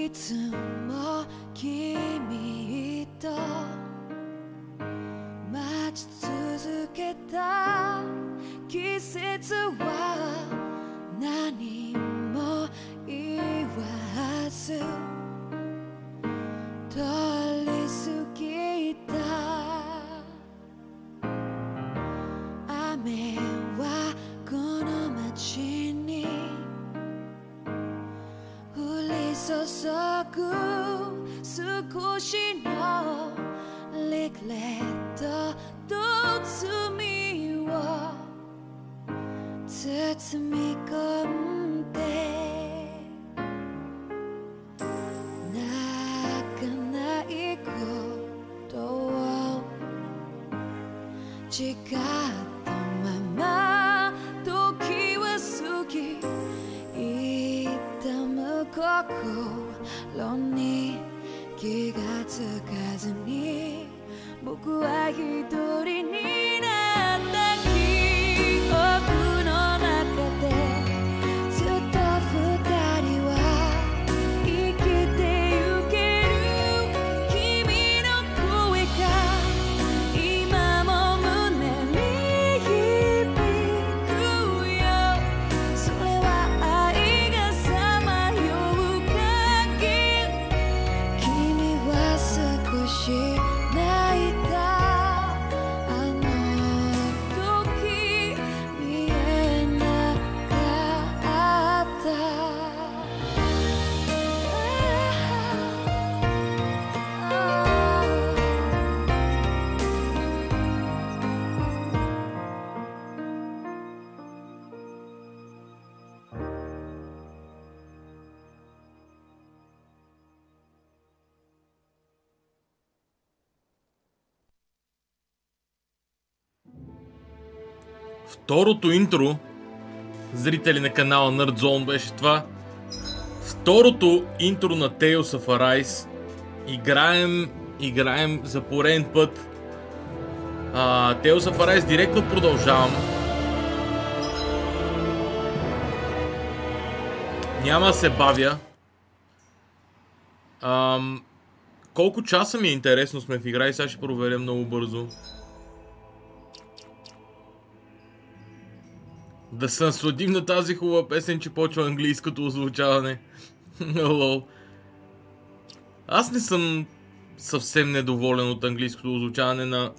つも君と待ち続けた季節は何も言わず通り過ぎた。雨はこの街に降り注ぐ少しのリグレットと罪を包み込んで泣かないことを誓ったまま時は過ぎ痛む心に気がつかずに僕は一人になった記憶の中でずっと二人は生きてゆける君の声が今も胸に響くよ。それは愛がさまよう限り君は少し泣いた。あの時見えなかった。Второто интро, зрители на канала Nerd Zone, беше това. Второто интро на Tales of Arise. Играем за пореден път. Tales of Arise директно продължавам. Няма да се бавя. Колко часа ми е интересно сме в игра и сега ще проверя много бързо. Да се насладим на тази хубава песен, че почва английското озвучаване. Лол. Аз не съм съвсем недоволен от английското озвучаване на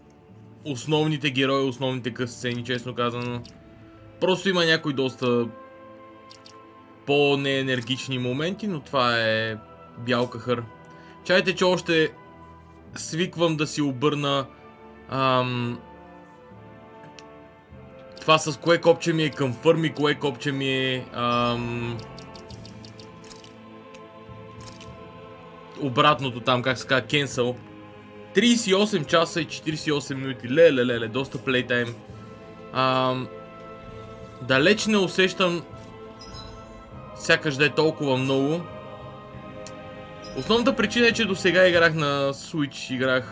основните герои, основните късцени, честно казано. Просто има някои доста по-неенергични моменти, но това е бял кахър. Чайте, че още свиквам да си обърна това с кое копче ми е confirm и кое копче ми е обратното там, как се казва, cancel. 38 часа и 48 минути. Леле, доста плейтайм. Далеч не усещам сякаш да е толкова много. Основната причина е, че до сега играх на Switch,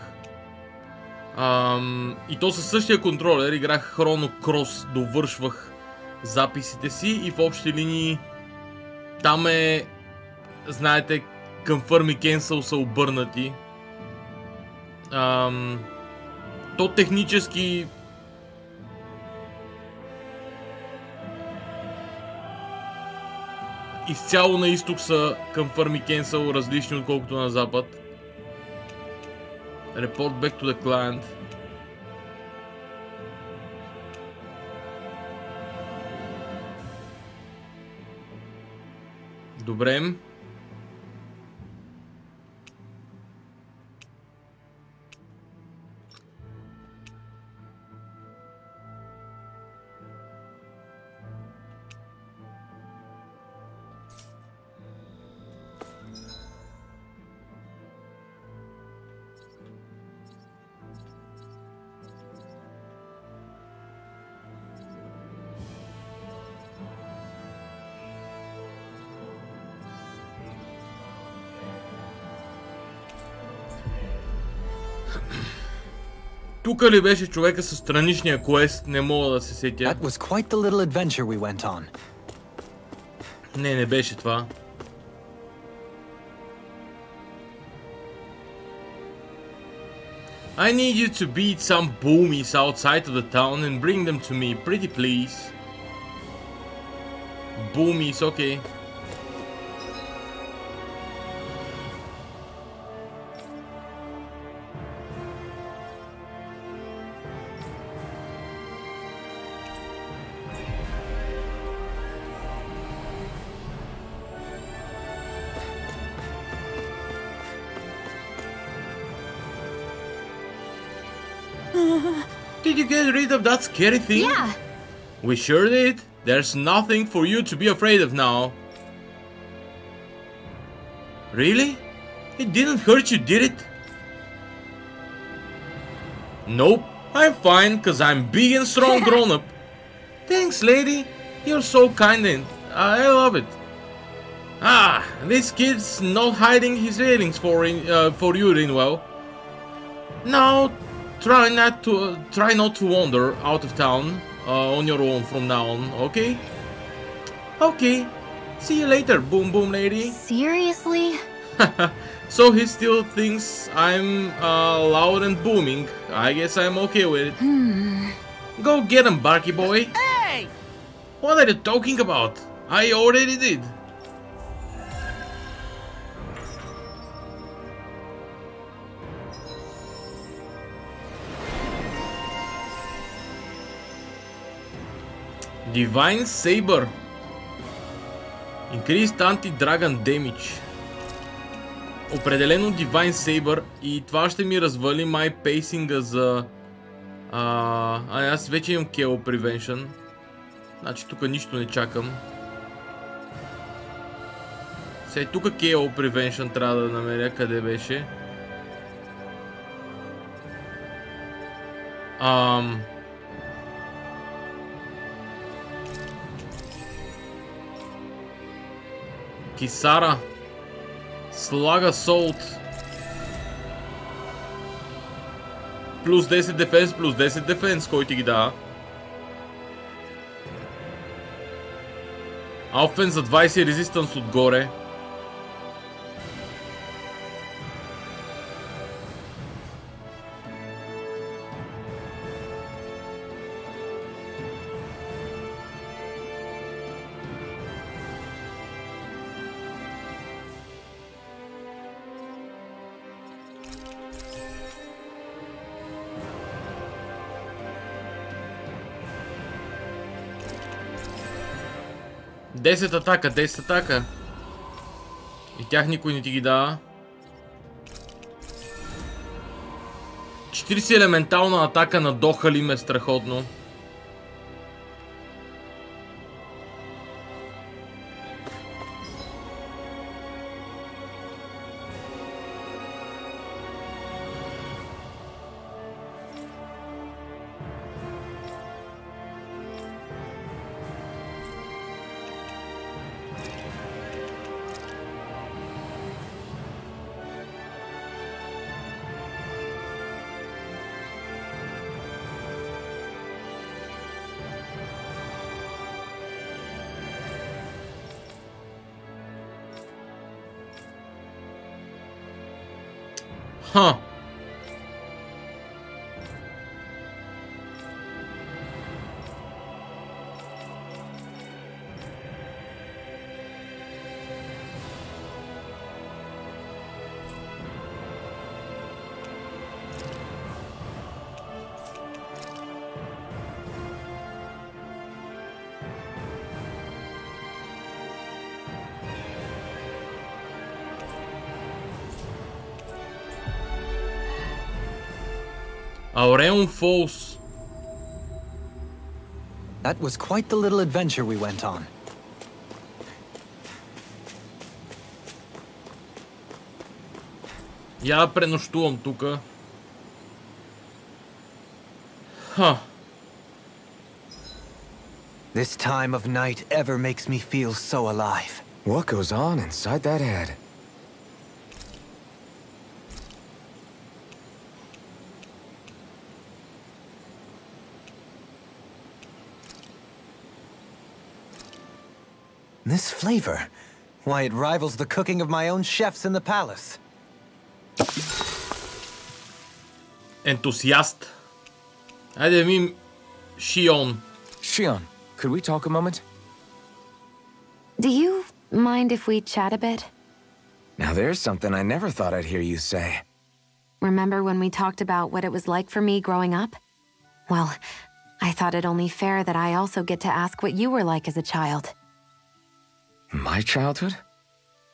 и то със същия контролер, играх Chrono Cross, довършвах записите си и в общи линии там е, знаете, confirm и cancel са обърнати. То технически изцяло на изток са confirm и cancel различни отколкото на запад. Report back to the client. Добре. Тук ли беше човека с страничния квест? Не мога да се сетя. That was quite the little adventure we went on. Не беше това. I need you to beat some boomies outside of the town and bring them to me, pretty please. Boomies, okay. Did you get rid of that scary thing? Yeah. We sure did. There's nothing for you to be afraid of now. Really? It didn't hurt you, did it? Nope. I'm fine, cause I'm big and strong grown up. Thanks, lady. You're so kind and I love it. Ah, this kid's not hiding his feelings for you, Rinwell. Now, try not to wander out of town on your own from now on, okay? Okay. See you later, boom boom lady. Seriously? So he still thinks I'm loud and booming. I guess I'm okay with it. Go get him, Barky boy. Hey! What are you talking about? I already did. Divine Saber. Increased anti-dragon damage. Определено Divine Saber и това ще ми развали май пейсинга за... аз вече имам KO Prevention. Значи тук нищо не чакам. Сега тук KO Prevention трябва да намеря къде беше. Кисара. Слага Солт. Плюс 10 дефенс, плюс 10 дефенс, кой ти ги дава? Алфен за 20 резистанс отгоре. Десет атака, 10 атака. И тях никой не ти ги дава. 40 елементална атака на Дохалим е страхотно. Ха. Aureum Falls. That was quite the little adventure we went on. Я пренощувам тука. Ха. This time of night ever makes me feel so alive. What goes on inside that head? This flavor, why it rivals the cooking of my own chefs in the palace. ентусиаст. Айде да видим Шион. Shion, could we talk a moment? Do you mind if we chat a bit? Now there's something I never thought I'd hear you say. Remember when we talked about what it was like for me growing up? Well, I thought it only fair that I also get to ask what you were like as a child. My childhood?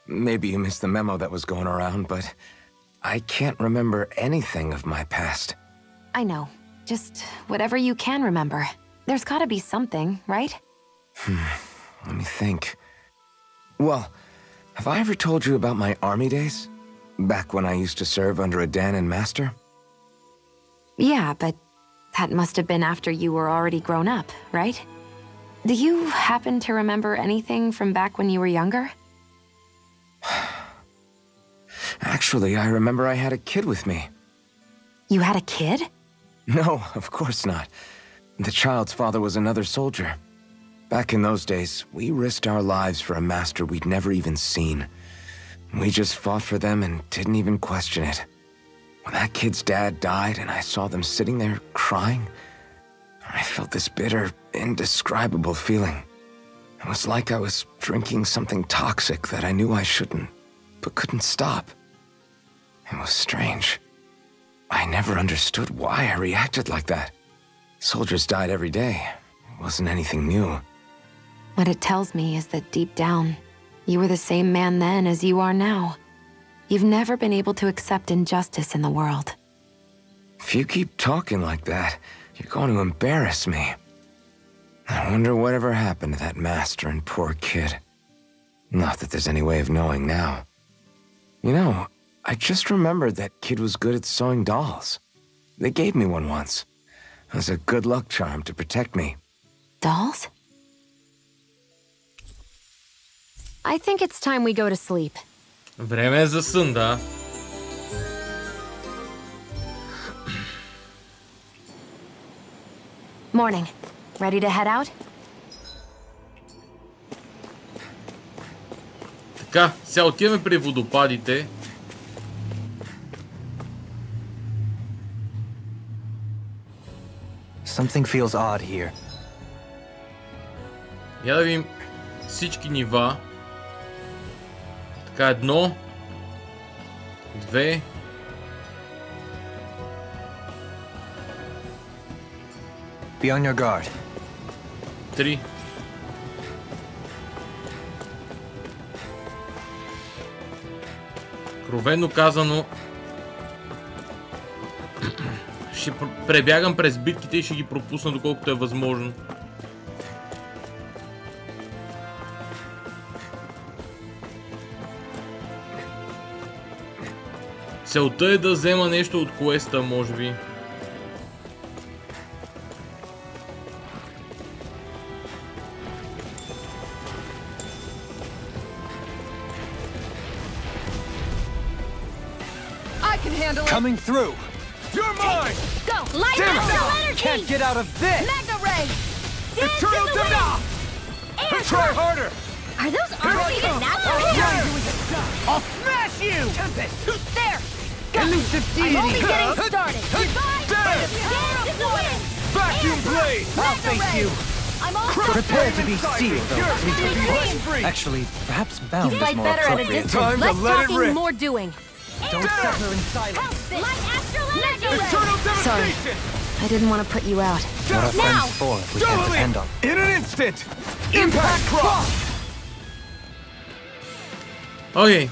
Maybe you missed the memo that was going around, but I can't remember anything of my past. I know. Just whatever you can remember. There's gotta be something, right? Let me think. Well, have I ever told you about my army days? Back when I used to serve under a Danon master? Yeah, but that must have been after you were already grown up, right? Do you happen to remember anything from back when you were younger? Actually, I remember I had a kid with me. You had a kid? No, of course not. The child's father was another soldier. Back in those days, we risked our lives for a master we'd never even seen. We just fought for them and didn't even question it. When that kid's dad died and I saw them sitting there crying, I felt this bitter, indescribable feeling. It was like I was drinking something toxic that I knew I shouldn't, but couldn't stop. It was strange. I never understood why I reacted like that. Soldiers died every day. It wasn't anything new. What it tells me is that deep down, you were the same man then as you are now. You've never been able to accept injustice in the world. If you keep talking like that, you're going to embarrass me. I wonder whatever happened to that master and poor kid. Not that there's any way of knowing now. You know, I just remembered that kid was good at sewing dolls. They gave me one once. As a good luck charm to protect me. Dolls? I think it's time we go to sleep. Време е за сън, да. Morning. Ready to head out? Така, сега отиваме при водопадите. Something feels odd here. Я да видим всички нива. Така, 1, 2. Be on your guard. 3. Откровено казано, ще пребягам през битките и ще ги пропусна доколкото е възможно. Целта е да взема нещо от квеста, може би. Coming through. You're mine! Go! Light Damn Astral it! Energy! Can't get out of this. Magna Ray! Eternal Demand! Try harder! Are those arms even natural? I'll smash you! Tempest. There! Elusive I'm only deity. getting started! Goodbye! Damn! Dance in the wind! Vacuum blade! I'll face you. I'm all Prepare to be sealed, You're though. free! Actually, perhaps bound You is fight more better at a appropriate. distance. Time to Less let it talking, rip. more doing. Don't suffer in silence. Light Astral Energy! Eternal Sorry. devastation! I didn't want to put you out. What are Now! friends for if we can't Double depend it! on In an instant! Impact cross! Окей,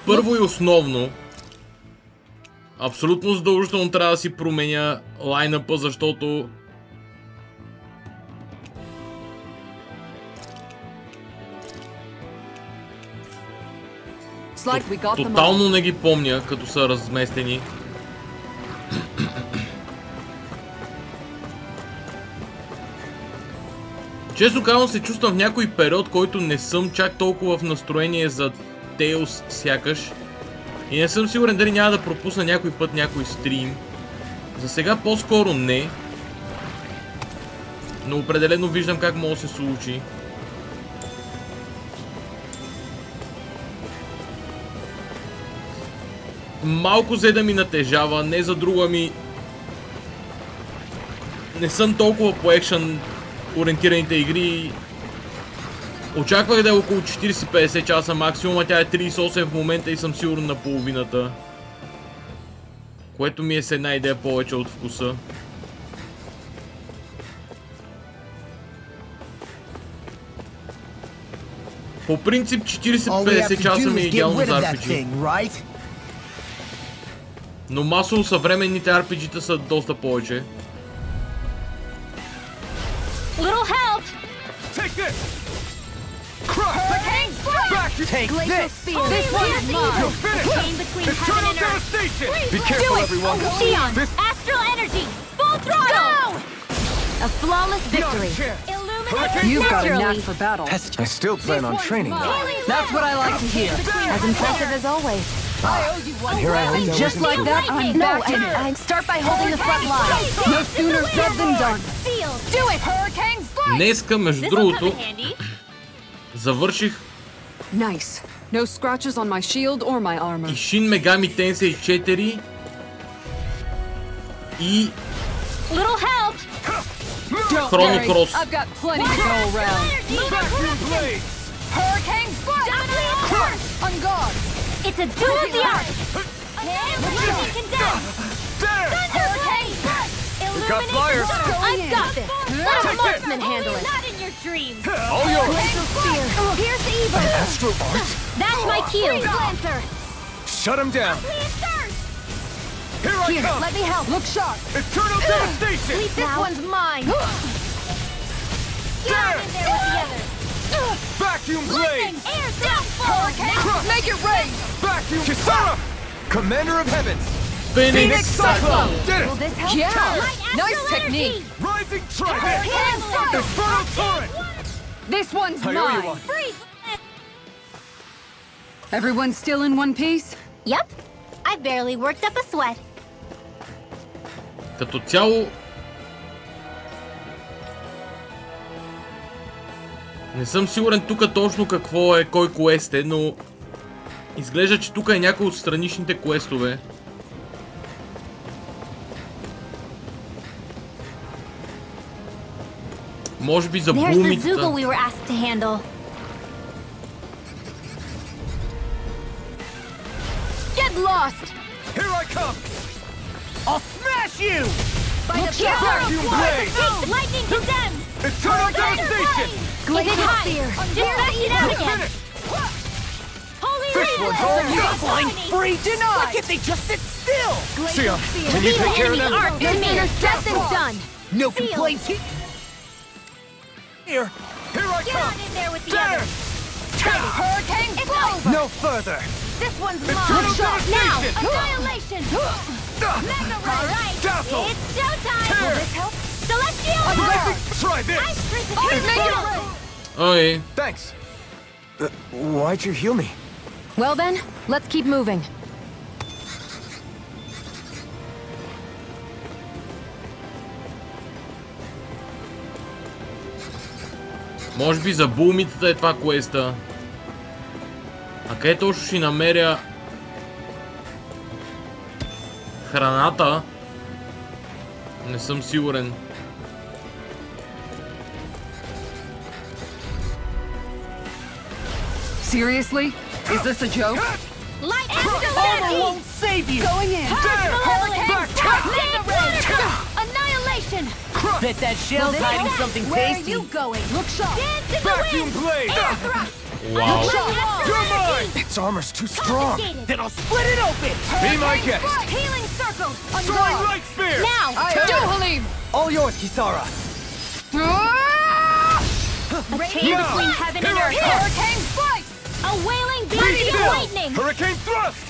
първо и основно, абсолютно задължително трябва да си променя лайнъпа, защото тотално не ги помня, като са разместени. Често казвам, се чувствам в някой период, който не съм чак толкова в настроение за Tales сякаш. И не съм сигурен дали няма да пропусна някой път някой стрим. За сега по-скоро не. Но определено виждам как може да се случи. малко взе да ми натежава, не за друга ми... Не съм толкова по екшън ориентираните игри. Очаквах да е около 40-50 часа максимум, а тя е 38 в момента и съм сигурен на половината. Което ми е с една идея повече от вкуса. По принцип 40-50 часа ми е идеално за RPG. Но масово съвременните RPG-та са доста повече. Little help! Take this! Crush! Back! Take this! This one is mine! You're finished! Eternal devastation! Be careful, everyone! Shion! Astral energy! Full throttle! Go! A flawless victory. Illuminate You've got a knack naturally! for battle. I still plan on training though. That's what I like to hear. As impressive as always. Here I And am. just like that, I'm back in it. I'd start by holding the front line. No sooner said than done. Do it! Hurricane strike! Днеска, между другото, завърших Nice. No scratches on my shield or my armor. и Shin Megami Tensei 4 и Little help! Don't Chrono worry, Cross. I've got plenty to go around. Blade! Hurricane strike! On guard. It's a duel of the arts! Lightning condemned! There! Hurricane strike! got flyers. I've got this! Let a marksman handle it! Not in your dreams! All yours! Here's the evil! Astral Art? That's my cue! Lancer! Shut him down! Here I come! Let me help! Look sharp. Eternal devastation! This one's mine! Get in there with the others! Vacuum blade! Air downfall! Make it rain. Vacuum Kisara! Commander of Heavens! Phoenix Cyclone! Did it! This help? Yeah. Light Nice astral technique. energy. Rising Trident! Infernal Torrent! This one's I owe you mine. one. Freeze! Everyone still in one piece? Yep. I barely worked up a sweat. Като цяло... Не съм сигурен тук точно какво е, кой квест е, но... Изглежда, че тук е някой от страничните квестове. Може би за There's the булмитата. Zugo we were asked to handle. Get lost. Here I come! I'll smash you! By the sharp! Vacuum blade! Lightning condemns! Eternal devastation! Glacial sphere! Just back it out You're again! finished! Holy This one's all Razor! yours! Flying Free denied! Why can't they just sit still? Sion, can you take care of them? No sooner said than done! No Sealed. complaints here! Here I Get come! on in there with the There! others! Hurricane it's over! No further! This one's Eternal mine! Now! devastation! Annihilation! Mega Ray! Alright! Dazzle! It's showtime! Tear! Will this help? Celestial! Try this! Ice precipitation! Ой, Thanks! Why'd you heal me? Well then, let's keep moving. може би за булмитата е това квеста. А къде точно ще намеря храната? Не съм сигурен. Seriously? Is this a joke? Light Astral save you! Going in. Annihilation! Bet that shell's hiding something Where are you going? Look sharp. Dance in the Vacuum wind! blade! Air thrust! Вау. You're mine! Its armor's too strong. Confiscated! Then I'll split it open! Be my guest! Healing circle! Soaring light spear! Now! Do Halim. All yours, Kisara! A chain Now! between heaven and Here I earth! come! Hurricane strike! A wailing Be beam of still! lightning! Hurricane thrust!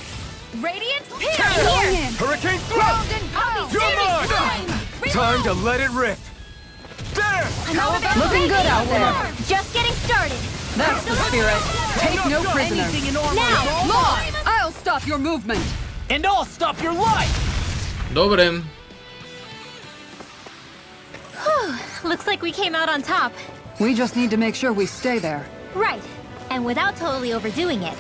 Radiant Tear! here! Hurricane thrust! You're mine! Time to let it rip! There! Looking good out there. Just getting started! That's the spirit. Take no prisoners. Now! More! I'll stop your movement. And I'll stop your life! Добре. Looks like we came out on top. We just need to make sure we stay there. Right. And without totally overdoing it.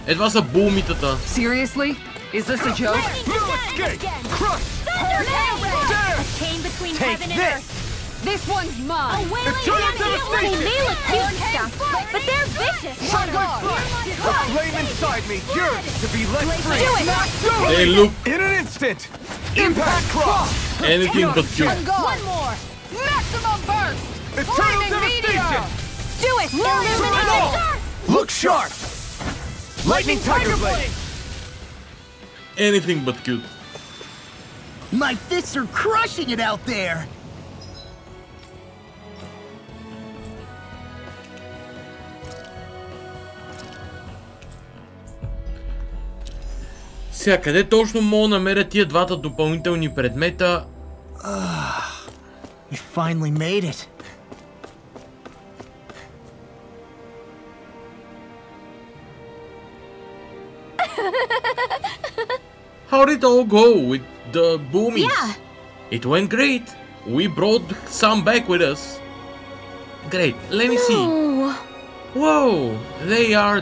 Това са бумитата. Seriously? Is this a joke? No escape! Crush! Chain between Take heaven and this! earth. This one's mine! Eternal They devastation! may look cute and stuff, but they're vicious. Sunlight flash! The flame inside me yearns to be let free! Do it! They look In an instant! Impact cross! anything but cute. One more. Maximum burst. Eternal devastation! Do it. Illumination. Look sharp! Lightning Tiger Blade! Anything but cute. My fists are crushing it out there! Сега, къде точно мога да намеря тия двата допълнителни предмета? We finally made it. How did it all go with the boomies? Yeah. It went great. We brought some back with us. Great. Let me see. Oh, Whoa, they are,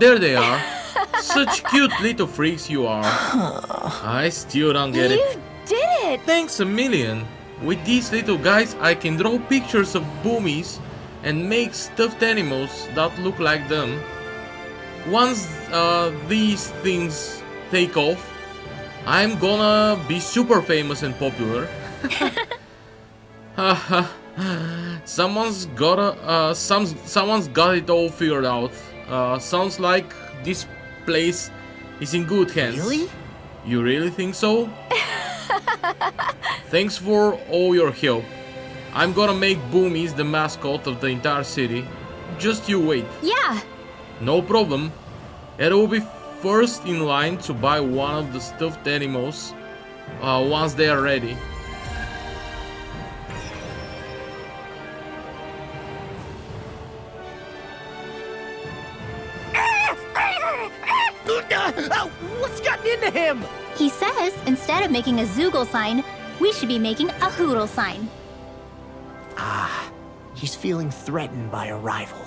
there they are. Such cute little freaks you are. I still don't get you it. did it! Thanks a million. With these little guys, I can draw pictures of boomies and make stuffed animals that look like them. Once these things take off, I'm gonna be super famous and popular. Someone's got it all figured out. Sounds like this place is in good hands. Really? You really think so? Thanks for all your help. I'm gonna make Boomies the mascot of the entire city. Just you wait. Yeah. No problem. It will be first in line to buy one of the stuffed animals once they are ready. What's gotten into him? He says instead of making a Zoogle sign, we should be making a Hoodle sign. He's feeling threatened by a rival.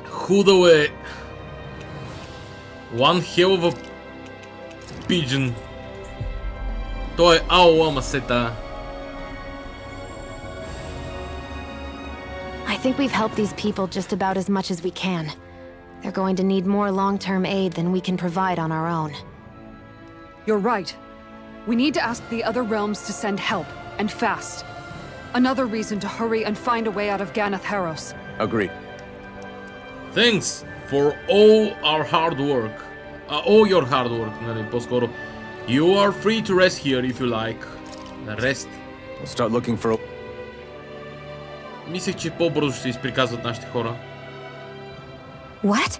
Hoodle е one hell of a pigeon. Той е ауа масета. I think we've helped these people just about as much as we can. They're going to need more long-term aid than we can provide on our own. You're right. We need to ask the other realms to send help, and fast. Another reason to hurry and find a way out of Ganath Haros. Agreed. Thanks for all our hard work. All your hard work, нали, по-скоро. You are free to rest here if you like. Rest. We'll start looking for a... Мислех, че по-бързо ще се изприказват нашите хора. What?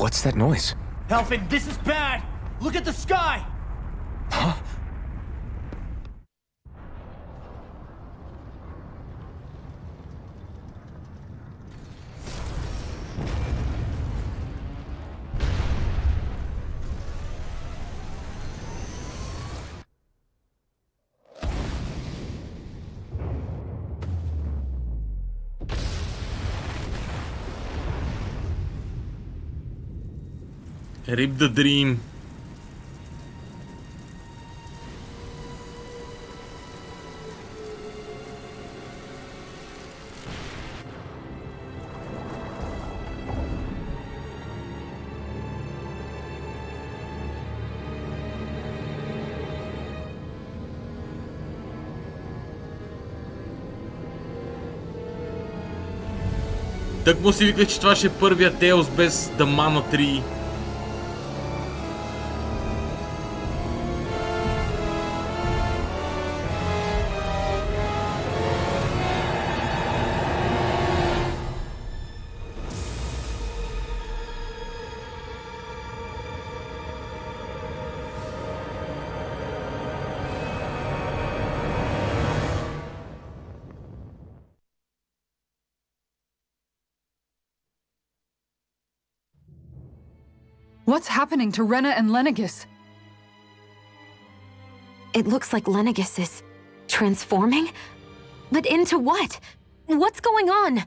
What's that noise? Elfin, this is bad! Look at the sky! Huh? Rip the dream. Так му си вика, че това ще е първия Теос без The Mana 3. What's happening to Rena and Lenegis? It looks like Lenegis is transforming? But into what? What's going on?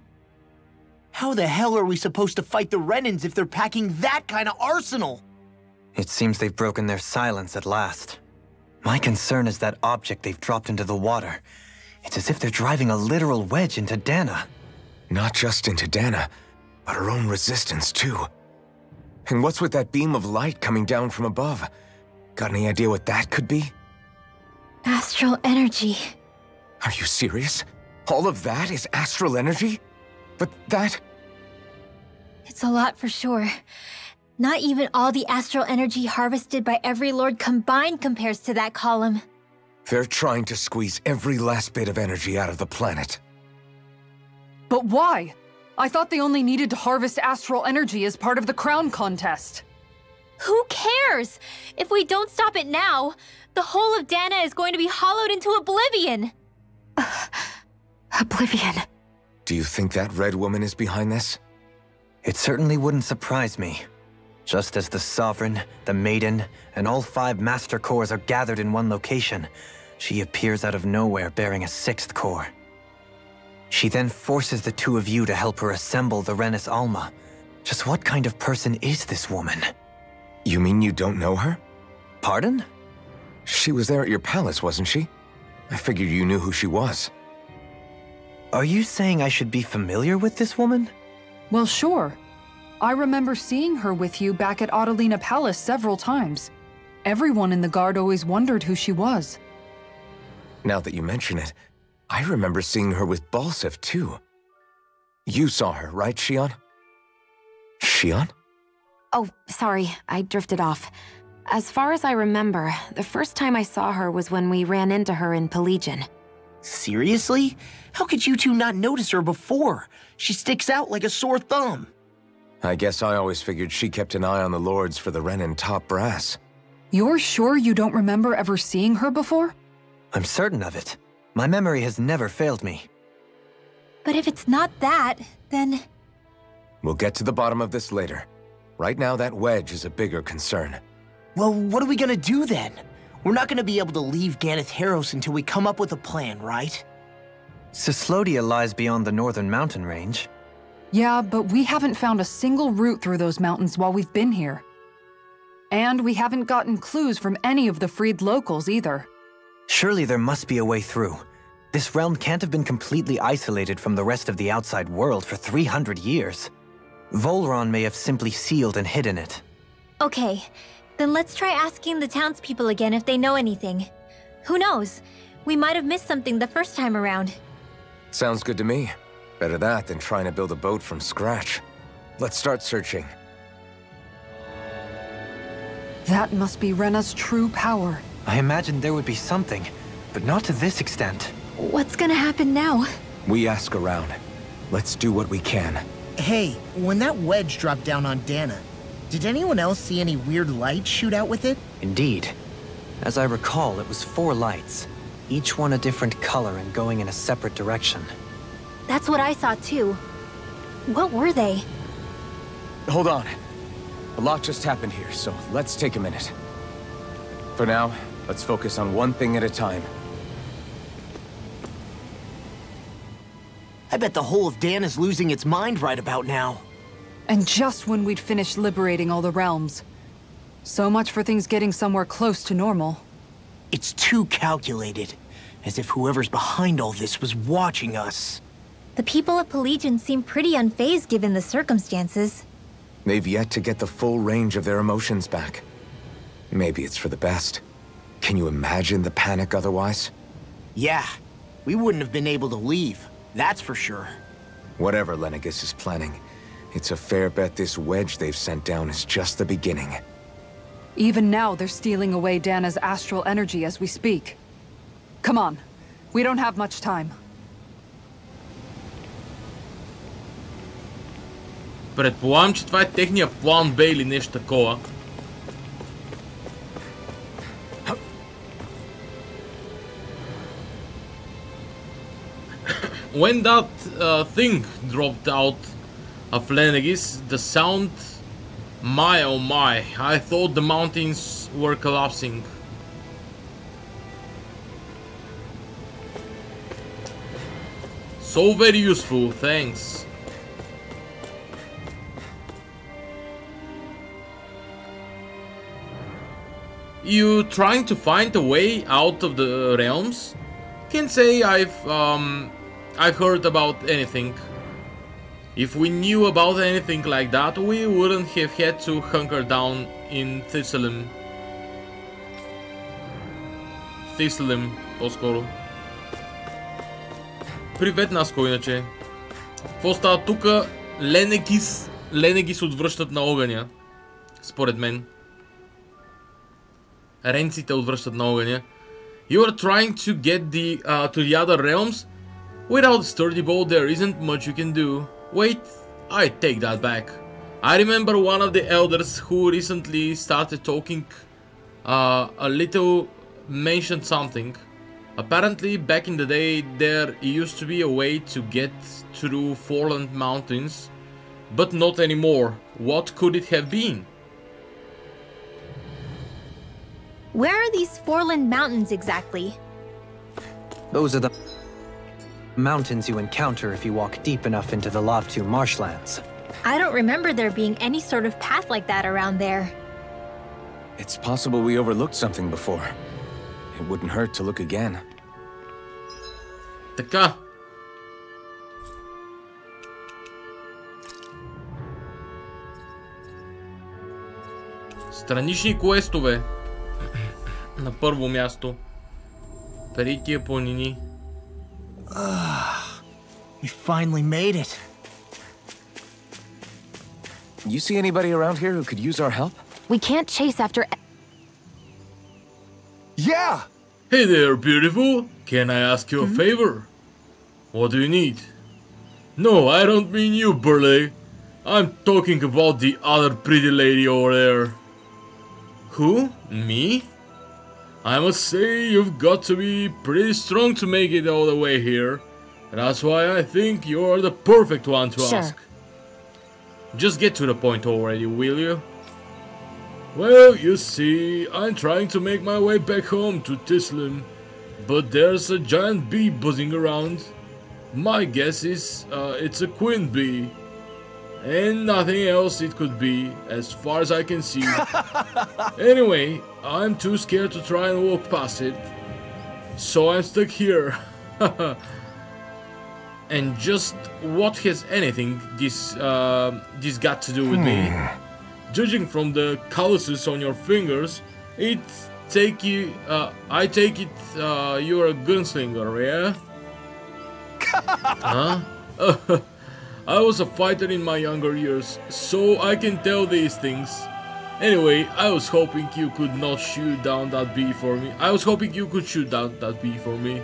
How the hell are we supposed to fight the Renans if they're packing that kind of arsenal? It seems they've broken their silence at last. My concern is that object they've dropped into the water. It's as if they're driving a literal wedge into Dana. Not just into Dana, but her own resistance too. And what's with that beam of light coming down from above? Got any idea what that could be? Astral energy. Are you serious? All of that is astral energy? But that... It's a lot for sure. Not even all the astral energy harvested by every lord combined compares to that column. They're trying to squeeze every last bit of energy out of the planet. But why? I thought they only needed to harvest astral energy as part of the crown contest. Who cares? If we don't stop it now, the whole of Dana is going to be hollowed into oblivion. Oblivion. Do you think that red woman is behind this? It certainly wouldn't surprise me. Just as the Sovereign, the Maiden, and all 5 Master Cores are gathered in one location, she appears out of nowhere bearing a 6th core. She then forces the 2 of you to help her assemble the Renis Alma. Just what kind of person is this woman? You mean you don't know her? Pardon? She was there at your palace, wasn't she? I figured you knew who she was. Are you saying I should be familiar with this woman? Well, sure. I remember seeing her with you back at Adelina Palace several times. Everyone in the guard always wondered who she was. Now that you mention it, I remember seeing her with Balsef too. You saw her, right, Xion? Xion? Oh, sorry, I drifted off. As far as I remember, the first time I saw her was when we ran into her in Pelagian. Seriously? How could you two not notice her before? She sticks out like a sore thumb. I guess I always figured she kept an eye on the lords for the Renin top brass. You're sure you don't remember ever seeing her before? I'm certain of it. My memory has never failed me. But if it's not that, then... We'll get to the bottom of this later. Right now, that wedge is a bigger concern. Well, what are we gonna do then? We're not gonna be able to leave Ganath Haros until we come up with a plan, right? Cyslodia lies beyond the northern mountain range. Yeah, but we haven't found a single route through those mountains while we've been here. And we haven't gotten clues from any of the freed locals either. Surely there must be a way through. This realm can't have been completely isolated from the rest of the outside world for 300 years. Volron may have simply sealed and hidden it. Okay, then let's try asking the townspeople again if they know anything. Who knows? We might have missed something the first time around. Sounds good to me. Better that than trying to build a boat from scratch. Let's start searching. That must be Rena's true power. I imagined there would be something, but not to this extent. What's gonna happen now? We ask around. Let's do what we can. Hey, when that wedge dropped down on Dana, did anyone else see any weird lights shoot out with it? Indeed. As I recall, it was 4 lights, each one a different color and going in a separate direction. That's what I saw too. What were they? Hold on. A lot just happened here, so let's take a minute. For now, let's focus on one thing at a time. I bet the whole of Dana's losing its mind right about now. And just when we'd finished liberating all the realms. So much for things getting somewhere close to normal. It's too calculated. As if whoever's behind all this was watching us. The people of Pelagian seem pretty unfazed given the circumstances. They've yet to get the full range of their emotions back. Maybe it's for the best. Can you imagine the panic otherwise? Yeah, we wouldn't have been able to leave, that's for sure. Whatever Lenegis is planning, it's a fair bet this wedge they've sent down is just the beginning. Even now, they're stealing away Dana's astral energy as we speak. Come on, we don't have much time. Предполагам, че това е техния план Б или нещо такова. When that thing dropped out of Lenegis, the sound My oh my, I thought the mountains were collapsing. So very useful, thanks. You trying to find a way out of the realms? Can't say I've heard about anything. If we knew about anything like that, we wouldn't have had to hunker down in Thistleem. Thistleem, по-скоро. Привет, Наско, иначе. Какво става тука? Ленегис отвръщат на огъня. Според мен. Ренците отвръщат на огъня. You are trying to get to the other realms? Without a sturdy bow, there isn't much you can do. Wait, I take that back. I remember one of the elders who recently started talking a little mentioned something. Apparently, back in the day, there used to be a way to get through Foreland Mountains, but not anymore. What could it have been? Where are these Foreland Mountains exactly? Those are the mountains you encounter if you walk deep enough into the Lavtu marshlands. I don't remember there being any sort of path like that around there. It's possible we overlooked something before. It wouldn't hurt to look again. Така. Странични квестове. На първо място. Преди тия планини. We finally made it. You see anybody around here who could use our help? We can't chase after... Yeah! Hey there, beautiful. Can I ask you a favor? What do you need? No, I don't mean you, Burley. I'm talking about the other pretty lady over there. Who? Me? I must say you've got to be pretty strong to make it all the way here. That's why I think you're the perfect one to ask. Just get to the point already, will you? Well, you see, I'm trying to make my way back home to Thistleem, but there's a giant bee buzzing around. My guess is it's a queen bee. And nothing else it could be, as far as I can see. Anyway, I'm too scared to try and walk past it, so I'm stuck here. And just what has anything this got to do with me? Judging from the calluses on your fingers, I take it you're a gunslinger, yeah? Huh? I was a fighter in my younger years, so I can tell these things. Anyway, I was hoping you could not shoot down that bee for me. I was hoping you could shoot down that bee for me.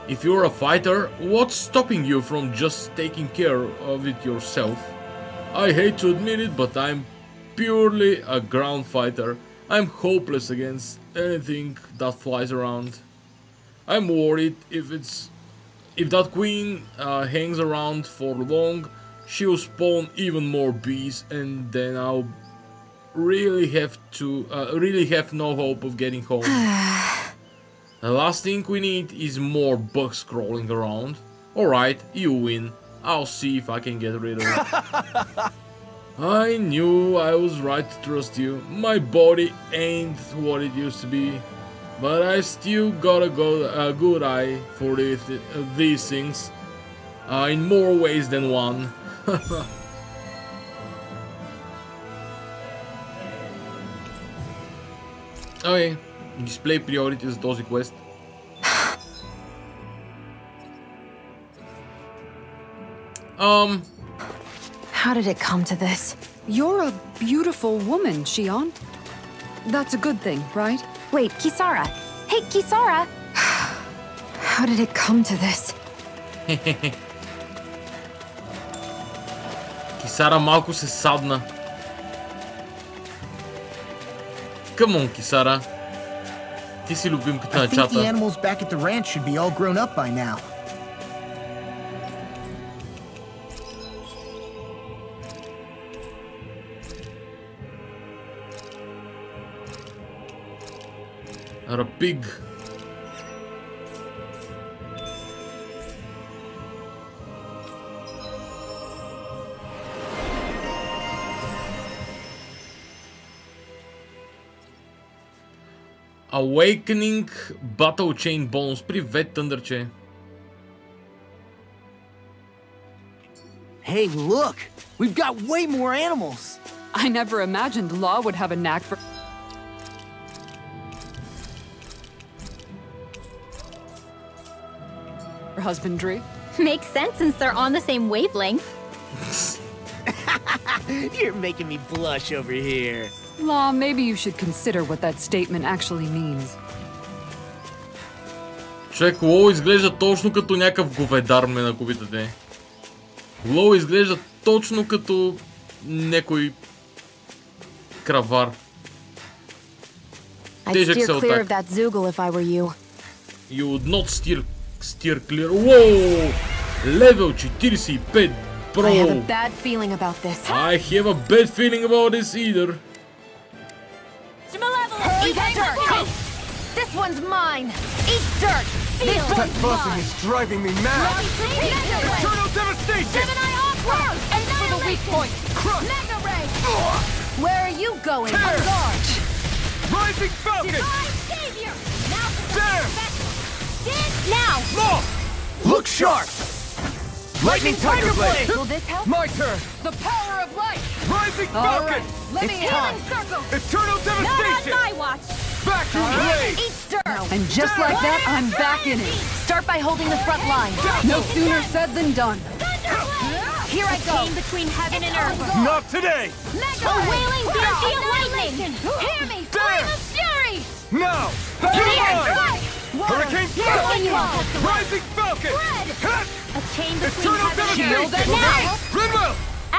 If you're a fighter, what's stopping you from just taking care of it yourself? I hate to admit it, but I'm purely a ground fighter. I'm hopeless against anything that flies around. I'm worried if that queen hangs around for long, she'll spawn even more bees, and then I'll really have no hope of getting home. The last thing we need is more bugs crawling around. Alright, you win. I'll see if I can get rid of it. I knew I was right to trust you. My body ain't what it used to be, but I still got a good eye for these things, in more ways than one. Okay, display priority за този квест. How did it come to this? You're a beautiful woman, Shion. That's a good thing, right? Wait, Kisara. Hey, Kisara! How did it come to this? Кисара малко се садна. Come on, Kisara. Ти си любимката на чата. I think the animals back at the ranch should be all grown up by now. Rapig. Awakening Battle Chain Bonus. Привет, Тъндърче. Hey, look! We've got way more animals! I never imagined Law would have a knack for husbandry. Makes sense since they're on the same wavelength. You're making me blush over here. Law, maybe you should consider what that statement actually means. Човек, Лоу изглежда точно като някакъв говедар, ме на кубитате. Лоу изглежда точно като някой кравар. I'd steer clear of that Zoogle if I were you. You would not steer clear. Whoa! Level 45, bro. I have a bad feeling about this. I have a bad feeling about this either. Eat dirt! This one's mine! Eat dirt! Feel That buzzing is driving me mad! Eternal devastation! And for the weak point! Mega Ray! Where are you going? Tear! On guard! Rising Falcon! Savior! Damn! Now! Law! Look sharp! Lightning Tiger Blade! Will this help? My turn! The power of light! Rising All Falcon! right, let me It's time! circle! Eternal devastation! watch! Vacuum Blade! Eat dirt! And just like that, I'm back in it. Start by holding the front line. No sooner said than done. Here I go. Between heaven and earth. Not today! Mega wailing beauty of lightning! Hear me! Damn! Flame of fury! Now! Hurricane Thrust! Rising Falcon! A chain between Eternal heaven and devastation! earth. Now! Rinwell!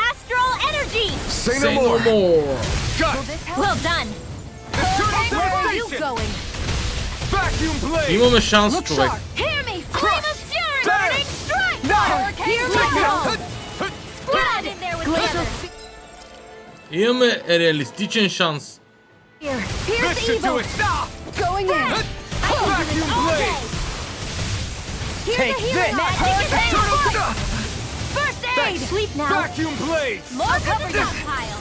Astral energy! Say no Say no more! more. Got Well done. Eternal Where are you devastation! going? Vacuum Blade! Имаме шанс, човек. Hear me! Flame of fury! Damn! Burning strike! Hear me! Spread in there with the others. Имаме реалистичен шанс. Here's This should do evil! it! Stop! Going in. Vacuum Blade! Take this! Eternal First aid! Sleep now! Vacuum Blade! More cover stockpile!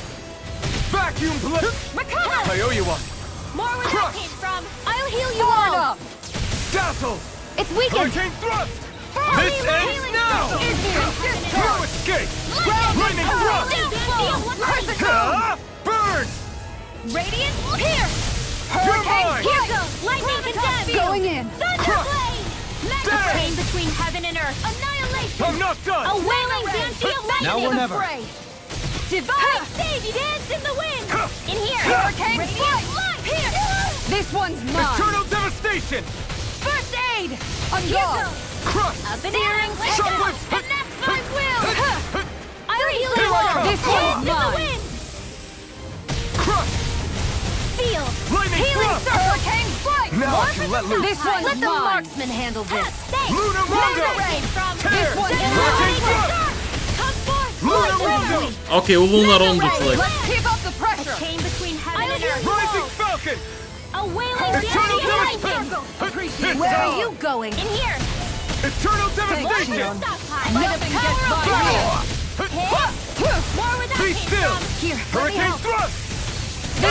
Vacuum Blade! Recover! I owe you one! More where Crush! that came from! I'll heal you Forward all! up. Dazzle! It's weakened! Hurricane Thrust! This ends now! No escape! Lightning Thrust! Burn! Radiant pierce! You're mine! Here goes! Lightning condemned! Going in. Thunderblade! Mega Damn! chain between heaven and earth! Annihilation! I'm not done! A wailing banshee of lightning! Now or in the never. fray. Divine stage dance in the wind! In here! Hurricane Radiant light! Here! This one's mine. Eternal devastation! First aid! On guard. Crush! A banana Shockwave! and that's my will! I'll heal Here you I all! come! This one's In the mine. wind! Crush! Seal! Lightning Healing Thrust! hurricane strike! Now I can let loose! This one's Let the mine. marksman handle this! Lunar Rondo! Tear! one's Hurricane Thrust! Come forth! Lunar Rondo! Окей, Луна Рондо, човек. Let's keep up the pressure. Chain between heaven and earth! Rising Falcon! A wailing Eternal banshee of devastation! lightning! Where are you going? In here! Eternal devastation! Stockpile! Nothing gets by me. More where that Be came still! from! Here, let me Hurricane help. Thrust! I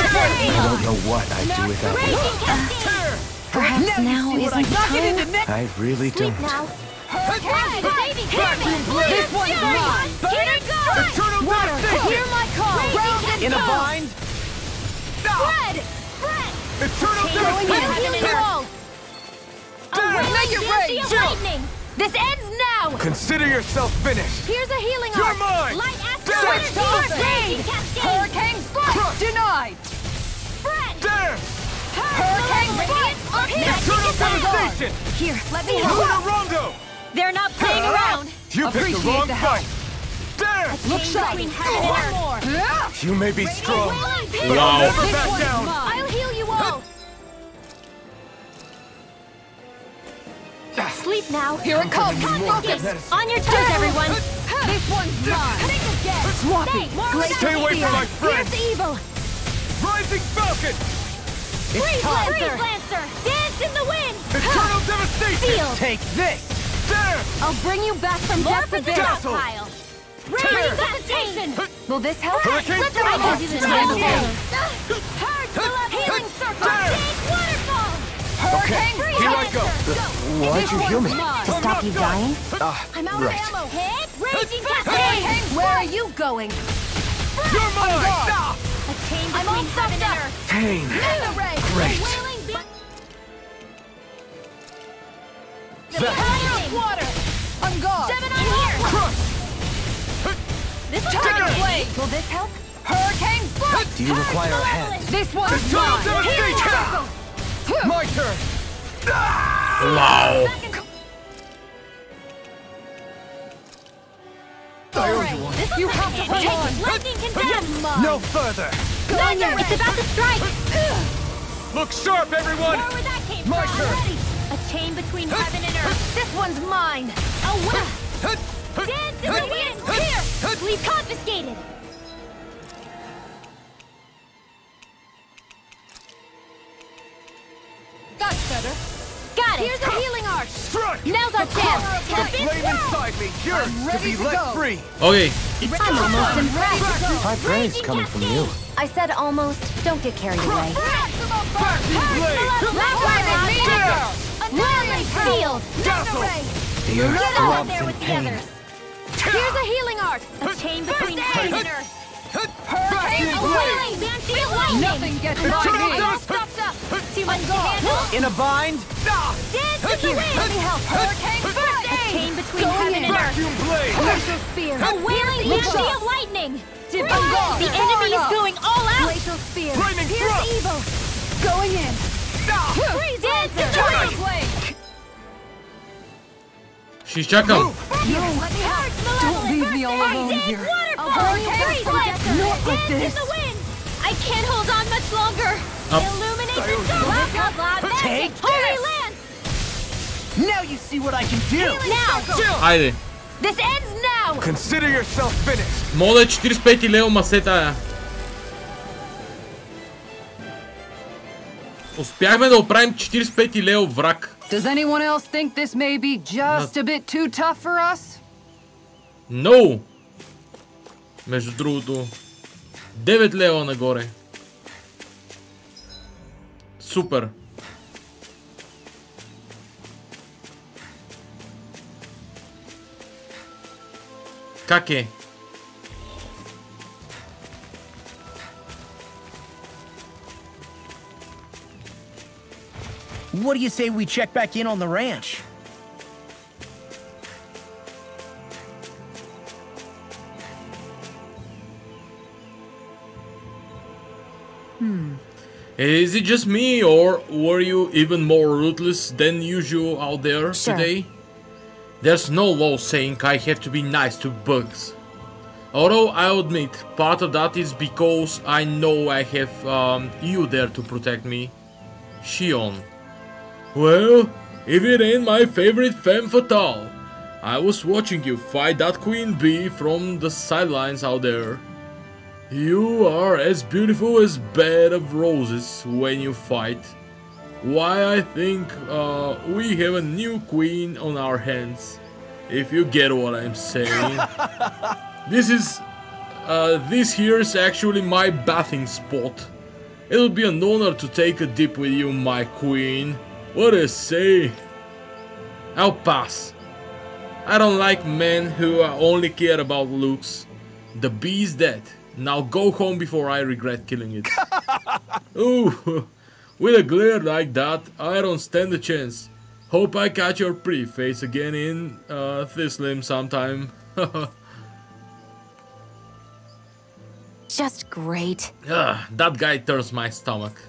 don't know what I'd do without you. Raging cascade! Tear! Perhaps now isn't the time? I really Sleep don't. now! Hurricane! Saving Vacuum Blade! This one's mine. Here it goes! Eternal devastation! Hear my call. Round and In a go! bind? Spread! Spread! Eternal I'll heal devastation! you all! Damn! Make it rain! Lightning! This ends now! Consider yourself finished! Here's a healing You're arc! mine! Light astral Damn! energy! First aid! Cascade! Hurricane strike. Crush. Denied. Spread! Damn! Hurricane radiant! Up here! Eternal devastation! Here, let me help! Lunar Rondo! They're not playing around! You picked the Appreciate wrong the help. fight! Damn! Look between heaven and earth! You may be strong, but Wow. I'll never This back one's down! mine. I'll heal you all! Sleep now! Here it comes. Focus! On your toes, everyone! This one's mine. Think again! Swappy. Stay! More Great without Stay away fear. from my friends! Here's evil! Rising Falcon! Freeze Lancer! Dance in the wind! Eternal devastation! Sealed! Take this! There! I'll bring you back from death's Morph into abyss. stockpile! Resuscitation! Will this help? Hurricane Let's Thrust! go! This is handle. Healing circle! Take waterfall! Okay, here I go. Why'd you heal me? To stop you dying? I'm out Right. of ammo! Hit! Raging cascade! Where are you going? You're mine! A chain between heaven and earth! Pain. Great! Wailing Water! On guard! Gemini here! Crush! This Tiger is blade! Will this help? Hurricane blade! Do you require a hand? This one's Eternal mine! devastation! My turn! Wow. I owe you one. You have to hold on! Lightning condemned! No further! Thunder! It's about to strike! Look sharp, everyone! Where that came My from? turn. Already. A chain between heaven and earth! This one's mine! A whip! Dance in the wind! Here! We've confiscated! That's better. Got it! Here's a healing arch! Strike! Now's our chance! The flame inside me yearns to ready be to let go. free! Okay. I'm almost in High praise coming from you. I said almost. Don't get carried away. Vacuum blade! Sealed! Dazzle! The earth Out throbs there in with the pain. others! Here's a healing arc! A chain between heaven and earth! Vacuum A blade! wailing banshee of lightning! Nothing gets by Eternal me! devastation! Too much to handle? In a bind? Dance in the wind! Let me help! Hurricane first aid! A chain between heaven and earth! Vacuum blade! Glacial spear! A wailing banshee of lightning! Guard. The enemy is going all out! Glacial spear! Flaming Here's thrust! evil! Going in! Freeze Lancer! Tiger blade! Ще изчакам. Don't leave me all alone here. Freeze Lancer! Not like Dance in this. the wind! I can't hold on much longer! Up. Illuminate the zone! Blah, blah, blah! Take Holy this. Lance! Now you see what I can do! Now! Айде. This ends now! Consider yourself finished! Моля 45 лева масета. Успяхме да оправим 45 лева враг. Does anyone else think this may be just a bit too tough for us? No! Между другото, 9 лева нагоре. Супер. Как е? What do you say we check back in on the ranch? Is it just me, or were you even more ruthless than usual out there Sure. today? There's no law saying I have to be nice to bugs. Although I'll admit, part of that is because I know I have you there to protect me. Shion. Well, if it ain't my favorite femme fatale. I was watching you fight that queen bee from the sidelines out there. You are as beautiful as bed of roses when you fight. Why, I think we have a new queen on our hands. If you get what I'm saying. This here is actually my bathing spot. It'll be an honor to take a dip with you, my queen. What do you say? I'll pass. I don't like men who only care about looks. The bee's dead. Now go home before I regret killing it. Ooh, with a glare like that, I don't stand a chance. Hope I catch your pretty face again in Thislim sometime. Just great. That guy turns my stomach.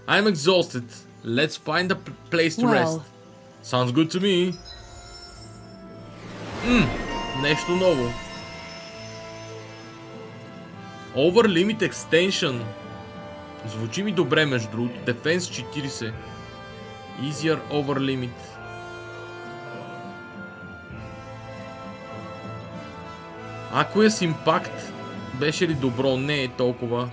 I'm exhausted. Let's find a place to rest. Sounds good to me. Нещо ново. Over Limit Extension. Звучи ми добре, между другото. Defense 40. Easier Over Limit. Aqueous Impact беше ли добро? Не е толкова.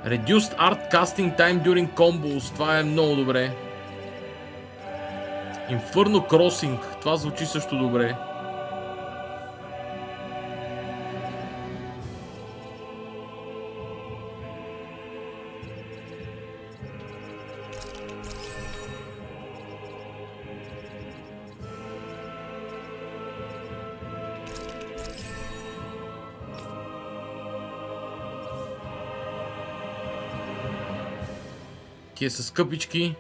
Reduced art casting time during combos. Това е много добре. Inferno Crossing. Това звучи също добре. Тия са скъпички.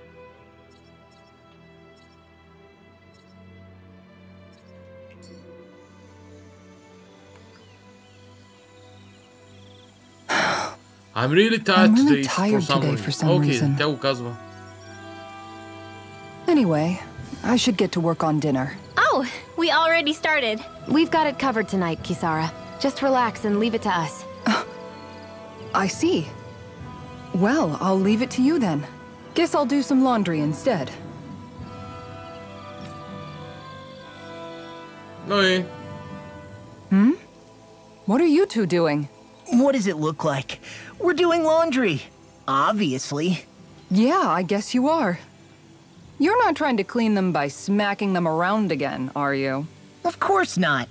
I'm really tired today for some reason. Тя го казва. Anyway, I should get to work on dinner. Oh, we already started. We've got it covered tonight, Kisara. Just relax and leave it to us. I see. Well, I'll leave it to you then. Guess I'll do some laundry instead. No. What are you two doing? What does it look like? We're doing laundry. Obviously. Yeah, I guess you are. You're not trying to clean them by smacking them around again, are you? Of course not.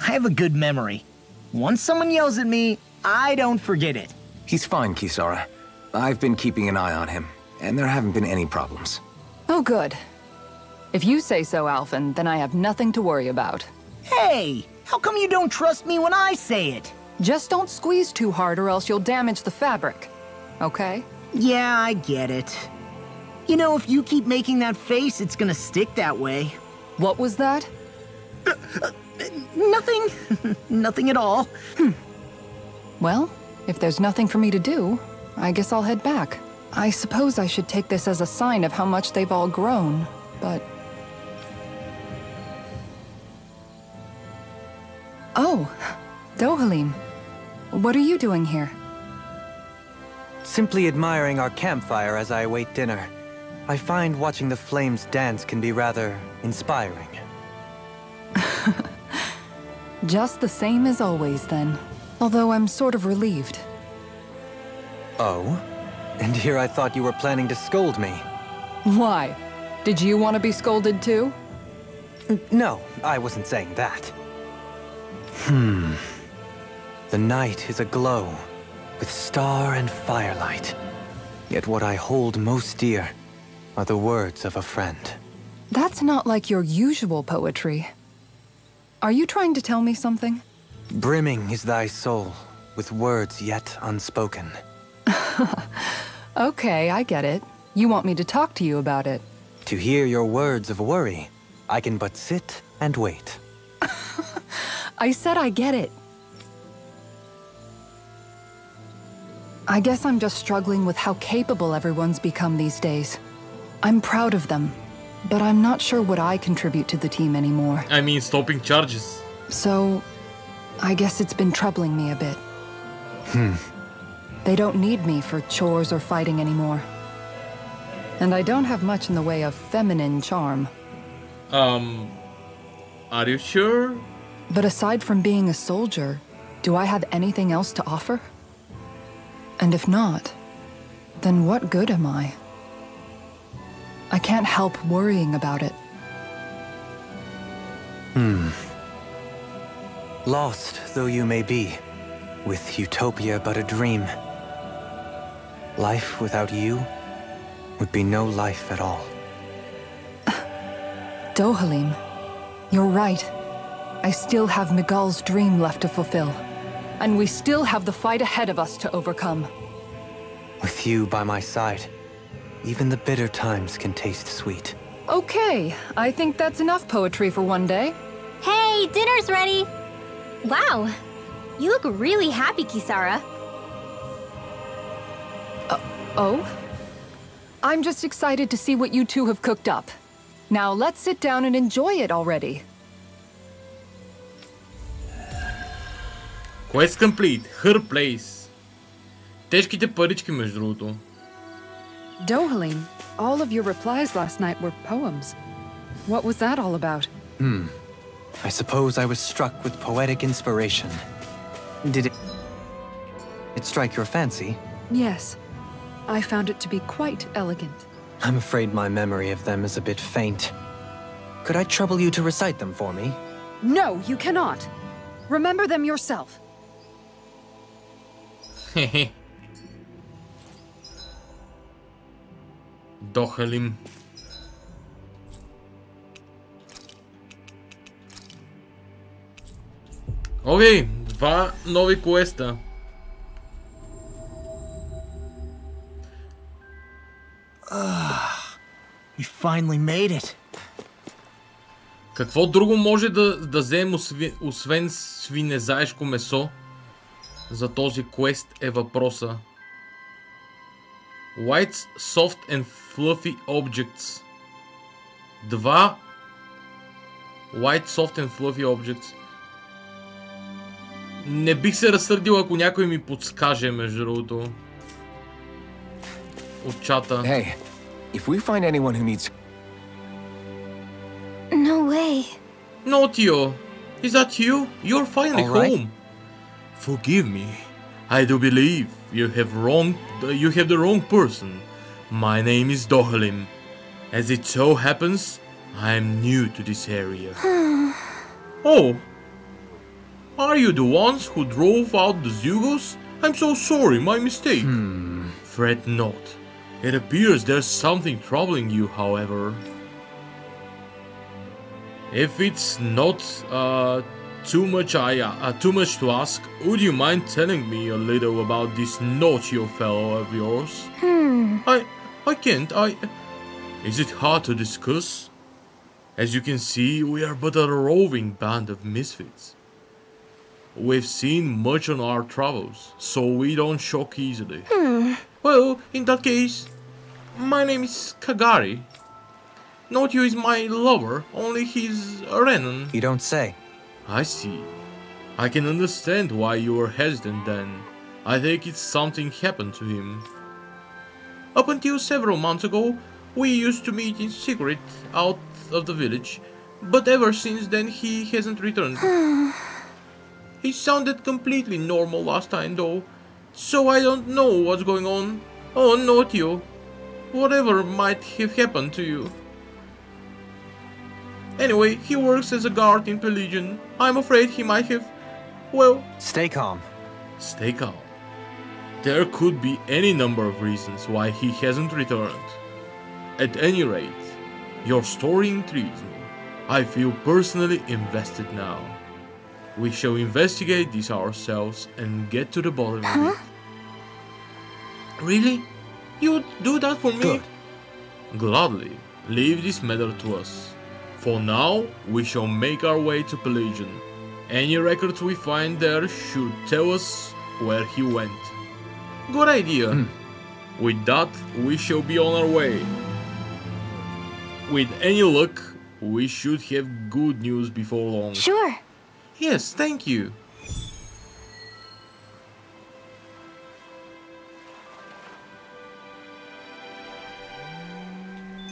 I have a good memory. Once someone yells at me, I don't forget it. He's fine, Kisara. I've been keeping an eye on him, and there haven't been any problems. Oh, good. If you say so, Alphen, then I have nothing to worry about. Hey! How come you don't trust me when I say it? Just don't squeeze too hard or else you'll damage the fabric. Okay? Yeah, I get it. You know, if you keep making that face, it's gonna stick that way. What was that? Nothing. Nothing at all. Well, if there's nothing for me to do, I guess I'll head back. I suppose I should take this as a sign of how much they've all grown, but... Oh, Dohalim. What are you doing here? Simply admiring our campfire as I await dinner. I find watching the flames dance can be rather inspiring. Just the same as always, then. Although I'm sort of relieved. Oh? And here I thought you were planning to scold me. Why? Did you want to be scolded too? No, I wasn't saying that. The night is aglow with star and firelight. Yet what I hold most dear are the words of a friend. That's not like your usual poetry. Are you trying to tell me something? Brimming is thy soul with words yet unspoken. Okay, I get it. You want me to talk to you about it. To hear your words of worry, I can but sit and wait. I said I get it. I guess I'm just struggling with how capable everyone's become these days. I'm proud of them, but I'm not sure what I contribute to the team anymore. I mean, stopping charges. So, I guess it's been troubling me a bit. They don't need me for chores or fighting anymore. And I don't have much in the way of feminine charm. Are you sure? But aside from being a soldier, do I have anything else to offer? And if not, then what good am I? I can't help worrying about it. Lost though you may be, with utopia but a dream, life without you would be no life at all. Dohalim, you're right. I still have Miguel's dream left to fulfill. And we still have the fight ahead of us to overcome. With you by my side, even the bitter times can taste sweet. Okay, I think that's enough poetry for one day. Hey, dinner's ready! Wow, you look really happy, Kisara. Oh? I'm just excited to see what you two have cooked up. Now let's sit down and enjoy it already. Quest complete. Her place. Тежките парички, между другото. Dohalim, all of your replies last night were poems. What was that all about? I suppose I was struck with poetic inspiration. Did it strike your fancy? Yes, I found it to be quite elegant. I'm afraid my memory of them is a bit faint. Could I trouble you to recite them for me? No, you cannot. Remember them yourself. Хе-хе. Дохалим. Окей, два нови квеста. We finally made it. Какво друго може да вземем освен свинезаешко месо? За този квест е въпроса. White, soft and fluffy objects. Два White, soft and fluffy objects. Не бих се разсърдил, ако някой ми подскаже, между другото. От чата. Hey, if we find anyone who needs... No way. No, Tio. Is that you? You're finally All right. home. Forgive me. I do believe you have the wrong person. My name is Dohalim. As it so happens, I am new to this area. Oh. Are you the ones who drove out the Zugos? I'm so sorry, my mistake. Fret not. It appears there's something troubling you, however. If it's not too much to ask, would you mind telling me a little about this naughty fellow of yours? I can't. Is it hard to discuss? As you can see, we are but a roving band of misfits. We've seen much on our travels, so we don't shock easily. Well, in that case, my name is Kagari. Notio is my lover, only he's a Renan. You don't say. I see. I can understand why you were hesitant then. I think it's something happened to him. Up until several months ago, we used to meet in secret out of the village, but ever since then he hasn't returned. He sounded completely normal last time though, so I don't know what's going on. Oh, Notio, whatever might have happened to you. Anyway, he works as a guard in Pelagian. I'm afraid he might have... well... Stay calm. Stay calm. There could be any number of reasons why he hasn't returned. At any rate, your story intrigues me. I feel personally invested now. We shall investigate this ourselves and get to the bottom of it. Really? You'd do that for me? Good. Gladly. Leave this matter to us. For now, we shall make our way to Pelagian. Any records we find there should tell us where he went. Good idea. With that, we shall be on our way. With any luck, we should have good news before long. Sure. Yes, thank you.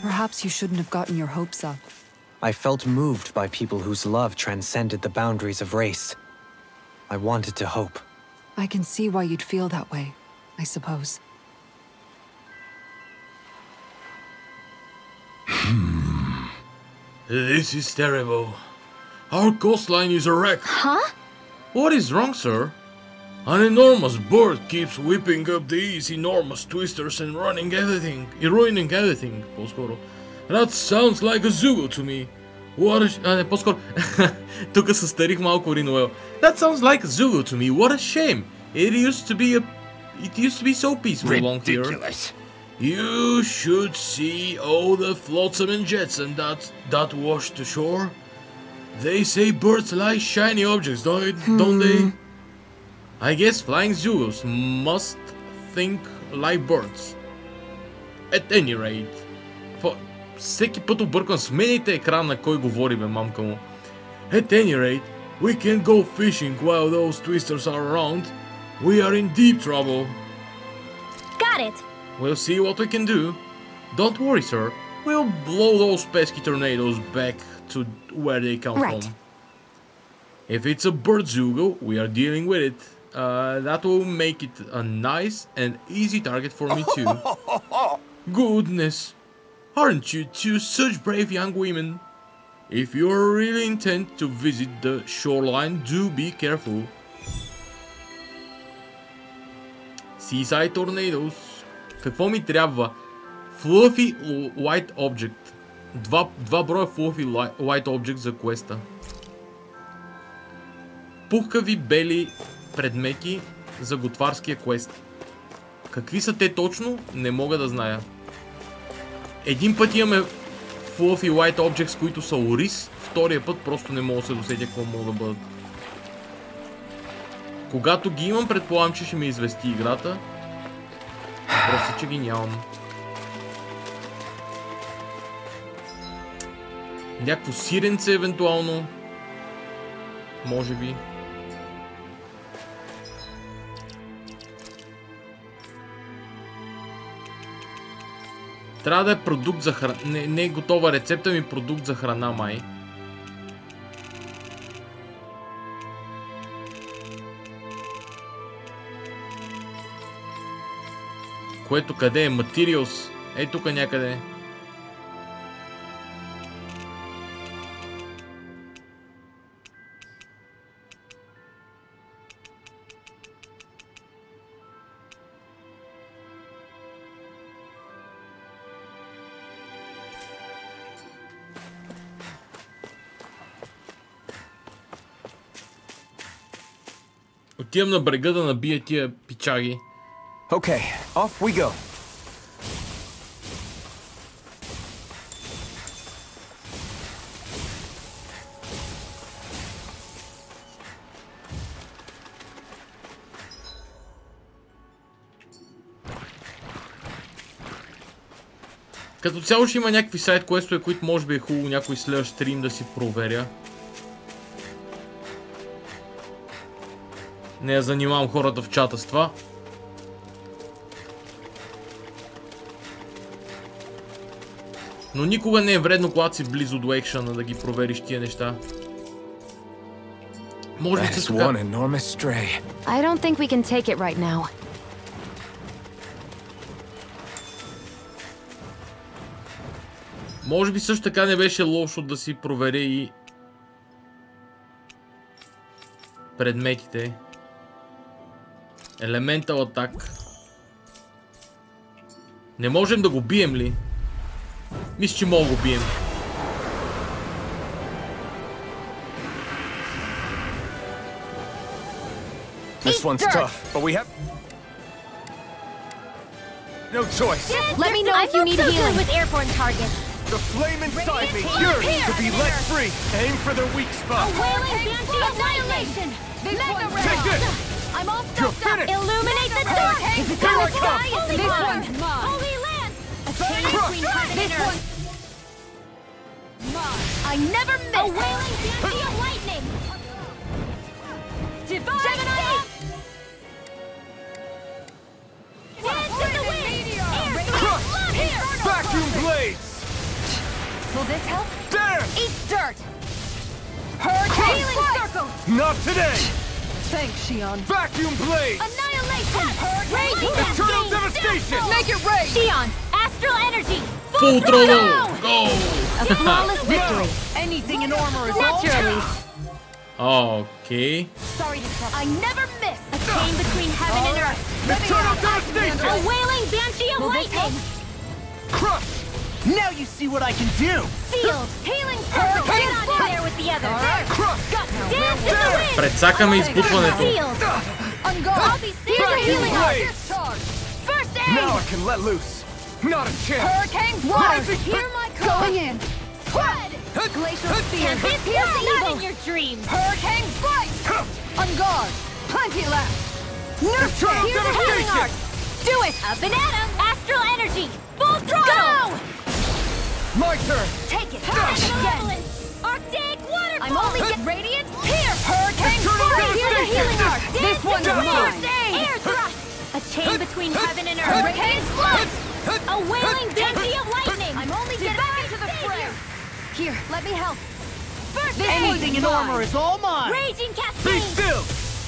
Perhaps you shouldn't have gotten your hopes up. I felt moved by people whose love transcended the boundaries of race. I wanted to hope. I can see why you'd feel that way, I suppose. This is terrible. Our coastline is a wreck. Huh? What is wrong, sir? An enormous bird keeps whipping up these enormous twisters and ruining everything. По-скоро. That sounds like a Zugo to me. What a... по-скоро... Тук се старих малко Ринуел. That sounds like a Zugo to me. What a shame. It used to be so peaceful along here. Ridiculous. You should see all the flotsam and jetsam that wash to shore. They say birds like shiny objects, don't they? I guess flying Zugos must think like birds. At any rate, всеки път обърквам, смените екран на кой говори, бе, мамка му. At any rate, we can't go fishing while those twisters are around. We are in deep trouble. Got it. We'll see what we can do. Don't worry, sir. We'll blow those pesky tornadoes back to where they come from. If it's a bird Zugo, we are dealing with it. That will make it a nice and easy target for me too. Goodness, aren't you two such brave young women? If you really intend to visit the shoreline, do be careful. Seaside tornadoes. Какво ми трябва? Fluffy white object. Два броя fluffy white object за квеста. Пухкави бели предмети за готварския квест. Какви са те точно? Не мога да зная. Един път имаме fluffy white objects, които са ориз. Втория път просто не мога да се досетя какво могат да бъдат. Когато ги имам, предполагам, че ще ме извести играта. Просто, че ги нямам. Някакво сиренце, евентуално. Може би. Трябва да е продукт за храна. Не е готова рецепта ми, продукт за храна, май. Което къде е? Materials. Ей тук някъде. Отивам на брега да набия тия пичаги. Okay, off we go. Като цяло ще има някакви сайт квестове, които може би е хубаво някой следващ стрим да си проверя. Не я занимавам хората в чата с това. Но никога не е вредно, когато си близо до екшъна, да ги провериш тия неща. Може би също така... I don't think we can take it right now. Може би също така не беше лошо да си проверя и предметите. Elemental Attack. Не можем да го бием ли? Мисля, че мога да го бием. This one's tough, but we have no choice. Let me know if you need healing with airborne targets. The flame inside me yearns to be let free. Aim for their weak spot. A wailing banshee annihilation. Take this. I'm all You're stuffed up. finished. Illuminate the dark. Is it Come yours? sky is This mine. one's mine. Holy land. A chain between heaven and earth. I never miss. A wailing banshee of lightning. Divine Gemini. Dance in the wind. Air here. Vacuum blades. Will this help? There. Eat dirt. Hurricane circle. Not today. Thanks, Xion. Vacuum blades. Annihilation. Hurricane. Eternal devastation. Make it rain! Xion. Astral energy. Full throttle! Go! A flawless victory. Anything in armor is Not your release. Okay. Sorry to trouble. I never miss. A chain between heaven and earth. Eternal devastation. A wailing banshee of lightning. Crush. Now you see what I can do! Sealed. Healing circle. Get on in there with the others. Crush. Dance in the wind. Прецакаме изпутването. Sealed. I'll be sealed for healing us. First aid. Now I can let loose. Not a chance. Hurricane water! Hear my call! Going in! Spread. Glacial spear! It's not in your dreams. Hurricane strike! On guard! Plenty left! Nurture! Eternal Here's the healing devastation. arc. Do it. Up and at 'em. Astral energy. Full throttle. Go. My turn. Take it. Again. Arctic waterfall. I'm only getting radiant pierce. Hurricane Eternal strike! Here's the healing arc! devastation. This one's mine! Air thrust. A chain between heaven and earth. Hurricane flood. A wailing banshee of lightning. I'm only getting back into the fray. Here, let me help. First Anything in armor is all mine! Raging Be cascade. still.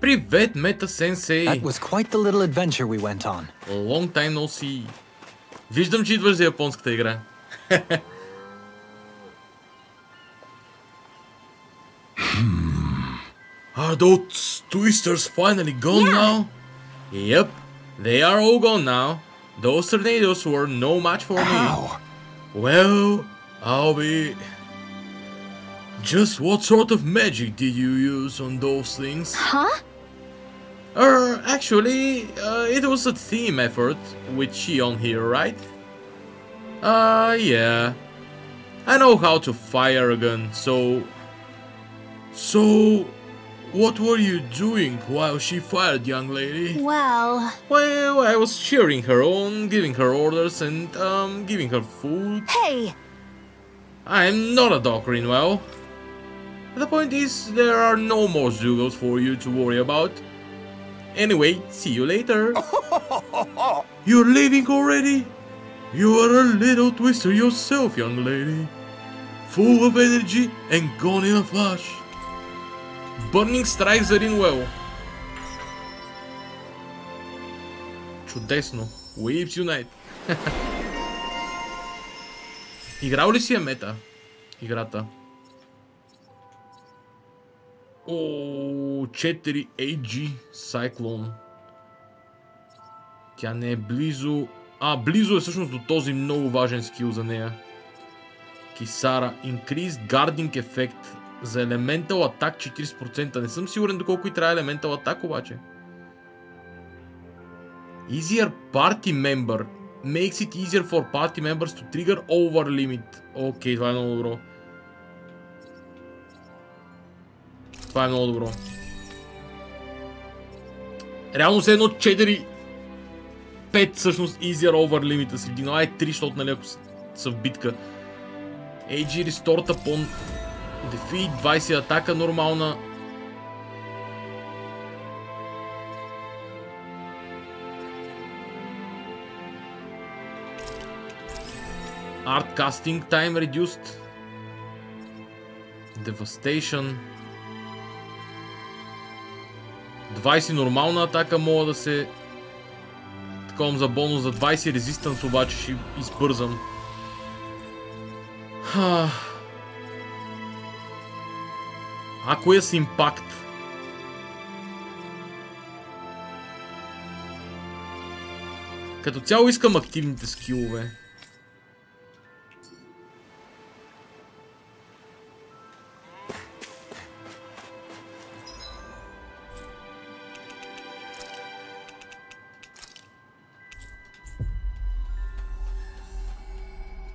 Привет, Мета-сенсей! That was quite the little adventure we went on. Long time no see. Виждам, че идваш за японската игра. Are those twisters finally gone now? Yep, they are all gone now. Those tornadoes were no match for me. Well, I'll be... Just what sort of magic did you use on those things? Huh? Actually, it was a team effort with Shion here, right? Yeah. I know how to fire a gun, so... So... What were you doing while she fired, young lady? Well, I was cheering her on, giving her orders, and, giving her food. hey! I'm not a dog, Rinwell. The point is, there are no more Zugos for you to worry about. Anyway, see you later. You're leaving already? You are a little twister yourself, young lady. Full of energy and gone in a flash. Burning Strike за Rinwell. Чудесно. Waves Unite. Играл ли си е мета? Играта. О, 4 AG Cyclone. Тя не е близо... близо е всъщност до този много важен скил за нея. Кисара. Increased Guarding Effect. За Elemental Attack 40%. Не съм сигурен доколко и трябва Elemental Attack обаче. Easier Party Member. Makes it easier for party members to trigger over limit. Окей, това е много добро. Това е много добро. Реално се едно 4-5 всъщност easier over limit си вдигнала 3, защото нали ако са в битка. AG Restore Upon Defeat, 20 атака нормална. Art Casting Time Reduced. Devastation. 20 нормална атака мога да се... Таковам за бонус, за 20 Resistance обаче ще избързам. Ако е с импакт. Като цяло искам активните скилове.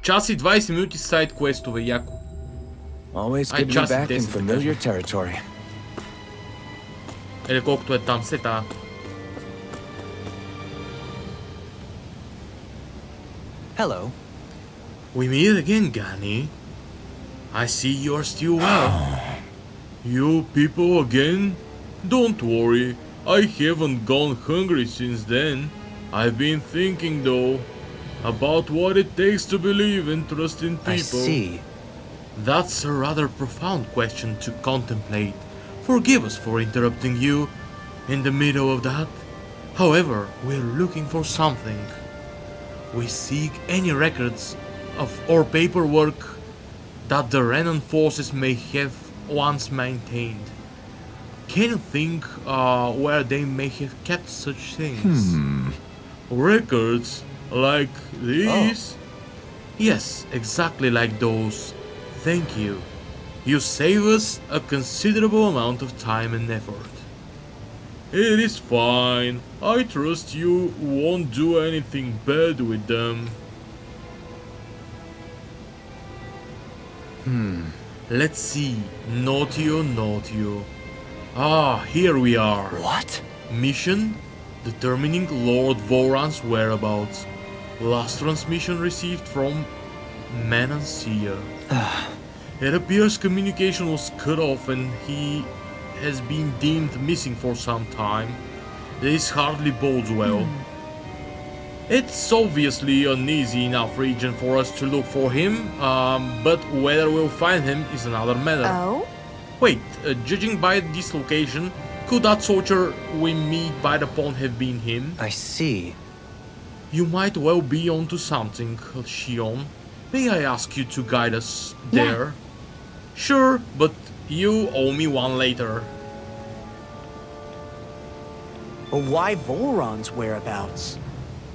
Час и 20 минути сайд квестове, яко. Always good to be back in familiar territory. Еле колкото е там, сета. Hello. We meet again, Gani. I see you're still well. You people again? Don't worry, I haven't gone hungry since then. I've been thinking though, about what it takes to believe and trust in people. I see. That's a rather profound question to contemplate. Forgive us for interrupting you in the middle of that. However, we're looking for something. We seek any records of or paperwork that the Renan forces may have once maintained. Can you think where they may have kept such things? Records like these? Yes, exactly like those. Thank you. You save us a considerable amount of time and effort. It is fine. I trust you won't do anything bad with them. Let's see. Nautio. Here we are. What? Mission? Determining Lord Voran's whereabouts. Last transmission received from Manancia. It appears communication was cut off and he has been deemed missing for some time. This hardly bodes well. It's obviously an easy enough region for us to look for him, but whether we'll find him is another matter. Oh? Wait, judging by this location, Could that soldier we meet by the pond have been him? I see. You might well be onto something, Shion. May I ask you to guide us there? Yeah. Sure, but you owe me one later. But why Volron's whereabouts?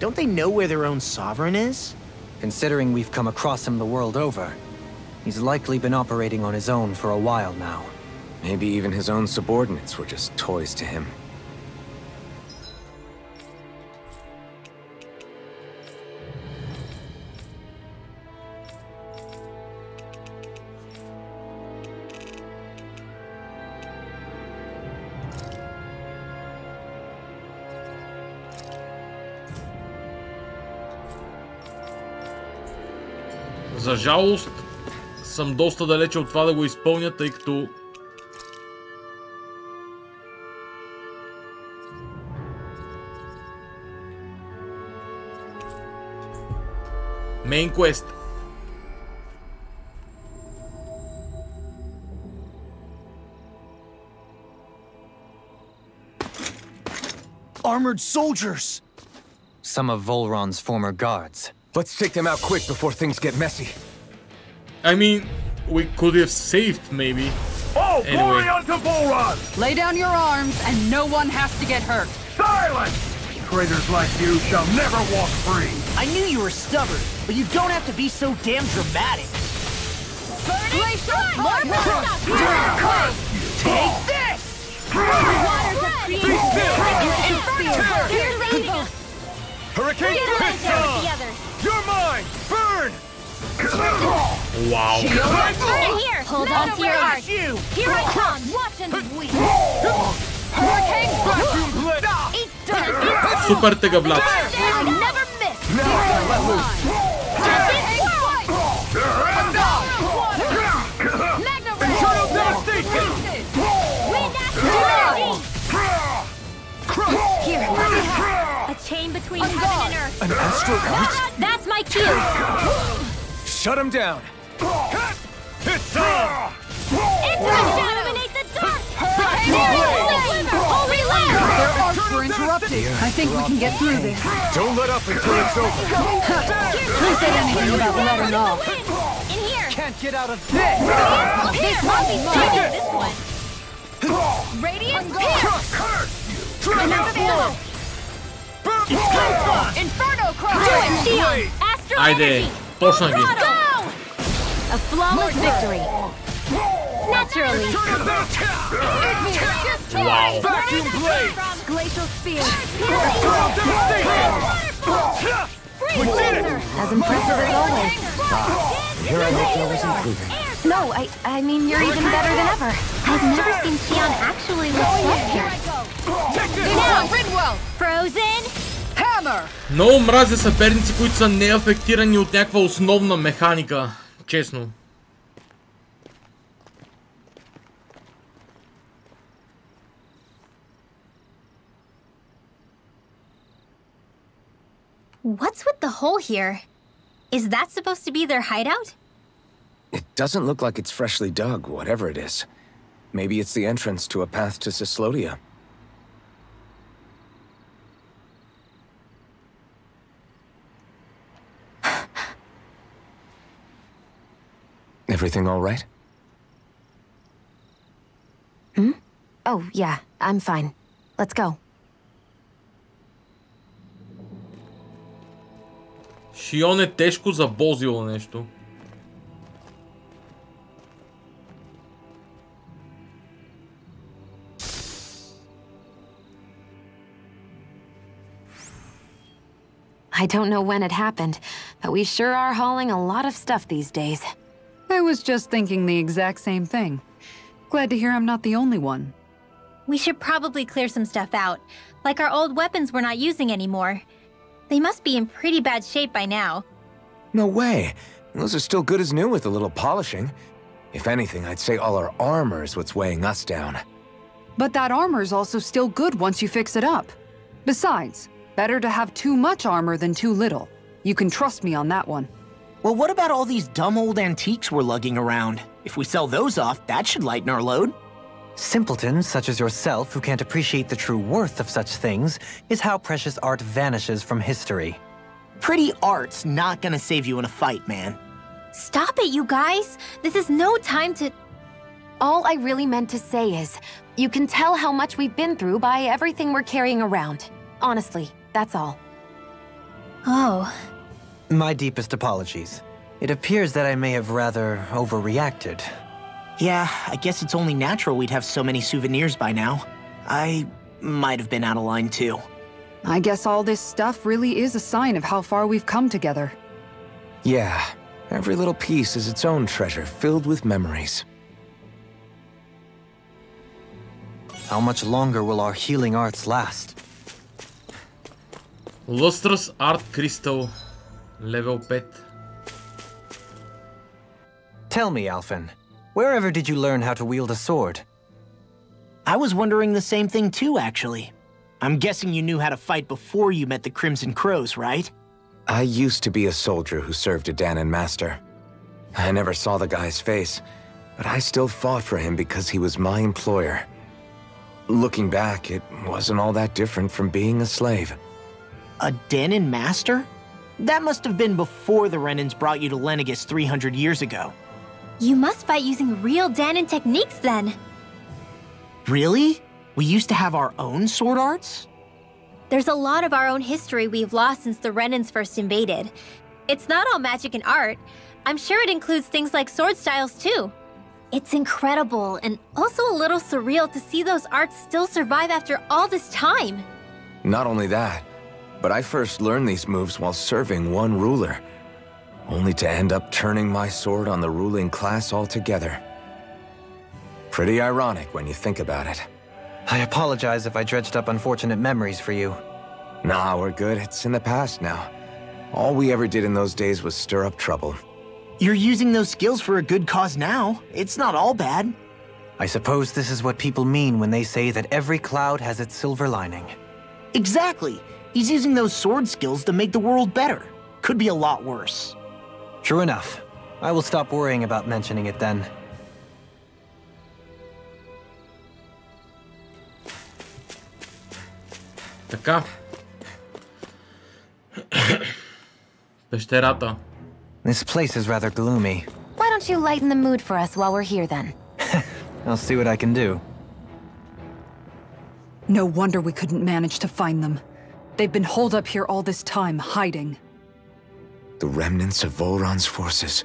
Don't they know where their own sovereign is? Considering we've come across him the world over, he's likely been operating on his own for a while now. Maybe even his own subordinates were just toys to him. За жалост, съм доста далече от това да го изпълня, тъй като Main quest. Armored soldiers! Some of Volron's former guards. Let's take them out quick before things get messy. I mean, we could have saved, maybe. Oh, anyway. glory unto Volron! Lay down your arms, and no one has to get hurt. Silence! Traitors like you shall never walk free. I knew you were stubborn, but you don't have to be so damn dramatic. Take this! Be still! Hurricane Pistol! You're mine! Burn! Wow. Here! Hold on to your arch! Here I come! Watch and weep! Hurricane Супер тегавлад. I never miss! Now, let loose! Internal devastation! Here, a chain between heaven and earth. An astral arch? That's my cue! Shut him down! It's on! Illuminate the dark! Holy land! Their arcs were interrupted. I think we can get through this. Don't let up until it's over! Who said anything about letting off? In here! Can't get out of this! This must be saving this one! Radiant Pierce! Remember the oath! Inferno Cross! Do it, Shion! Astral Айде, точно ги. A flawless victory! Naturally! Wow. Vacuum blade! Glacial Spear! We did it! As impressive as always. Here I looked always improving. No, I mean, you're even better than ever. I've never seen Shion actually look here. Take this! Now, Ridwell! Frozen! Hammer! Много мразя съперници, които са неафектирани от някаква основна механика. Честно. What's with the hole here? Is that supposed to be their hideout? It doesn't look like it's freshly dug, whatever it is. Maybe it's the entrance to a path to Cyslodia. Everything all right? Hmm? Oh, yeah, I'm fine. Let's go. Шион е тежко забозило нещо. I don't know when it happened, but we sure are hauling a lot of stuff these days. I was just thinking the exact same thing. Glad to hear I'm not the only one. We should probably clear some stuff out, like our old weapons we're not using anymore. They must be in pretty bad shape by now. No way. Those are still good as new with a little polishing. If anything, I'd say all our armor is what's weighing us down. But that armor's also still good once you fix it up. Besides, better to have too much armor than too little. You can trust me on that one. Well, what about all these dumb old antiques we're lugging around? If we sell those off, that should lighten our load. Simpletons such as yourself who can't appreciate the true worth of such things is how precious art vanishes from history. Pretty art's not gonna save you in a fight, man. Stop it, you guys! This is no time to... All I really meant to say is, you can tell how much we've been through by everything we're carrying around. Honestly, that's all. Oh. My deepest apologies. It appears that I may have rather overreacted. Yeah, I guess it's only natural we'd have so many souvenirs by now. I might have been out of line too. I guess all this stuff really is a sign of how far we've come together. Yeah, every little piece is its own treasure filled with memories. How much longer will our healing arts last? Lustrous Art Crystal, level 5. Tell me, Alphen, wherever did you learn how to wield a sword? I was wondering the same thing too, actually. I'm guessing you knew how to fight before you met the Crimson Crows, right? I used to be a soldier who served a Danon master. I never saw the guy's face, but I still fought for him because he was my employer. Looking back, it wasn't all that different from being a slave. A Danon master? That must have been before the Renans brought you to Lenegis 300 years ago. You must fight using real Danon techniques then. Really? We used to have our own sword arts? There's a lot of our own history we've lost since the Renans first invaded. It's not all magic and art. I'm sure it includes things like sword styles too. It's incredible and also a little surreal to see those arts still survive after all this time. Not only that, but I first learned these moves while serving one ruler, only to end up turning my sword on the ruling class altogether. Pretty ironic when you think about it. I apologize if I dredged up unfortunate memories for you. Nah, we're good. It's in the past now. All we ever did in those days was stir up trouble. You're using those skills for a good cause now. It's not all bad. I suppose this is what people mean when they say that every cloud has its silver lining. Exactly. He's using those sword skills to make the world better. Could be a lot worse. True enough. I will stop worrying about mentioning it then. Така. Пещерата. This place is rather gloomy. Why don't you lighten the mood for us while we're here then? I'll see what I can do. No wonder we couldn't manage to find them. They've been holed up here all this time, hiding. The remnants of Volron's forces.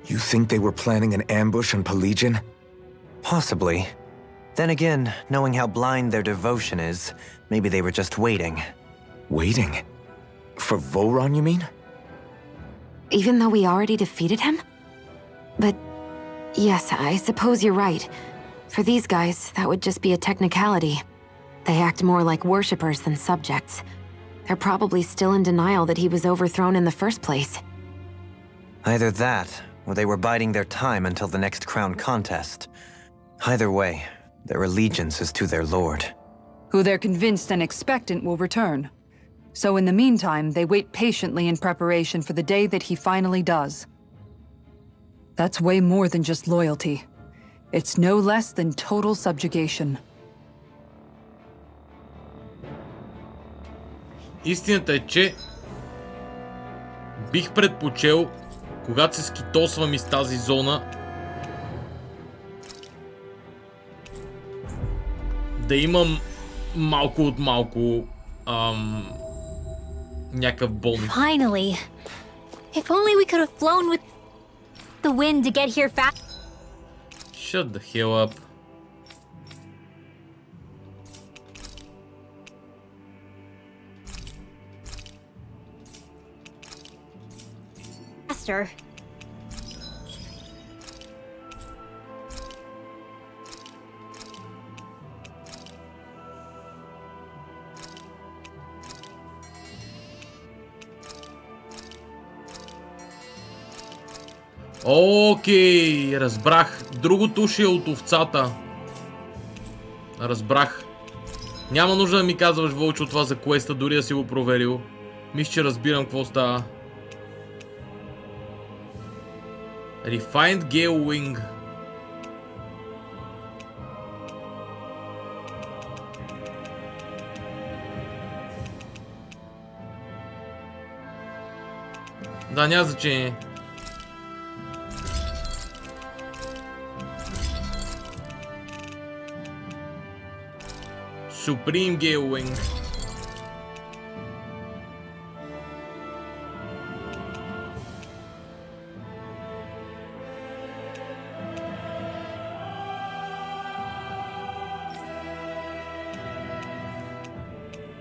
You think they were planning an ambush on Pelegion? Possibly. Then again, knowing how blind their devotion is, maybe they were just waiting. Waiting? For Volron, you mean? Even though we already defeated him? But yes, I suppose you're right. For these guys, that would just be a technicality. They act more like worshippers than subjects. They're probably still in denial that he was overthrown in the first place. Either that, or they were biding their time until the next crown contest. Either way, their allegiance is to their lord. Who they're convinced and expectant will return. So in the meantime, they wait patiently in preparation for the day that he finally does. That's way more than just loyalty. It's no less than total subjugation. Истината е, че бих предпочел, когато се скитосвам из тази зона, да имам малко от малко някакъв бонус. Finally. If only we could have flown with the wind to get here fast. Shut the hell up. Faster. Окей, разбрах. Другото ще е от овцата. Разбрах. Няма нужда да ми казваш, Вълчо, това за квеста, дори да си го проверил. Мисля, че разбирам какво става. Refined Gale Wing. Да, няма значение. Supreme Gale Wing.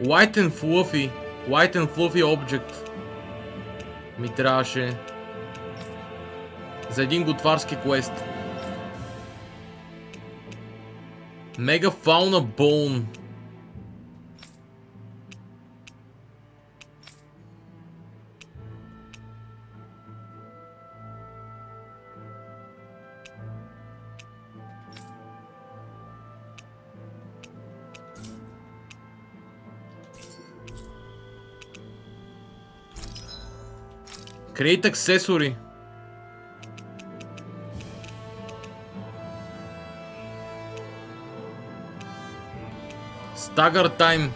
White and Fluffy Object ми трябваше за един готварски квест. Мега Фауна Боун. Create accessory. Stagger time.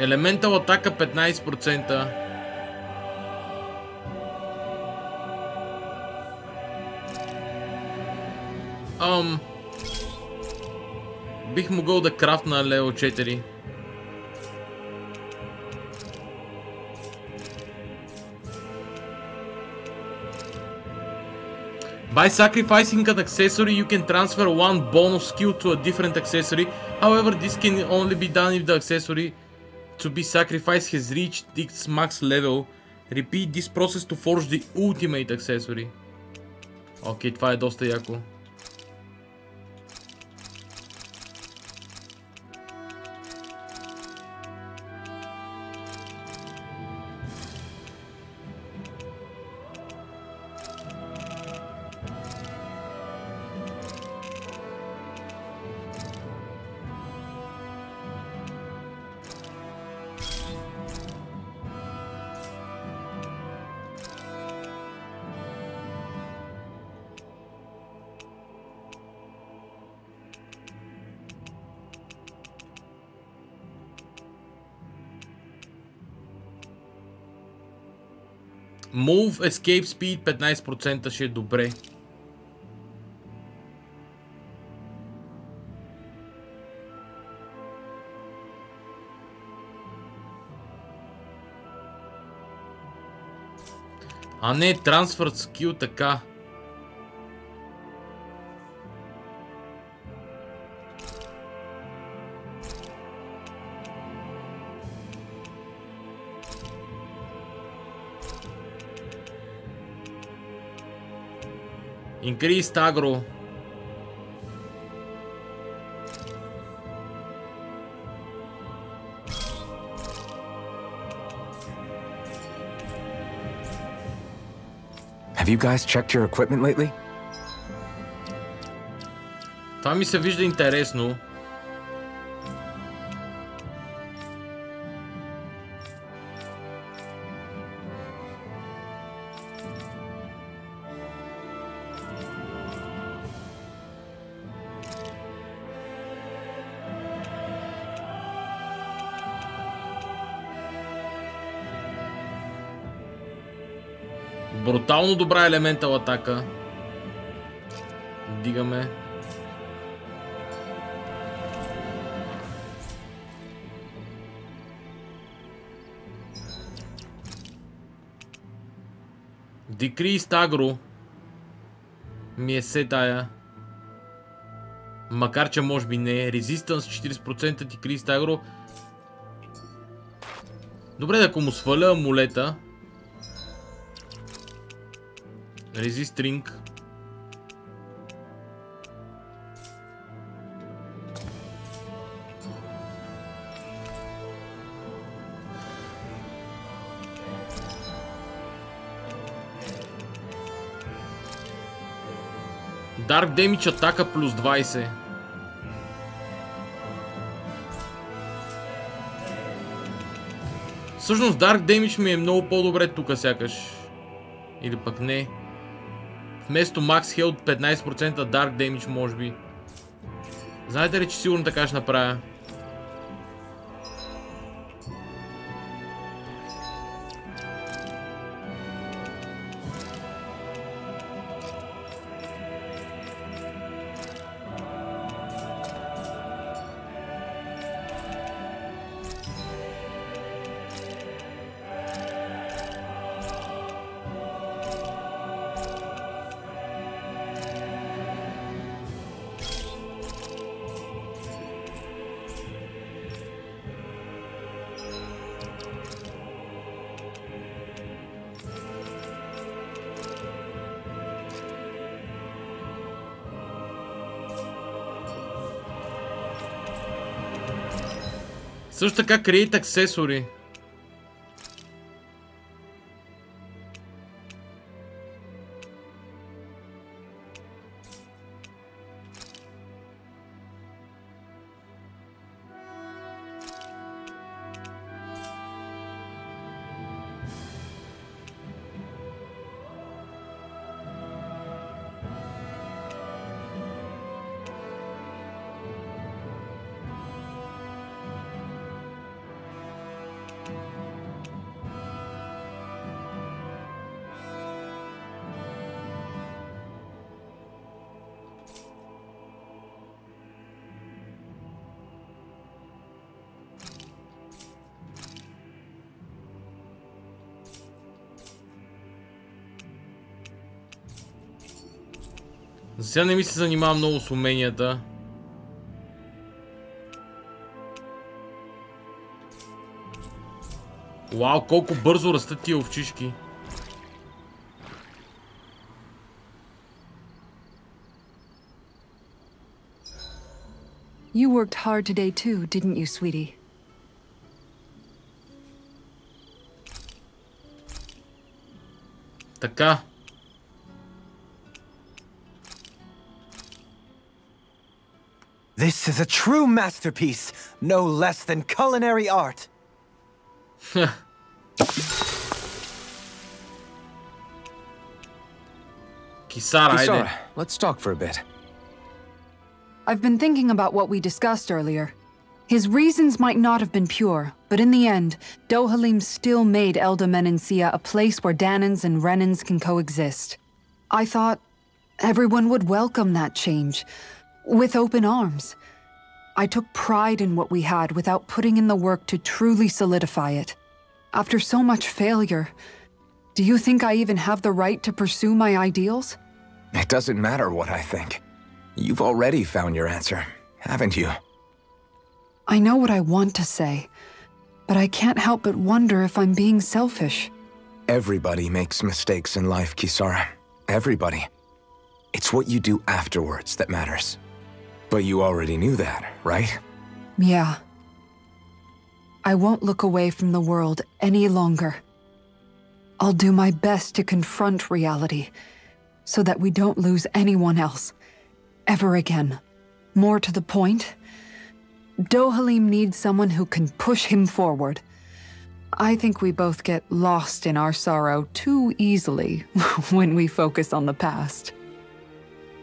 Elemental атака 15%. Бих могъл да крафтна лево 4. By sacrificing an accessory, you can transfer one bonus skill to a different accessory. However, this can only be done if the accessory to be sacrificed has reached its max level. Repeat this process to forge the ultimate accessory. Окей, това е доста яко. Move Escape Speed 15% ще е добре. А не Transfer Skill така. Increased aggro. Have you guys checked your equipment lately? Това ми се вижда интересно. Брутално добра елементал атака. Дигаме. Decreased aggro. Ми е се тая. Макар че може би не е. Resistance 40%, Decreased aggro. Добре, ако му сваля амулета. Resist Ring. Dark Damage атака плюс 20. Всъщност Dark Damage ми е много по-добре тук сякаш. Или пък не. Вместо Max Health 15% Dark Damage може би. Знаете ли, че сигурно така ще направя? Също така Create Accessory. За сега не ми се занимава много с уменията. Вау, колко бързо растат тия овчишки. You worked hard today too, didn't you, sweetie? Така. This is a true masterpiece, no less than culinary art. Kisara, let's talk for a bit. I've been thinking about what we discussed earlier. His reasons might not have been pure, but in the end, Dohalim still made Elda Menencia a place where Danans and Renans can coexist. I thought everyone would welcome that change, with open arms. I took pride in what we had without putting in the work to truly solidify it. After so much failure, do you think I even have the right to pursue my ideals? It doesn't matter what I think. You've already found your answer, haven't you? I know what I want to say, but I can't help but wonder if I'm being selfish. Everybody makes mistakes in life, Kisara. Everybody. It's what you do afterwards that matters. But you already knew that, right? Yeah. I won't look away from the world any longer. I'll do my best to confront reality, so that we don't lose anyone else, ever again. More to the point, Dohalim needs someone who can push him forward. I think we both get lost in our sorrow too easily when we focus on the past.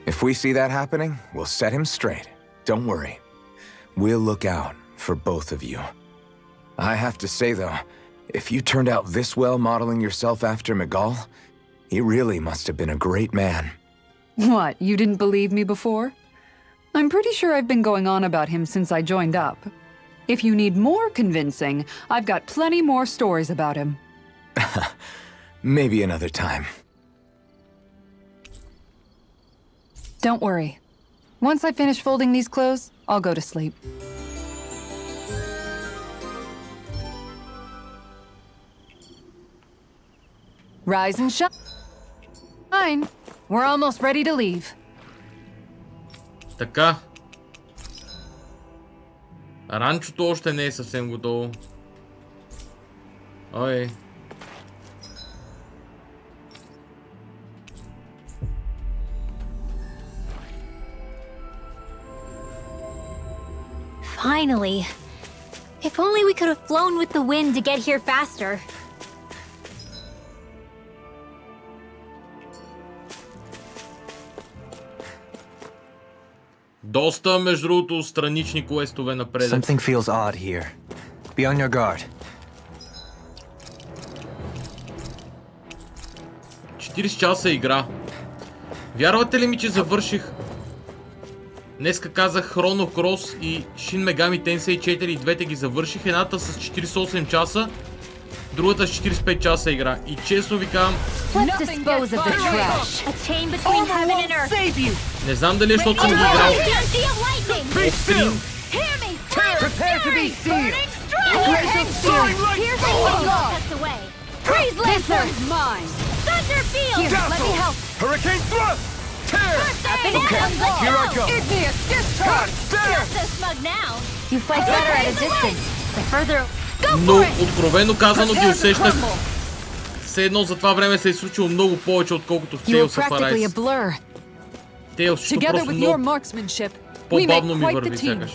If we see that happening, we'll set him straight. Don't worry. We'll look out for both of you. I have to say, though, if you turned out this well modeling yourself after Miguel, he really must have been a great man. What, you didn't believe me before? I'm pretty sure I've been going on about him since I joined up. If you need more convincing, I've got plenty more stories about him. Maybe another time. Don't worry. Once I finish folding these clothes, I'll go to sleep. Rise and shine. We're almost ready to leave. Така. Ранчото още не е съвсем готово. Ой. Finally. If only we could have flown with the wind to get here faster. Доста, между другото, странични квестове напред. Something feels odd here. Be on your guard. 40 часа игра. Вярвате ли ми, че завърших? Днеска казах Chrono Cross и Shin Megami Tensei 4 и двете ги завърших. Едната с 48 часа, другата с 45 часа игра. И честно ви казвам... Не знам дали защото съм ги играл офстрим. Hurricane thrust! Tear! Okay, here I go! Igneous discharge! Not so smug now! You fight better at a distance. The further... Но откровено казано ги усещах. Все едно за това време се е случило много повече, отколкото в Tales of Arise. Tales, защото просто много по-бавно ми върви сякаш.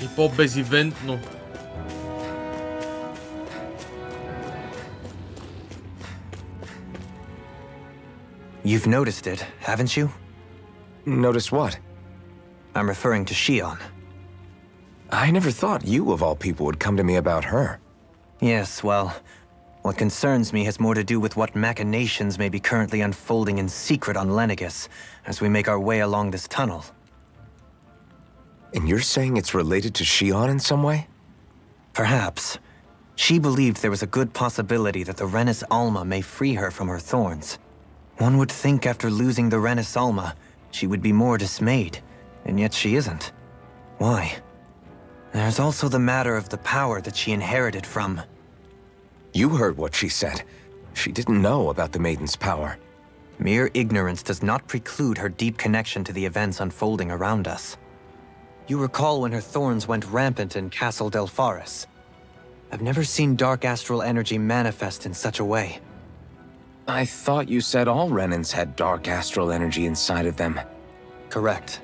И по-безивентно. You've noticed it, haven't you? Noticed what? I'm referring to Shion. I never thought you, of all people, would come to me about her. Yes, well, what concerns me has more to do with what machinations may be currently unfolding in secret on Lenegis as we make our way along this tunnel. And you're saying it's related to Shion in some way? Perhaps. She believed there was a good possibility that the Renis Alma may free her from her thorns. One would think after losing the Renis Alma, she would be more dismayed, and yet she isn't. Why? There's also the matter of the power that she inherited from... You heard what she said. She didn't know about the Maiden's power. Mere ignorance does not preclude her deep connection to the events unfolding around us. You recall when her thorns went rampant in Castle Delpharis. I've never seen dark astral energy manifest in such a way. I thought you said all Renins had dark astral energy inside of them. Correct.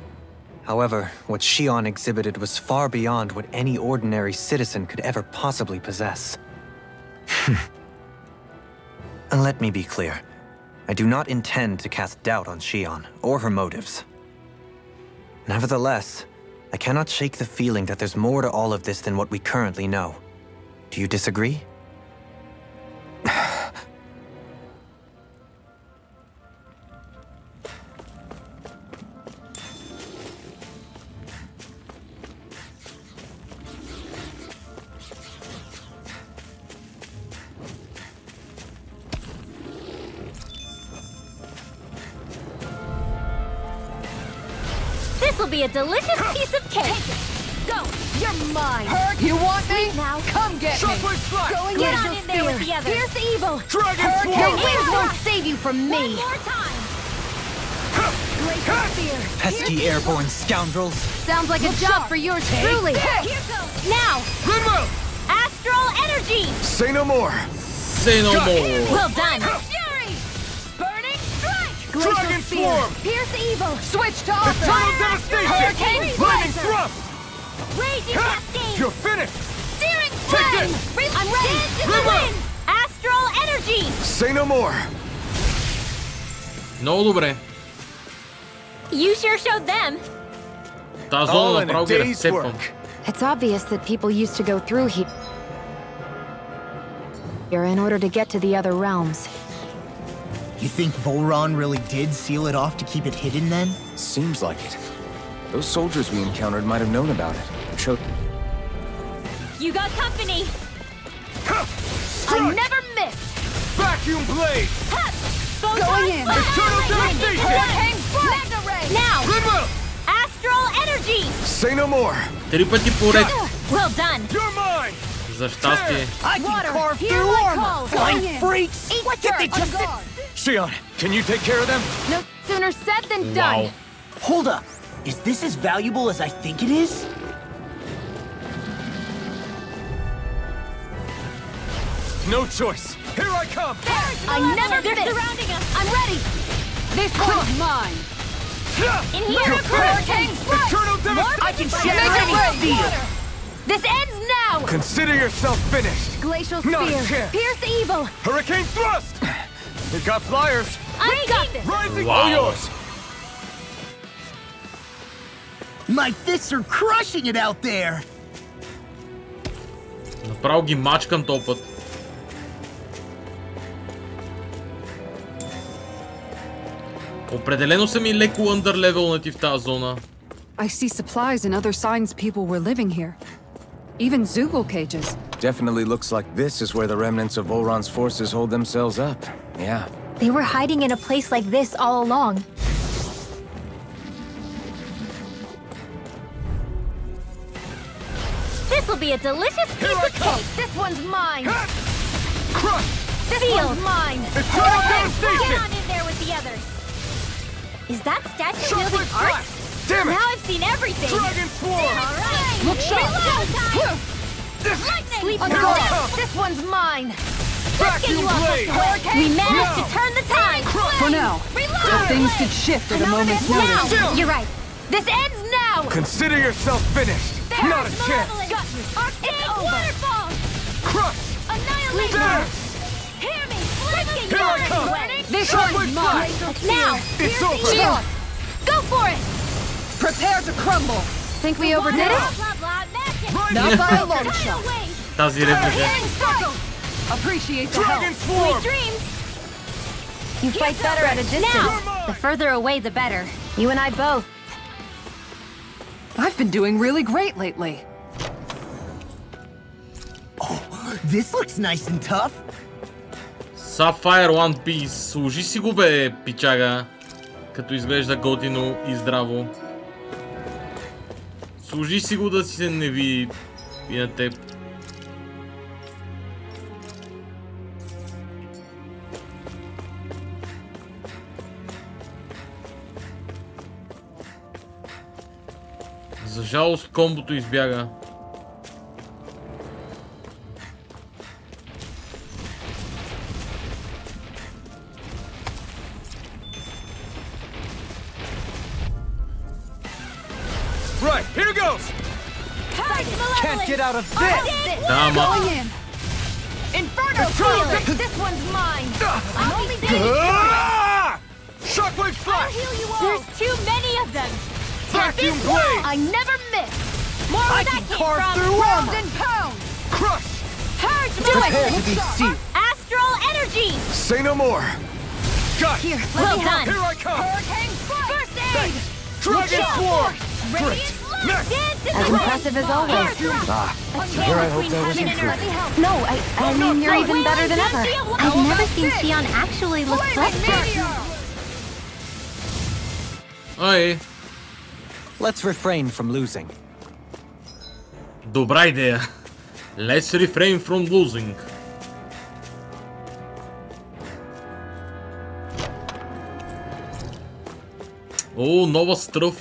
However, what Shion exhibited was far beyond what any ordinary citizen could ever possibly possess. And let me be clear. I do not intend to cast doubt on Shion, or her motives. Nevertheless, I cannot shake the feeling that there's more to all of this than what we currently know. Do you disagree? This'll be a delicious piece of cake. Go, you're mine. You want me? Now, come get me. Shockwave slash! get on in there with the others. Here's the evil. Dragon Your Swarm! wings won't save you from me. One more time. Spear. Pesky airborne scoundrels! Sounds like a job for yours truly. Here goes. Now, Goodwill! astral energy. Say no more! Say no more! Well done. Fury. Burning strike. Dragon Swarm! Here's the evil. Switch to offense. Eternal Devastation! Hurricane Lightning Blazer. Thrust! Raging cascade. You're finished! Searing Take flame. this. I'm ready. Dance in the wind. Astral energy. Say no more! Много добре. You sure showed them. Тази All зона in a направо ги day's разцепвам. work. It's obvious that people used to go through here in order to get to the other realms. You think Volron really did seal it off to keep it hidden then? Seems like it. Those soldiers we encountered might have known about it. You got company. Strike! I never miss. Vacuum Blade! Going in. Eternal Devastation! Hurricane Mega Ray. Now, Goodwill! astral energy. Say no more! 3 пъти поред. Well done. You're mine! За щастие. I can Water. carve Here through I armor! call. Flying Going in. freaks! What did they just... Shion, can you take care of them? No sooner said than done. Wow. Hold up. Is this as valuable as I think it is? No choice. Here I come! I never miss. They're surrounding us. I'm ready. This one's mine. In here, Hurricane! Eternal devastation! I can shatter steel! This ends now! Consider yourself finished! Glacial Not a Spear! chance. Pierce evil! Hurricane thrust! We got flyers! I've got this! Rising Wow. all yours! My fists are crushing it out there! Направо ги мачкам този път. Определено са ми леко underlevelнати в тази зона. I see supplies and other signs people were living here. Even Zoogle cages. Definitely looks like this is where the remnants of Volron's forces hold themselves up. Yeah. They were hiding in a place like this all along. This'll be a delicious piece of cake! This one's mine! Crush! This one's mine! Eternal Get devastation! on in there with the others! Is that statue Shockwave wielding art? blast! Damn it! Now I've seen everything! Dragon swarm! Alright! Look sharp! Sleep On now! guard! This one's mine! Vacuum blade! We managed to turn the tide! For now. But things could shift at a moment's notice. Now! You're right! This ends now! Consider yourself finished! Not a chance! Arctic waterfall! Crush! Annihilation! There! Hear me! Let's get Here I yours! come! This Shockwave one's mine! blast! Now! It's over! Shield! Go for it! Prepare to crumble! Think we overdid it? Blah, blah, blah, magic! Not by a long Turn shot. away! Тази реплика. Appreciate the Dragon help. swarm! Dreams! You fight better at a distance. Now! The further away, the better. You and I both. I've been doing really great lately. This looks nice and tough. Sapphire One Piece. Служи си го бе, пичага. Като изглежда готино и здраво. Служи си го да си се не види и на теб. За жалост комбото избяга. Right, here goes! Can't get out of this! Да, ама... Inferno field! This one's mine! I'm only Ah! Shockwave flash! There's too many of them! Vacuum blade! I never miss! More where I that can came carve from! through Pound armor! and pound! Crush! Prepare to be sealed. Astral energy! Say no more! Got it! Well done! Here I come! First aid! Dragon swarm! Radiant Next! dance in As the impressive as always. Here I hope that was improved. No, I mean, you're even better than ever. I've never seen Xion actually look flustered. Ай, Let's refrain from losing. добра идея. Let's refrain from losing. О, нова стръв.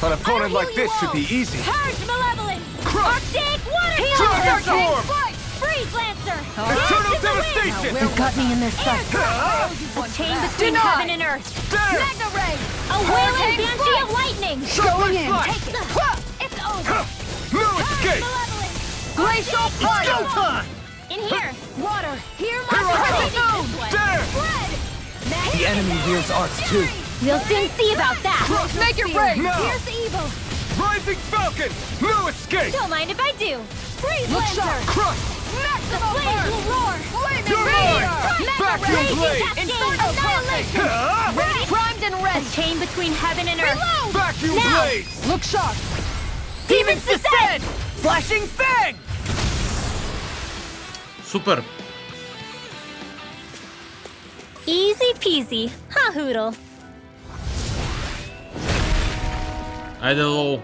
An opponent like this should be easy. Purge malevolence! Arctic water Dragon swarm! Freeze lancer! Eternal devastation! You've got me in their sights. A chain between heaven and earth! There! A wailing banshee of lightning! Shockwave flash! It's over! No escape! Malevolence! Glacial fire! In here! Water! Hear my Here I precision! come! There! The enemy wields arts too. We'll soon see about that! Make it rain! Now! Here's evil! Rising Falcon! No escape! Don't mind if I do! Freeze lancer! Crush! The flames will roar! You're mine! Vacuum blade! Inferno annihilation! Primed and A ready. chain between heaven and earth! Vacuum Now! blade! Look sharp! Demons descend! Flashing fang! Супер. Easy peasy, huh, Hoodle? Айде лоу.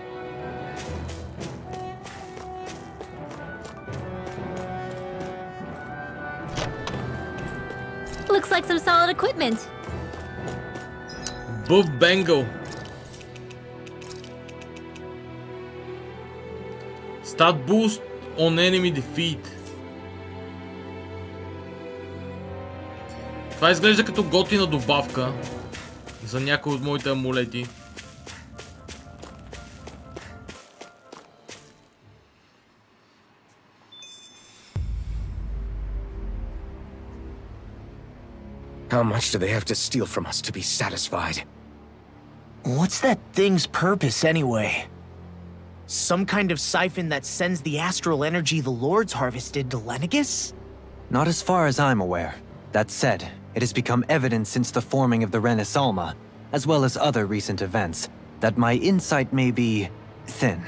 Looks like some solid equipment. Буф Бенгъл. Stat boost on enemy defeat. Това изглежда като готина добавка за някой от моите амулети. How much do they have to steal from us to be satisfied? What's that thing's purpose anyway? Some kind of siphon that sends the astral energy the Lords harvested to Lenegus? Not as far as I'm aware. That said, it has become evident since the forming of the Renaissance, as well as other recent events, that my insight may be thin.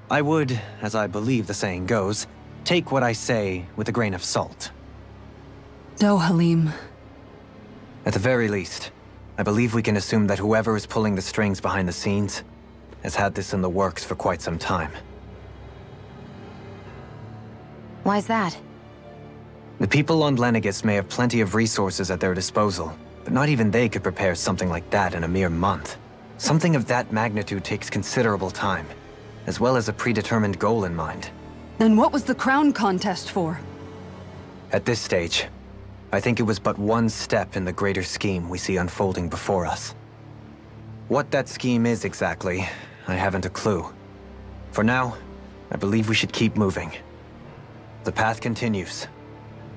I would, as I believe the saying goes, take what I say with a grain of salt. Halim. At the very least, I believe we can assume that whoever is pulling the strings behind the scenes has had this in the works for quite some time. Why's that? The people on Lenegus may have plenty of resources at their disposal, but not even they could prepare something like that in a mere month. Something of that magnitude takes considerable time, as well as a predetermined goal in mind. Then what was the crown contest for? At this stage, I think it was but one step in the greater scheme we see unfolding before us. What that scheme is exactly, I haven't a clue. For now, I believe we should keep moving. The path continues.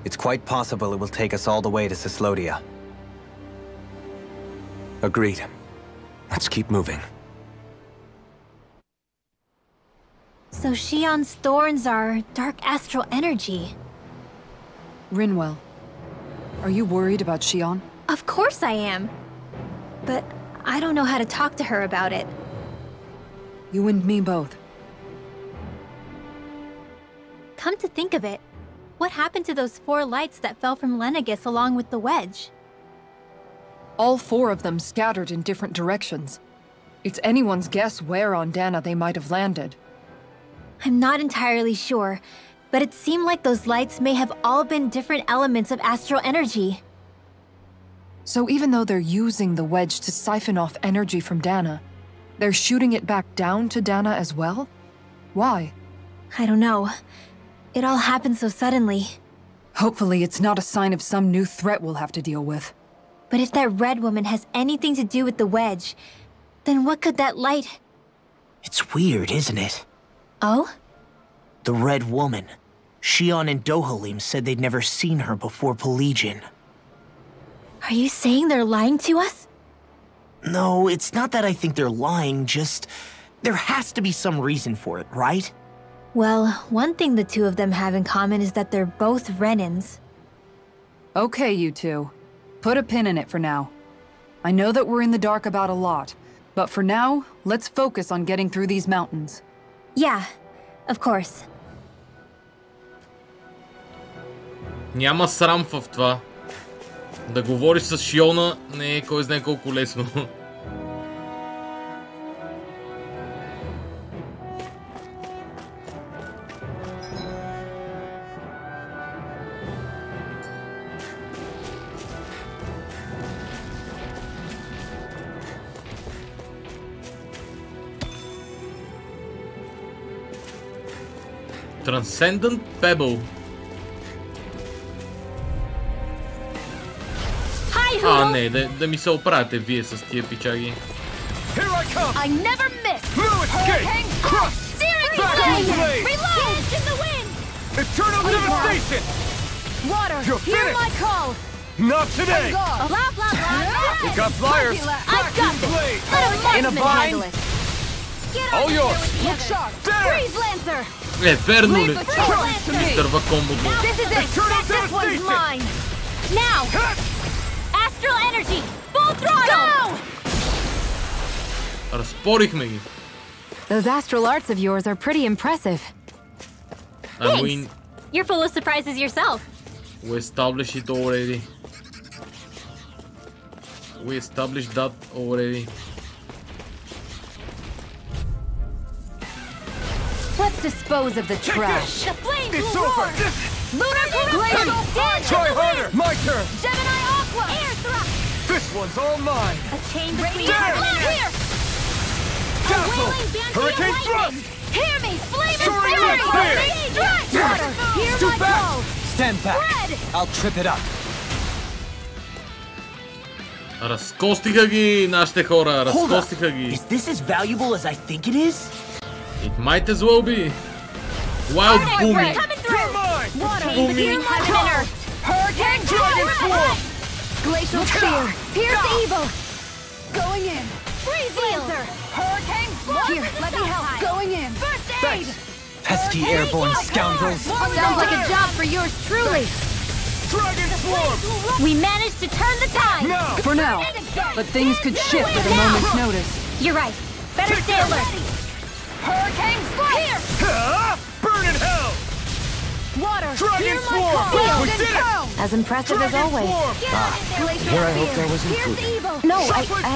It's quite possible it will take us all the way to Cislodia. Agreed. Let's keep moving. So Shion's thorns are dark astral energy. Rinwell, are you worried about Shion? Of course I am. But I don't know how to talk to her about it. You and me both. Come to think of it, what happened to those 4 lights that fell from Lenegus along with the wedge? All 4 of them scattered in different directions. It's anyone's guess where on Dana they might have landed. I'm not entirely sure, but it seemed like those lights may have all been different elements of astral energy. So even though they're using the wedge to siphon off energy from Dana, they're shooting it back down to Dana as well? Why? I don't know. It all happened so suddenly. Hopefully it's not a sign of some new threat we'll have to deal with. But if that red woman has anything to do with the wedge, then what could that light... It's weird, isn't it? Oh? The red woman. Shion and Dohalim said they'd never seen her before Pelagian. Are you saying they're lying to us? No, it's not that I think they're lying, just... there has to be some reason for it, right? Well, one thing the 2 of them have in common is that they're both Renans. Okay, you 2. Put a pin in it for now. I know that we're in the dark about a lot, but for now, let's focus on getting through these mountains. Yeah, of course. Няма срам в това. Да говориш с Шиона не е кой знае колко лесно. Transcendent Pebble. А, не, да ми се оправяте вие с тия пичаги. I never miss. Hurricane crush. Searing blade. Reload in the wind. Eternal devastation. Water. You're Hear finished. my call. Not today. Blah blah blah. We got flyers. I've got this. Let a marksman handle it. All yours. Look sharp. Freeze Lancer. Верно ли? Изтърва комбото. This is it. This one's mine. Now. Astral energy. Full throttle. Go. Разпорихме ги. Those astral arts of yours are pretty impressive. And we... You're full of surprises yourself. We established it already. We established that already. Let's dispose of the trash. The flames It's will over. roar. Lunar corruption. Try harder. My turn. Gemini Aqua. Air thrust. This one's all mine. A chain between There. Here. Castle. Hurricane thrust. Hear me, flame and fury! Water, hear my call! Stand back. I'll trip it up. Разкостиха ги нашите хора, разкостиха ги. Is this as valuable as I think it is? It might as well be. Wild booming. Coming through! Water, hear my call! Hurricane Dragon Swarm! Glacial Spear, pierce evil! Going in! Freeze Lancer! Hurricane Swarm! Here, let me help. Going in. First aid! Pesky airborne scoundrels. Sounds like a job for yours truly. Dragon Swarm! We managed to turn the tide. For now. But things could shift at a moment's notice. You're right. Better stay alert. Hurricane Swarm! Burn in hell! Water, Dragon hear my Swarm! call! We did it! As impressive as Dragon always. Swarm! Glacial Here I hope Spear, there was pierce improvement. evil! No,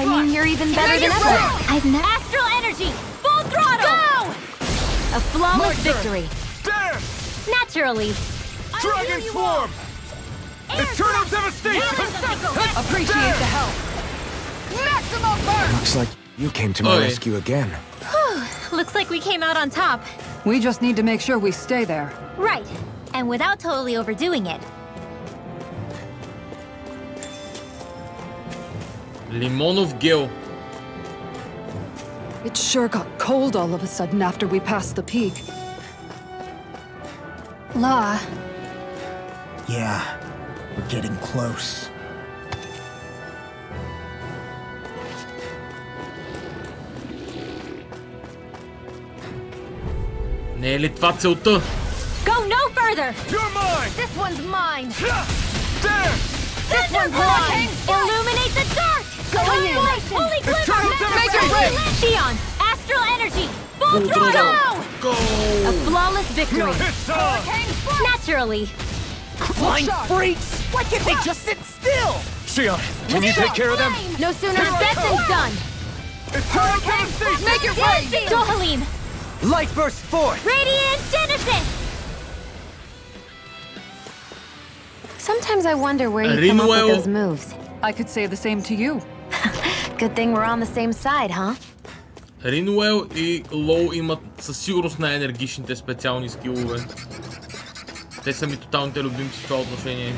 I mean you're even better than Dragon ever. Swarm! I've never... Astral energy, full throttle. Go! A flawless My turn. victory. There! Naturally. Dragon Swarm! Eternal devastation! Appreciate the help. Maximum burn! Looks like you came to my Oi. rescue again. Looks like we came out on top. We just need to make sure we stay there. Right. And without totally overdoing it. Лимонов гел. It sure got cold all of a sudden after we passed the peak. La. Yeah, we're getting close. Не е ли това целта? Go no further. You're mine! This one's mine! There! This one's mine! Illuminate the dark. Going in. Holy Eternal glimmer. Make it devastation! rain! Xion, astral energy, full throttle. Go! A flawless victory. It's on! Naturally. Flying freaks! Why can't they just sit still? Xion, can you take care of them? No sooner said than done. Eternal devastation! Make it rain! Dohalim, Light burst forth. radiant genesis. Sometimes I wonder where you come up with Rinwell. those moves. I could say the same to you. Good thing we're on the same side, huh? Ринуел и Лоу имат със сигурност най-енергичните специални скилове. Те са ми тоталните любимци в това отношение.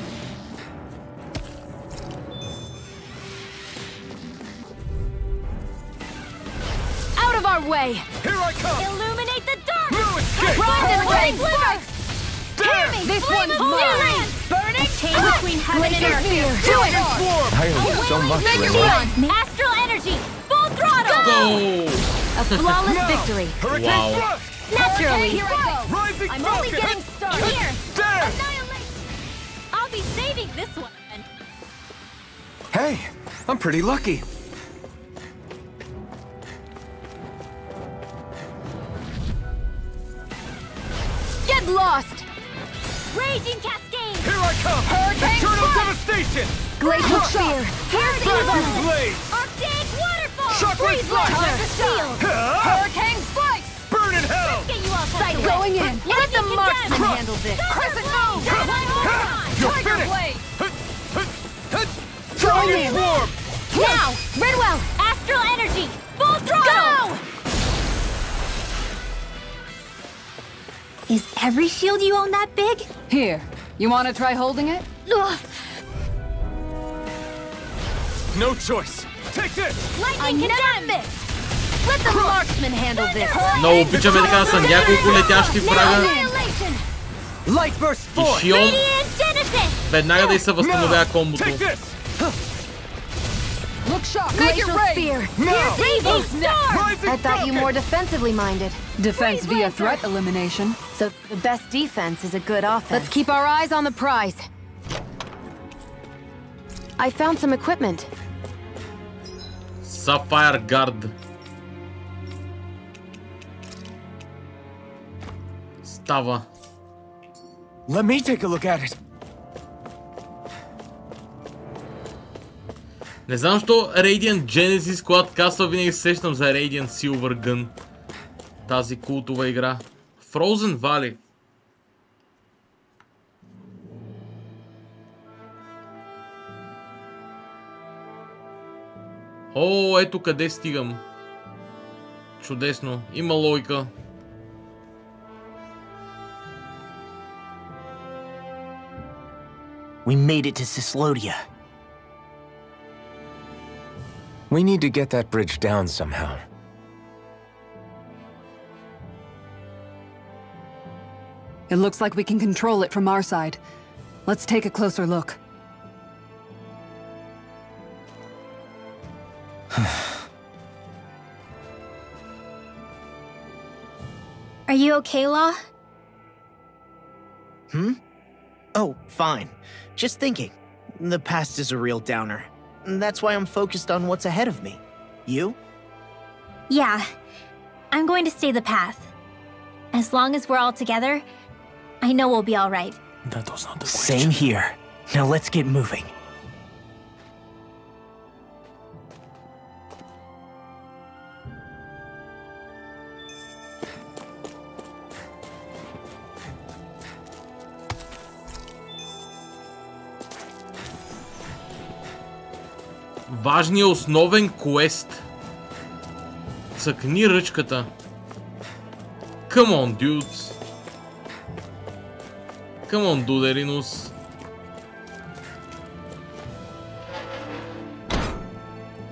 Out of our way! Here I come! Illuminate the dark. No escape! Run and rain! There! This Flame one's of mine! fury. Burning! Chain between heaven and earth. Do it! Swarm! I owe you so much, Rinwell. Astral energy, full throttle. Go! A flawless victory. Hurricane Wow. thrust! Naturally. Here I go! Rising I'm only falcon! getting started! Here. There! Annihilate. I'll be saving this one. Hey, I'm pretty lucky. Get lost! Raging cascade. Here I come! Hurricane Eternal Swarm! devastation! Glacial Spear! Here's evil! Blaze! Arctic waterfall. Shockwave Freeze blast! laser. Shield. Hurricane Slice! Burn in hell! Get you all Sight tucked away. going in! Let the marksman handle this! Crescent move! You're Tiger finished! Blade! Dragon Swarm! Now, Redwell, astral energy, full throttle. Go! Is every shield you own that big? Here, you want to try holding it? Ugh. No choice! Take this! Lightning I never condemned. miss! Let the marksman handle this! Много обичаме така са няколко летящи прага Annihilation. Light burst и forth. Шион Radiant genesis. веднага да й се възстановява Take комбото. this! Look sharp. Glacial Spear! Now! Evil storm. Rising I thought you falcon! more defensively minded. Defense via threat elimination. So the best defense is a good offense. Let's keep our eyes on the prize. I found some equipment. Sapphire Guard. Става. Let me take a look at it. Не знам защо Radiant Genesis, когато касва, винаги се сещам за Radiant Silver Gun. Тази култова игра. Frozen Valley. О, ето къде стигам. Чудесно. Има логика. We made it to Cislodia. We need to get that bridge down somehow. It looks like we can control it from our side. Let's take a closer look. Are you okay, Law? Oh, fine. Just thinking. The past is a real downer. That's why I'm focused on what's ahead of me. You? Yeah. I'm going to stay the path. As long as we're all together, I know we'll be all right. That was not the question. Same here. Now let's get moving. Важният основен квест. Цъкни ръчката. Come on, dudes. Come on, Duderinus.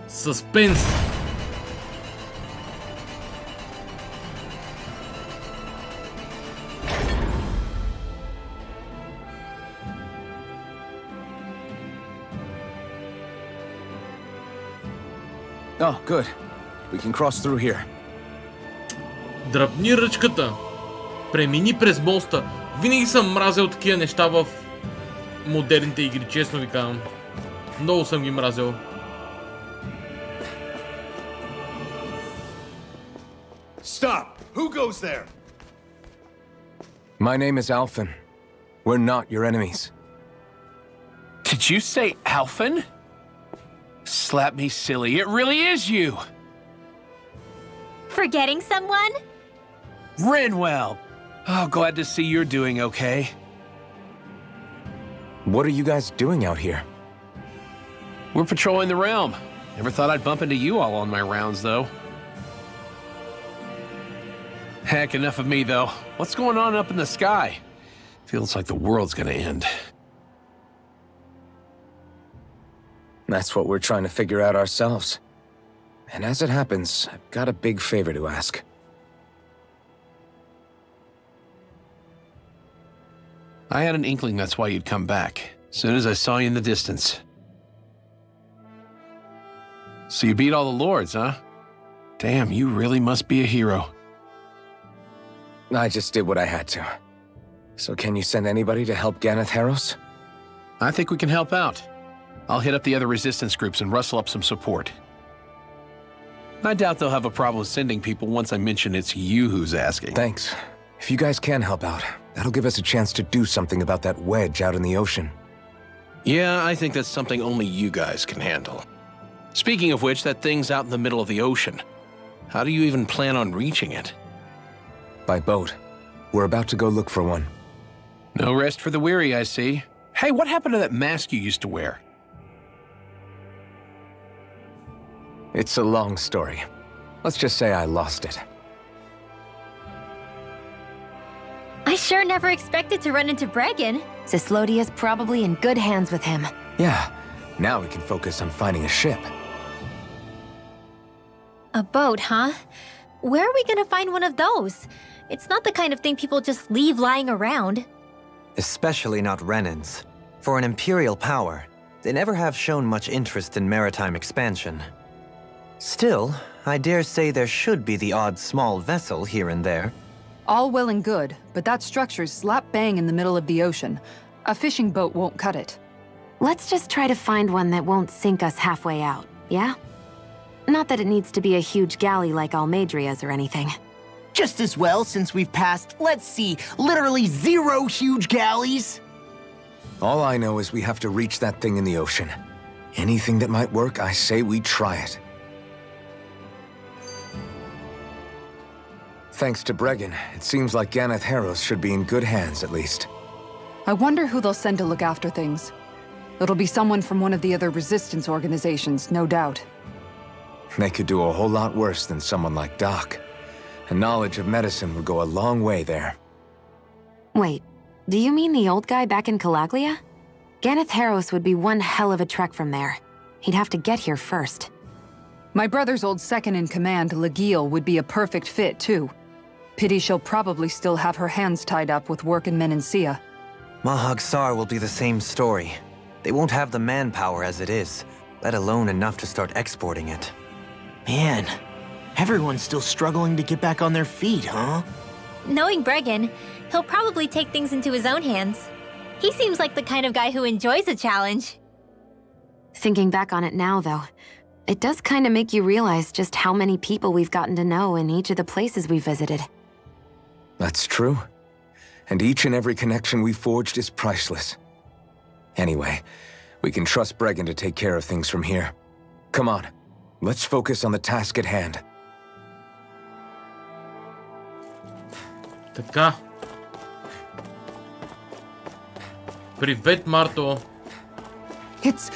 Съспенс. Oh, good. We can cross through here. Дръпни ръчката. Премини през моста. Винаги съм мразил такива неща в модерните игри, честно ви казвам. Много съм ги мразил. Stop! Who goes there? My name is Alphen. We're not your enemies. Did you say Alphen? Slap me silly, it really is you! Forgetting someone? Rinwell! Oh, glad to see you're doing okay. What are you guys doing out here? We're patrolling the realm. Never thought I'd bump into you all on my rounds, though. Heck, enough of me, though. What's going on up in the sky? Feels like the world's gonna end. That's what we're trying to figure out ourselves. And as it happens, I've got a big favor to ask. I had an inkling that's why you'd come back, as soon as I saw you in the distance. So you beat all the lords, huh? Damn, you really must be a hero. I just did what I had to. So can you send anybody to help Ganeth Harros? I think we can help out. I'll hit up the other resistance groups and rustle up some support. I doubt they'll have a problem sending people once I mention it's you who's asking. Thanks. If you guys can help out, that'll give us a chance to do something about that wedge out in the ocean. Yeah, I think that's something only you guys can handle. Speaking of which, that thing's out in the middle of the ocean. How do you even plan on reaching it? By boat. We're about to go look for one. No rest for the weary, I see. Hey, what happened to that mask you used to wear? It's a long story. Let's just say I lost it. I sure never expected to run into Bregan. Cislodia's probably in good hands with him. Yeah, now we can focus on finding a ship. A boat, huh? Where are we gonna find one of those? It's not the kind of thing people just leave lying around. Especially not Renans. For an Imperial power, they never have shown much interest in maritime expansion. Still, I dare say there should be the odd small vessel here and there. All well and good, but that structure's slap bang in the middle of the ocean. A fishing boat won't cut it. Let's just try to find one that won't sink us halfway out, yeah? Not that it needs to be a huge galley like Almadria's or anything. Just as well, since we've passed, let's see, literally 0 huge galleys. All I know is we have to reach that thing in the ocean. Anything that might work, I say we try it. Thanks to Bregan, it seems like Ganeth Harros should be in good hands, at least. I wonder who they'll send to look after things. It'll be someone from one of the other resistance organizations, no doubt. They could do a whole lot worse than someone like Doc. A knowledge of medicine would go a long way there. Wait, do you mean the old guy back in Calaglia? Ganeth Harros would be one hell of a trek from there. He'd have to get here first. My brother's old second-in-command, Legil, would be a perfect fit, too. Pity she'll probably still have her hands tied up with work in Menancia. Mahag Sar will be the same story. They won't have the manpower as it is, let alone enough to start exporting it. Man, everyone's still struggling to get back on their feet, huh? Knowing Bregan, he'll probably take things into his own hands. He seems like the kind of guy who enjoys a challenge. Thinking back on it now, though, it does kind of make you realize just how many people we've gotten to know in each of the places we visited. That's true. And each and every connection we forged is priceless. Anyway, we can trust Bregan to take care of things from here. Come on, let's focus on the task at hand. Така. Привет, Марто. It's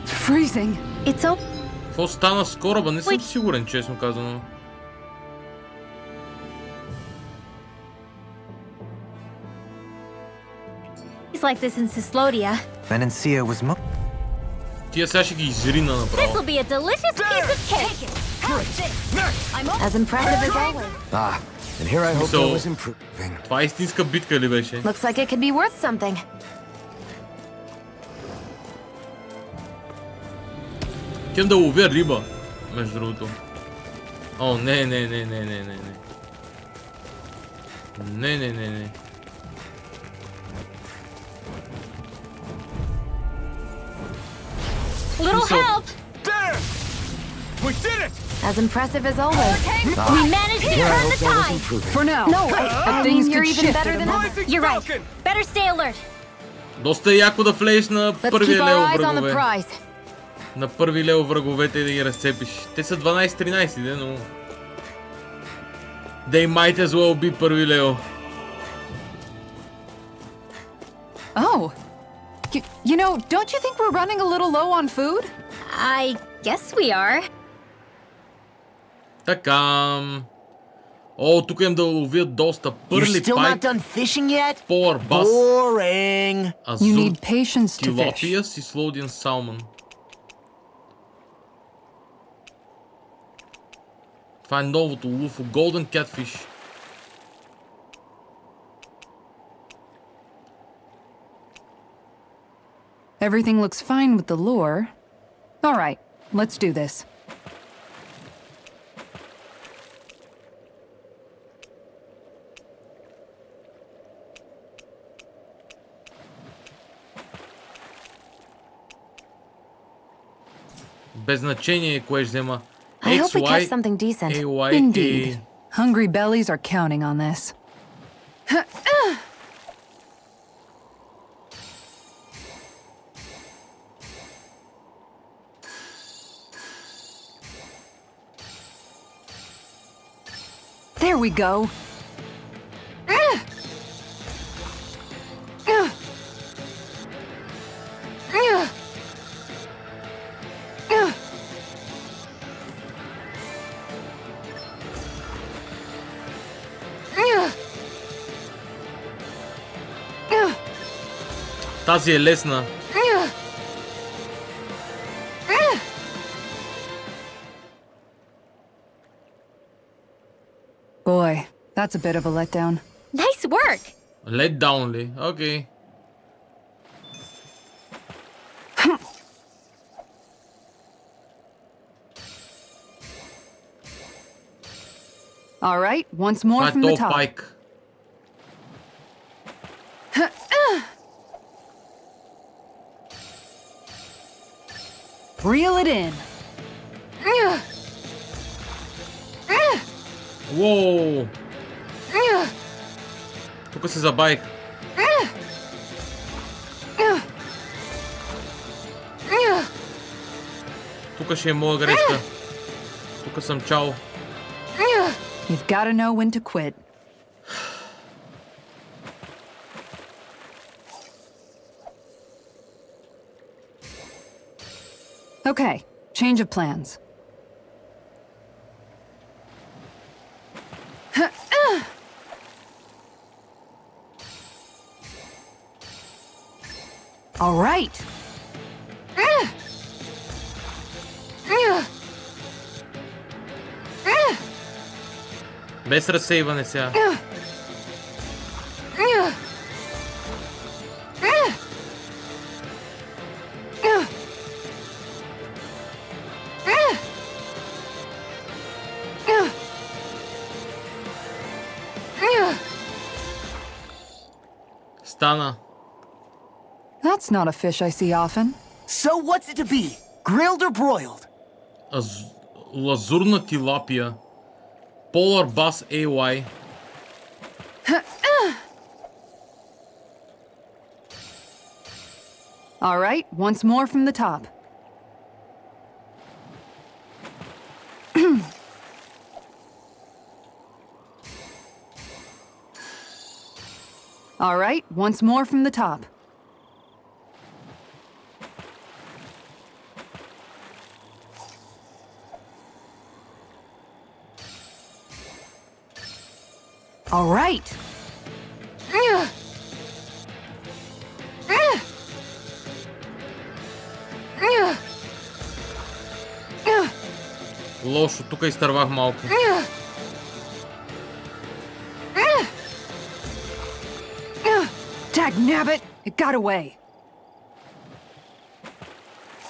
freezing. It's so... Какво стана с кораба? Не съм сигурен, честно казано. It's like this in Cislodia. Menancia was Тия сега ще ги изрина направо. This'll be a delicious piece of cake. As impressive as always. Ah, and here I hope I was improving. Това е истинска битка ли беше? Looks like it could be worth something. Искам да ловя риба, между другото. О, не. Не. Little help! There! We did it! As impressive as always. We managed to turn the tide! For now. No, I mean, you're even better than ever. You're right. Better stay alert. Доста е яко да влезеш на Let's keep първия our лево eyes on the врагове. prize. На първи лево враговете и да ги разцепиш. Те са 12-13, но... They might as well be първи лево. Oh. You know, don't you think we're running a little low on food? I guess we are. Така... О, тук имам да ловя доста. Пърли You're still not пайк, done fishing yet? пор, бас, Boring. азур, You need patience to fish. тилапия, сислодиен салмон. Това е новото луфо. Golden Catfish. Everything looks fine with the lure. All right, let's do this. Без значение кое ще взема. I hope we catch XY, something decent. AY, Indeed. Hungry bellies are counting on this. There we go. Тази е лесна. Boy, that's a bit of a letdown. Nice work! Let down ли? Окей. All right, once more Това е from the топ top. пайк. Reel it in. Уоу. Тук се забавих. Тук ще е моя грешка. Тук съм чао. You've got to know when to quit. Okay, change of plans. All right. Без разсейване сега. Стана. That's not a fish I see often. So what's it to be? Grilled or broiled? Лазурна тилапия. Polar Bass AY. All right, once more from the top. All right, once more from the top. All right. Лошо, тук изтървах малко. Dagnabbit, it got away.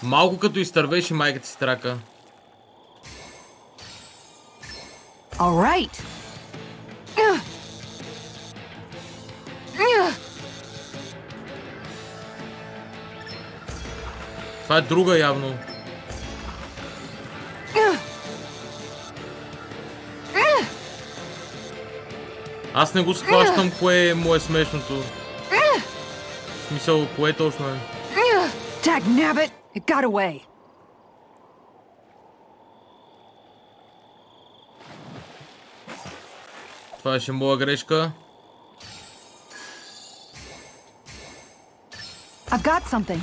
Малко като изтървеш и майката си трака. All right. Това е друга явно. Аз не го схващам кое му е смешното. В смисъл, кое точно е. Dagnabbit, it got away. Това ще моя грешка. I've got something.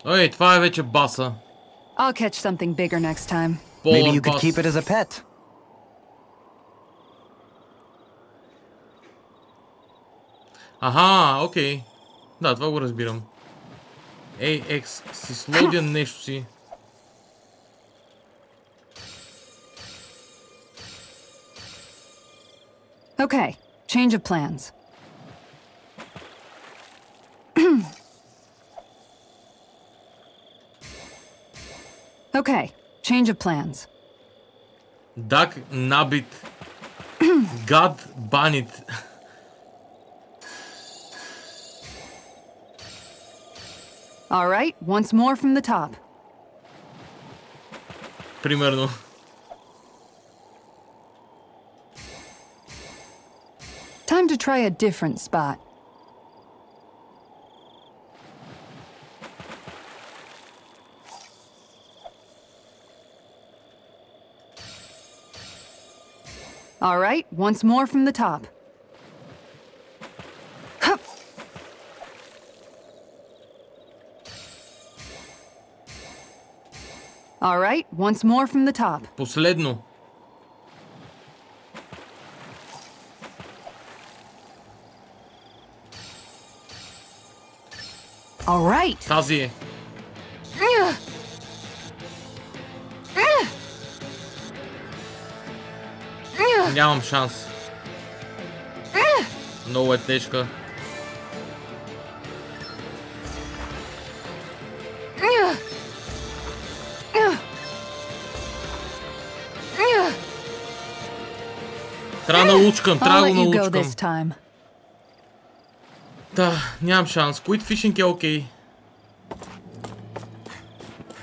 Ой, това е вече баса. I'll catch something bigger next time. Maybe you could keep it as a pet. Аха, окей. Да, това го разбирам. Ей, екс, си слодя нещо си. Okay, change of plans. Okay, change of plans. Даг набит. Гад банит. All right, once more from the top. Примерно. Time to try a different spot. All right, once more from the top. Hup. All right, once more from the top. Последно. All right. Тази е. Нямам шанс. Много е тежка. Трябва да научкам, трябва да научкам. Да, нямам шанс. Quit fishing е окей.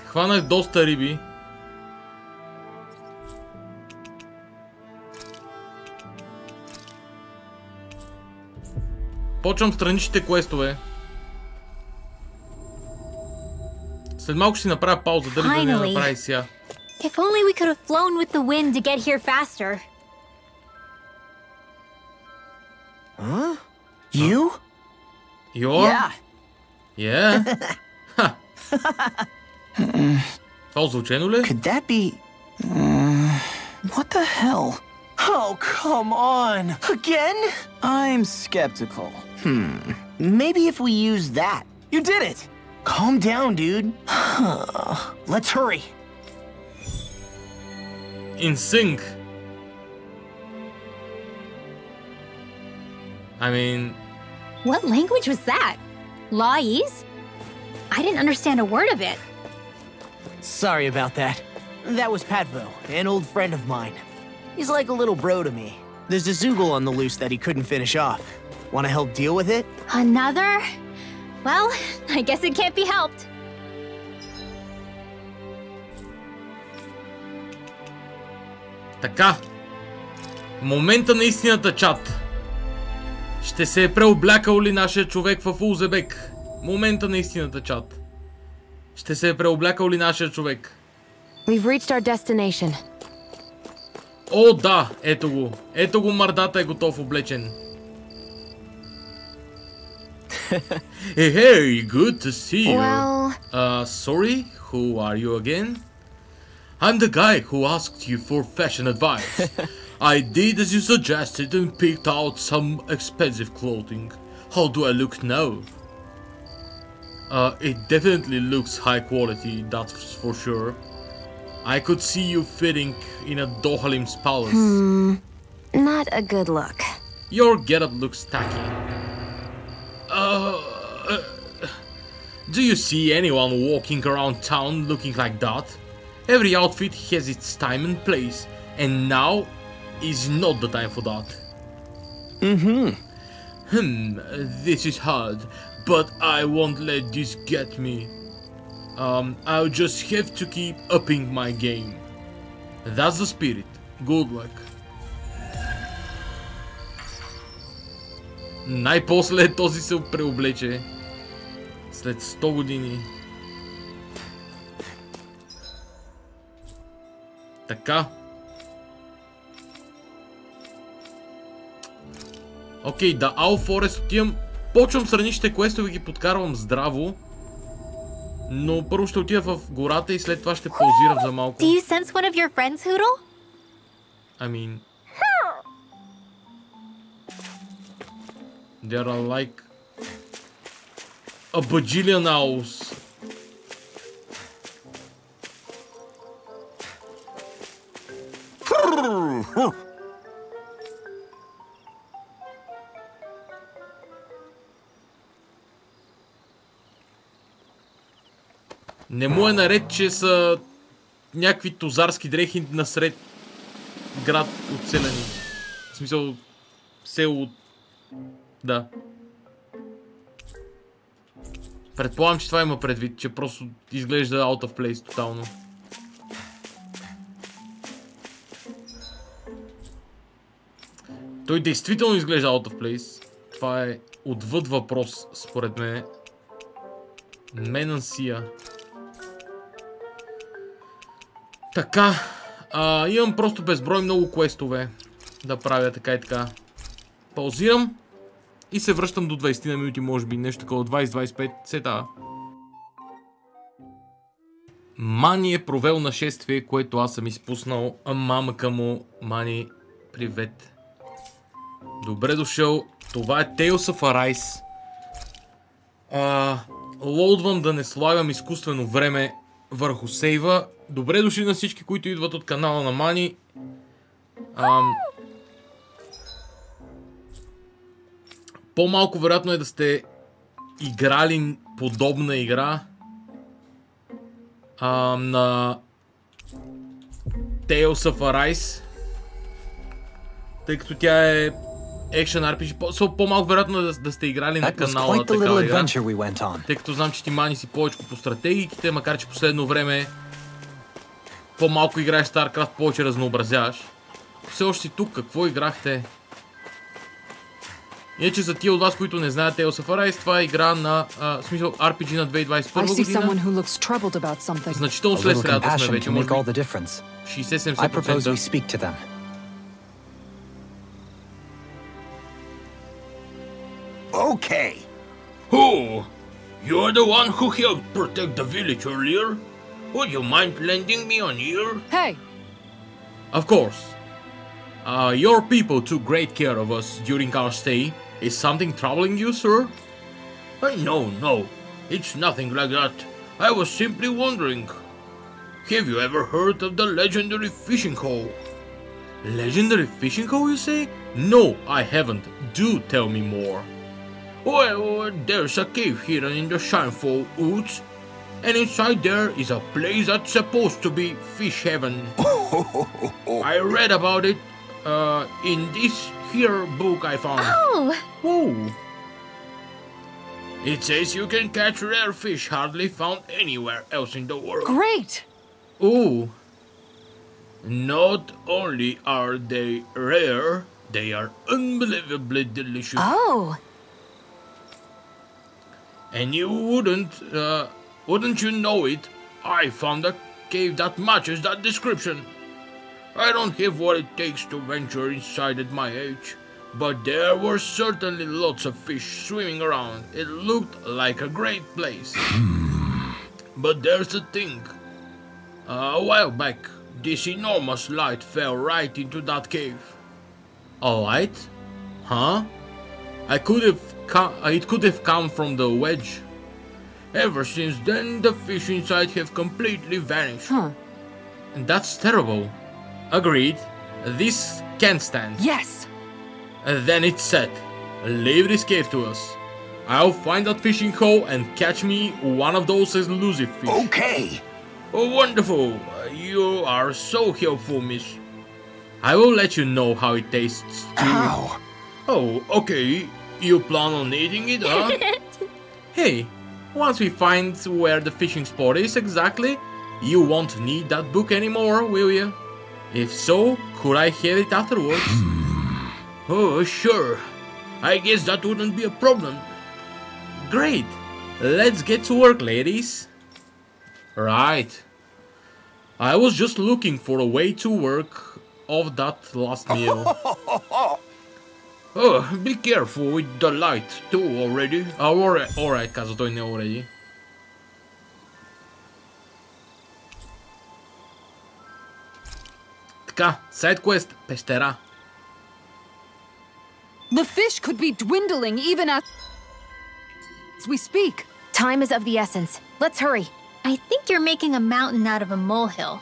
Хванах доста риби. Почвам страничните квестове. След малко ще си направя пауза, дали да не направи сега. If only we could have flown with the wind to get here faster. Huh? You? You're? Yeah. Yeah? Това озвучено ли? Could that be... what the hell? Oh, come on! Again? I'm skeptical. Maybe if we use that. You did it! Calm down, dude. Let's hurry. In sync. I mean... What language was that? Lawese? I didn't understand a word of it. Sorry about that. That was Patvo, an old friend of mine. He's like a little bro to me. There's a Zoogle on the loose that he couldn't finish off. Want to help deal with it? Another? Well, I guess it can't be helped. Така. Момента на истината, чат. Ще се е преоблякал ли нашия човек в Узебек? Момента на истината, чат. Ще се е преоблякал ли нашия човек? We've reached our destination. О, да! Ето го. Ето го, мърдата е готов облечен. Hey, good to see you. Well... sorry? Who are you again? I'm the guy who asked you for fashion advice. I did as you suggested and picked out some expensive clothing. How do I look now? It definitely looks high quality, that's for sure. I could see you fitting in a Dohalim's palace. Not a good look. Your getup looks tacky. Do you see anyone walking around town looking like that? Every outfit has its time and place, and now is not the time for that. This is hard, but I won't let this get me. I'll just have to keep upping my game. That's the spirit. Good luck. Най-после този се преоблече. След 100 години. Така. Окей, да, Алфорест отивам. Почвам страничните квестове, ги подкарвам здраво. Но първо ще отида в гората и след това ще паузирам за малко. Do you sense one of your friends, Hoodle? I mean... There are like... a bajillion owls. Не му е наред, че са някакви тузарски дрехи насред град оцелени. В смисъл, село... Да. Предполагам, че това има предвид, че просто изглежда out of place тотално. Той действително изглежда out of place. Това е отвъд въпрос, според мен. Менансия. Така. Имам просто безброй много квестове да правя така и така. Паузирам и се връщам до 20 на минути, може би нещо такова, 20-25, сета. Мани е провел нашествие, което аз съм изпуснал. Мамъка му, Мани, привет. Добре дошъл, това е Tales of Arise. Лоудвам да не слагам изкуствено време върху сейва. Добре дошли на всички, които идват от канала на Мани. По-малко вероятно е да сте играли подобна игра на Tales of Arise, тъй като тя е Action RPG. По-малко вероятно е да сте играли на канала на такава игра, тъй като знам, че ти Мани си повече по стратегиите, макар че последно време по-малко играеш StarCraft, повече разнообразяваш. Все още си тук, какво играхте? Иначе за тия от вас, които не знаят Tales of Arise, това е игра на, смисъл, RPG на 2021 година. Значително след средата сме вече, може би 60-70%. Okay. Oh, you're the one who helped protect the village earlier? Would you mind lending me an ear? Hey! Of course. Your people took great care of us during our stay. Is something troubling you, sir? No. It's nothing like that. I was simply wondering. Have you ever heard of the legendary fishing hole? Legendary fishing hole, you say? No, I haven't. Do tell me more. Well, there's a cave hidden in the Shinefall Woods, and inside there is a place that's supposed to be fish heaven. I read about it in this here book I found. Oh! It says you can catch rare fish hardly found anywhere else in the world. Great! Ooh. Not only are they rare, they are unbelievably delicious. Oh! And you wouldn't you know it, I found a cave that matches that description. I don't have what it takes to venture inside at my age, but there were certainly lots of fish swimming around. It looked like a great place. But there's the thing. A while back, this enormous light fell right into that cave. A light? Huh? It could have come from the wedge. Ever since then, the fish inside have completely vanished. Huh. And that's terrible. Agreed. This can't stand. Yes! Then it's set. Leave this cave to us. I'll find that fishing hole and catch me one of those elusive fish. Okay! Oh, wonderful! You are so helpful, miss. I will let you know how it tastes too. How? Oh, okay. You plan on eating it, huh? Hey, once we find where the fishing spot is exactly, you won't need that book anymore, will you? If so, could I have it afterwards? Oh, sure. I guess that wouldn't be a problem. Great. Let's get to work, ladies. Right. I was just looking for a way to work off that last meal. Oh, be careful with the light too already. Alright, каза той не already. Така, side quest, пещера. The fish could be dwindling even as we speak. Time is of the essence. Let's hurry. I think you're making a mountain out of a molehill.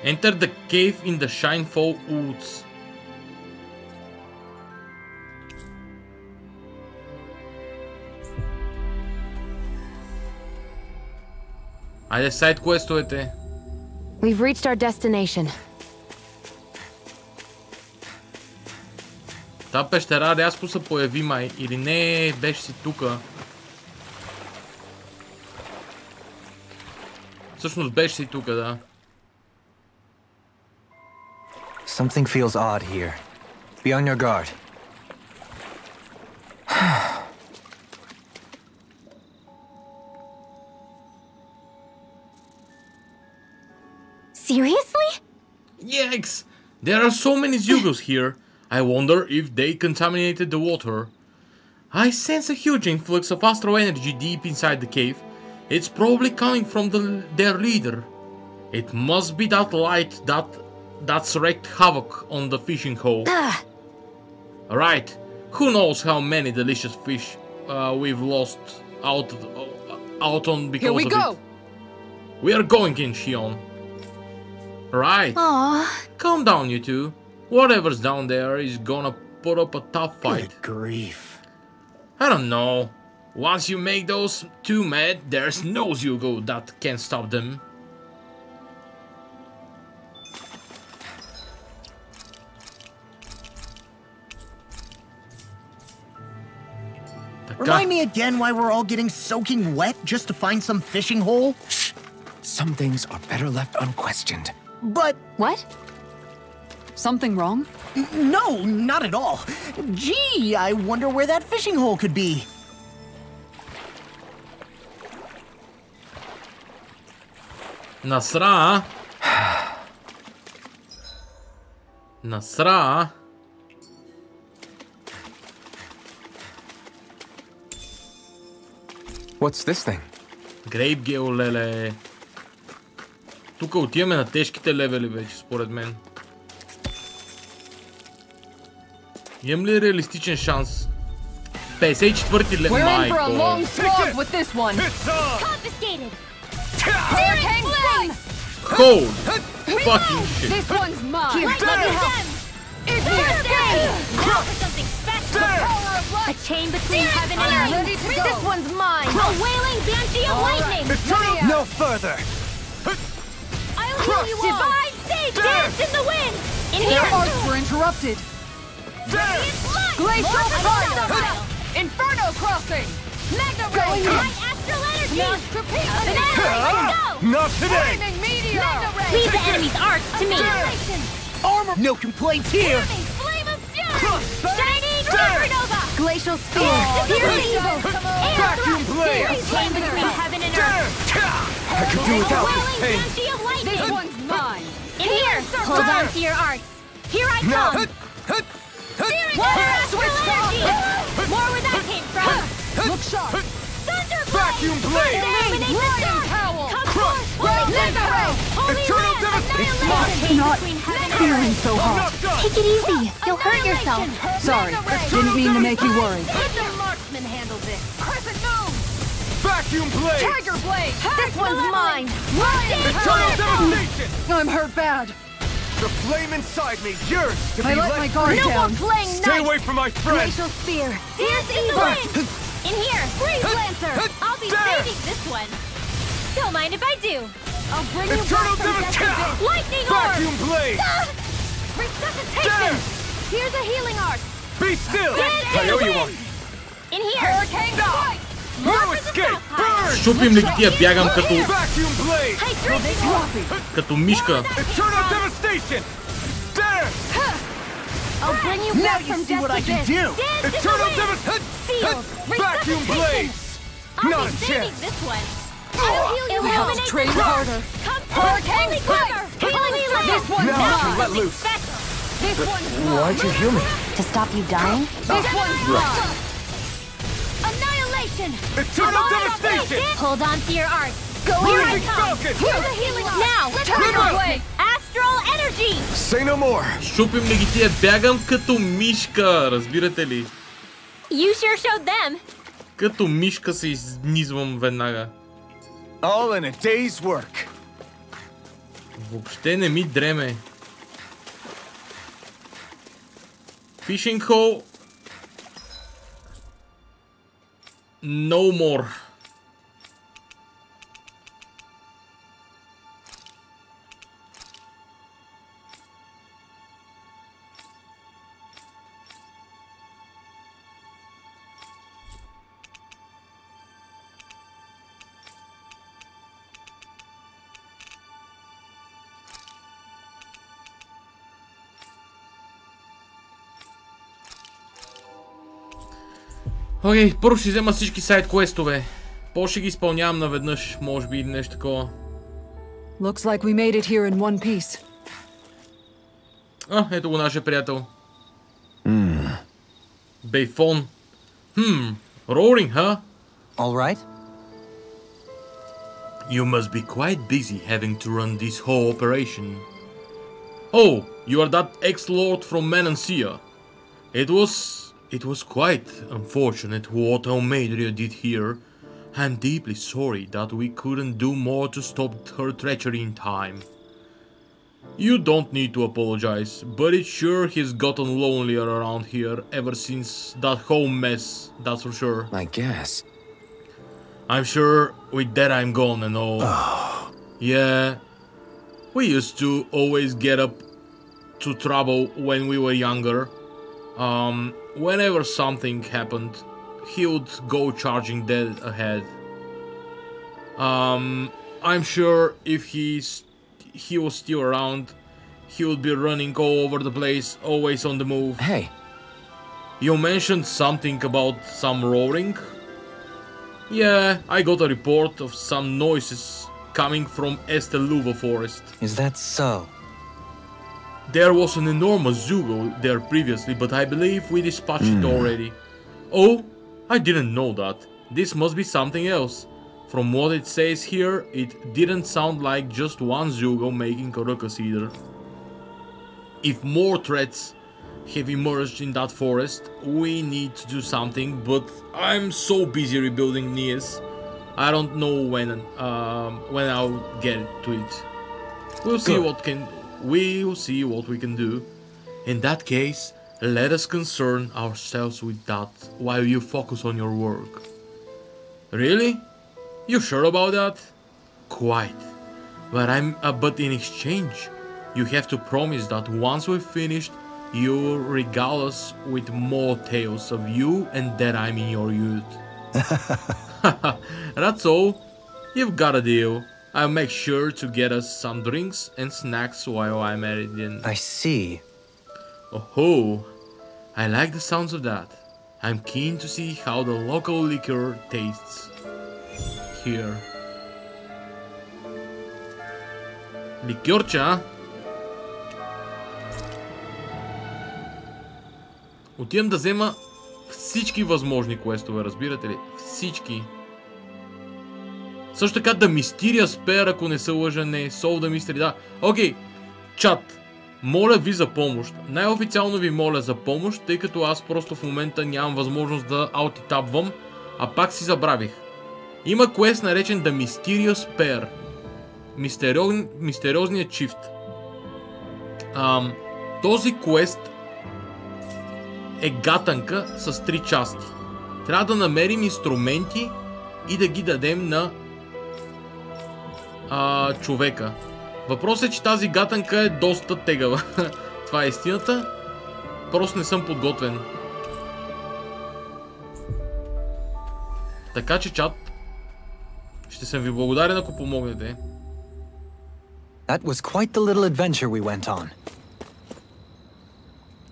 Enter the cave in the Shinefall Woods. Айде сайд квестовете. We've reached our destination. Та пещера рязко се появи май, или не беше си тука. Всъщност беше си тука, да. Something feels odd here. Be on your guard. Seriously? Yikes! There are so many Zugos here. I wonder if they contaminated the water. I sense a huge influx of astral energy deep inside the cave. It's probably coming from their leader. It must be that light that's wreaked havoc on the fishing hole. Right. Who knows how many delicious fish we've lost out on because Here we of go. it. We are going in, Shion. Right. Aww. Calm down, you two. Whatever's down there is gonna put up a tough fight. Good grief. I don't know. Once you make those two mad, there's no Zugo that can stop them. Remind me again why we're all getting soaking wet just to find some fishing hole? Shh. Some things are better left unquestioned. But... What? Something wrong? No, not at all. Gee, I wonder where that fishing hole could be. Насра. Насра. What's this thing? Грейп гео, леле. Тук отиваме на тежките левели вече, според мен. Имам ли реалистичен шанс? 54-ти левел, майко. Cold fucking shit. This one's mine. A chain between heaven and earth. This one's mine. A wailing banshee of lightning. No further. I'll heal you all. Divine sage dance in the wind. In Their here. arts were interrupted. Glacial fire. Inferno crossing. Mega ray. My astral energy. Go. Not today! Flaming meteor. Leave the enemy's arts to me. Armor. No complaints here. Flame of fury. Shining supernova. Glacial spear. Pierce evil. Vacuum blade! Chain between heaven and earth. I could do without this Wailing pain. banshee of lightning. This one's mine. In here. Hold on to your arts. Here I come. Switch Energy. More where that came from. Look sharp. Thunder Vacuum blade! Illuminate the Lion dark. cowl. Come forth. Mega ray. Holy Eternal land. devastation. Annihilation. Not Between heaven and feeling earth. so hot. Not done! Take it easy. You'll hurt yourself. Sorry, didn't mean to make you worry. Let the marksman handle this. Crescent moon. Vacuum blade! Tiger blade. This one's mine. Eternal devastation! I'm hurt bad. The flame inside me yearns to I be let let my guard free. No more down. playing Stay nice. away from my friend! Glacial spear. Dance in the wind. In here. Freeze lancer. I'll be saving this one. Don't mind if I do. I'll bring you Eternal back from death to devastation! this. Lightning orb. Vacuum blade! Resuscitation. Here's a healing art. Be still! Dance I in owe the you wind. one! In here. Hurricane strike. No escape! Burn! Щупим ли ги тия, бягам като, Vacuum blade! Hydration. като мишка. Eternal devastation! There! I'll bring you Now back you from see death what to I can this. do. Dance in the Eternal wind. devastation! Sealed. Vacuum Resuscitation. blades! I'll Not be a saving chance! this one. I'll heal you. We have to Illuminate train the dark. harder. Come forth. Holy quiver. Holy land. This one's Now I can mine. let loose. This one's Why'd you heal me? To stop you dying? This one's mine. Annihilation. Eternal devastation! Hold on to your art. Here I it come. Falcon! Here's a healing art. Now, Tiger blade. Astral energy. Say no more! Щупим ли ги тия, бягам като мишка, разбирате ли? You sure showed them. Като мишка се изнизвам веднага. All in a day's work. Въобще не ми дреме. Fishing hole. No more. Окей, първо ще взема всички сайд квестове. После ще ги изпълнявам наведнъж, може би или нещо такова. Looks like we made it here in one piece. Ето го нашия приятел. Бейфон. Roaring, huh? All right? You must be quite busy having to run this whole operation. Oh, you are that ex-lord from Menancia. It was quite unfortunate what Almeida did here. I'm deeply sorry that we couldn't do more to stop her treachery in time. You don't need to apologize, but it sure has gotten lonelier around here ever since that whole mess, that's for sure. I guess. I'm sure with that I'm gone and all. Yeah. We used to always get up to trouble when we were younger. Whenever something happened, he would go charging dead ahead. I'm sure if he was still around, he would be running all over the place, always on the move. Hey. You mentioned something about some roaring? Yeah, I got a report of some noises coming from Esteluva forest. Is that so? There was an enormous Zugo there previously, but I believe we dispatched it already. Oh, I didn't know that. This must be something else. From what it says here, it didn't sound like just one Zugo making a ruckus either. If more threats have emerged in that forest, we need to do something, but I'm so busy rebuilding Nias. I don't know when I'll get to it. We'll see what we can do. In that case, let us concern ourselves with that while you focus on your work. Really? You sure about that? Quite. But in exchange, you have to promise that once we've finished, you'll regale us with more tales of you and that I'm in your youth. That's all. You've got a deal. I'll make sure to get us some drinks and snacks while I'm at it then. I see. Oh, I like the sounds of that. I'm keen to see how the local liquor tastes here. Ликьорче, а? Отивам да взема всички възможни квестове, разбирате ли? Всички. Също така да Мистерия Спер, ако не се лъжа, не. Soul the Mystery, да. Окей, чат. Моля ви за помощ. Най-официално ви моля за помощ, тъй като аз просто в момента нямам възможност да аутитабвам, а пак си забравих. Има квест наречен The Mysterious Pair. Мистериозният чифт. Този квест е гатанка с 3 части. Трябва да намерим инструменти и да ги дадем на човека. Въпросът е, че тази гатанка е доста тегава. Това е истината. Просто не съм подготвен. Така че, чат, ще съм ви благодарен, ако помогнете. That was quite the little adventure we went on.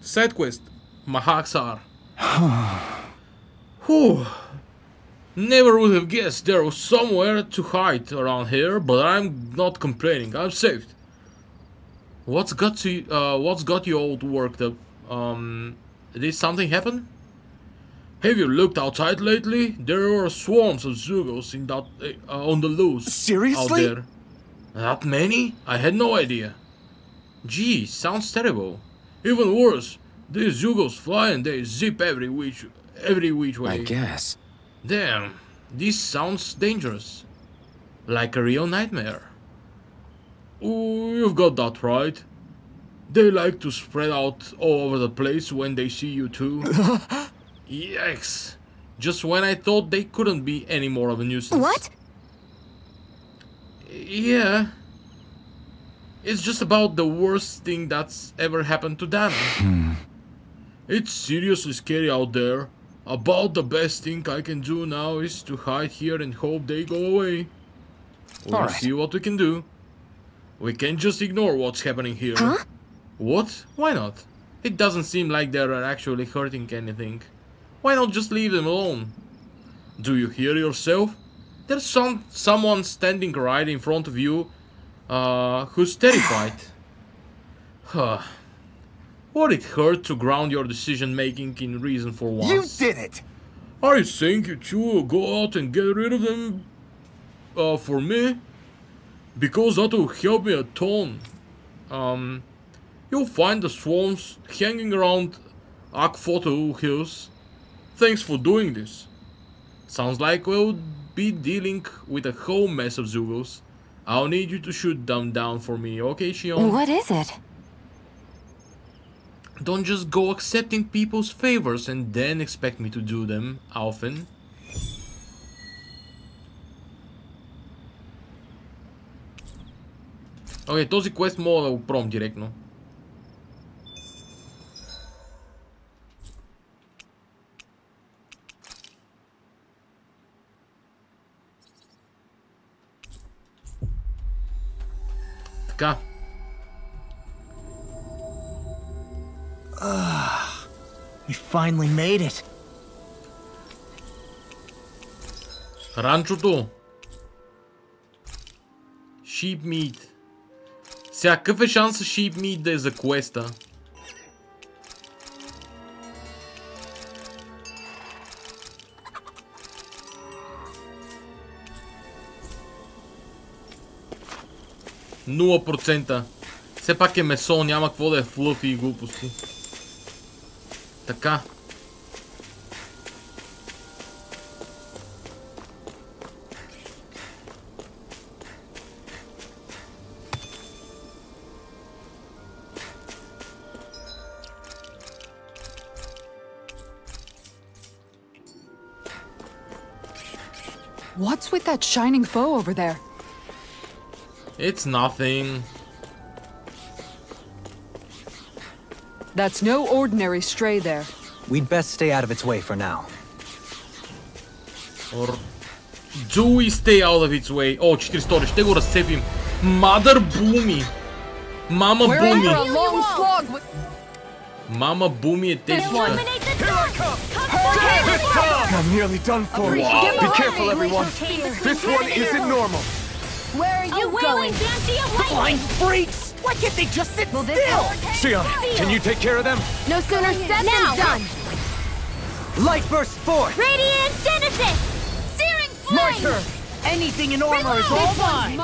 Side quest. Mahaksar. Whew. Never would have guessed there was somewhere to hide around here, but I'm not complaining. I'm saved. What's got you all worked up? Did something happen? Have you looked outside lately? There are swarms of Zugos in that on the loose. Seriously? Out there. That many? I had no idea. Gee, sounds terrible. Even worse, these Zugos fly and they zip every which way. I guess. Damn, this sounds dangerous. Like a real nightmare. Oh, you've got that right. They like to spread out all over the place when they see you too. Yikes. Just when I thought they couldn't be any more of a nuisance. What? Yeah. It's just about the worst thing that's ever happened to Dana. It's seriously scary out there. About the best thing I can do now is to hide here and hope they go away. We'll see what we can do. We can't just ignore what's happening here. Huh? What? Why not? It doesn't seem like they're actually hurting anything. Why not just leave them alone? Do you hear yourself? There's someone standing right in front of you, who's terrified. Would it hurt to ground your decision-making in reason for once? You did it! Are you saying you two will go out and get rid of them, for me? Because that will help me a ton. You'll find the swarms hanging around Akfoto Hills. Thanks for doing this. Sounds like we'll be dealing with a whole mess of Zugos. I'll need you to shoot them down for me, okay, Shion? What is it? Don't just go accepting people's favors and then expect me to do them, Alphen. Окей, този квест мога да го пром директно. Така. We finally made it. Ранчото. Sheep meat. Сега, какъв е шанса sheep meat да е за квеста? %. Все пак е месо, няма какво да е флъфи и глупости. Така. What's with that shining foe over there? It's nothing. That's no ordinary stray there. We'd best stay out of its way for now. Or do we stay out of its way? О, 4 стори, ще го разцепим. Mother Boomy. Мама Буми. Мама Буми е тежка. I'm nearly done for. Wow. Be careful, everyone. This one isn't normal. Where are you going? Blind freaks! Why can't they just sit still? Sion, can you take care of them? No sooner said than done. Light burst forth! Radiant Genesis! Searing flame! My turn! Anything in armor is all mine!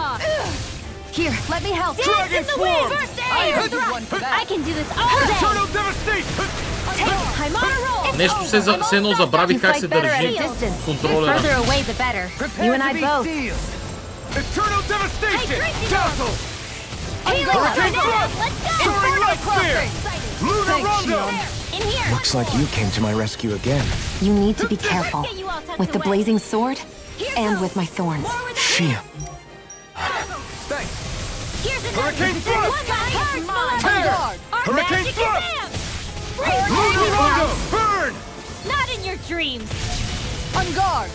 Here, let me help. Dragon Swarm! I can do this all day! Eternal Devastation! I'm on a roll! Нещо все едно забравих как се държи контролера. Further away the better. You and I both. Eternal Devastation! Dazzle! Hurricane Flood! Soaring Light Spear! Lunar Rondo! In here! Looks like you came to my rescue again. You need to be careful. With the blazing sword, and with my thorns. Shia. Thanks. Hurricane Flood! Tear! Hurricane Flood! Lunar Rondo! Burn! Not in your dreams. On guard!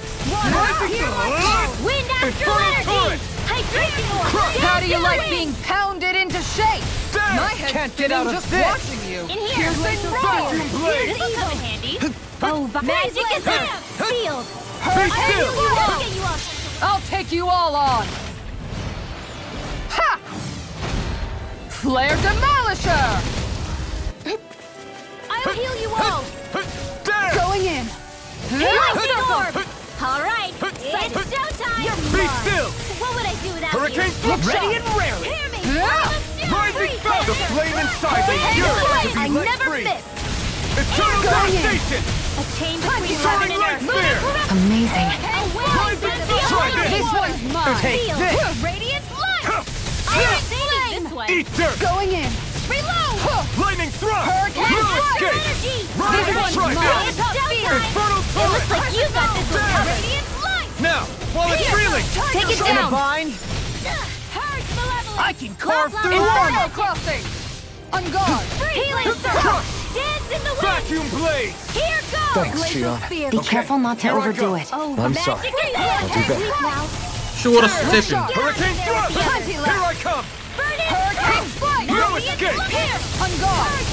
Wind astral energy! Hydration orb! How do you like being pounded into shape? My head's Can't get out of just this. watching you. In here! Vacuum Blade! This will come in handy. Oh, magic is sealed! Be still! I'll take you all on. Ha! Flare Demolisher! I'll heal you all! There! Going in. Lightning orb! Alright, it's showtime! Be still! What would I do without Hurricane you? Flood! Ready and rarely! Hear me! Rising Fountain! The flame inside me yearns to be I let never free! miss! Eternal Devastation! A chain between Soaring heaven Light and Spear! earth! Amazing. Try this! This one's mine. Take this! Radiant light! Alright, this one! Eat dirt! Going in. Reload! Lightning Thrust! Hurricane No Flood! escape! Energy! Rising This one's Strike! mine! It's showtime! Infernal It Torrent! looks like you got this one! Radiant light! Now, while it's reeling! Take it In a down! vine? Hurts malevolence! I can carve through Inferno armor! crossing. On guard. Healing circle! Dance in the wind! Vacuum Blade! Here goes! Thanks, Shion. Be careful not to here I overdo go. it. Oh, I'm magic sorry. is I'll do better. now. Ще го разцепим. Hurricane Thrust! Here I come! Hurricane Flood! No escape! On guard.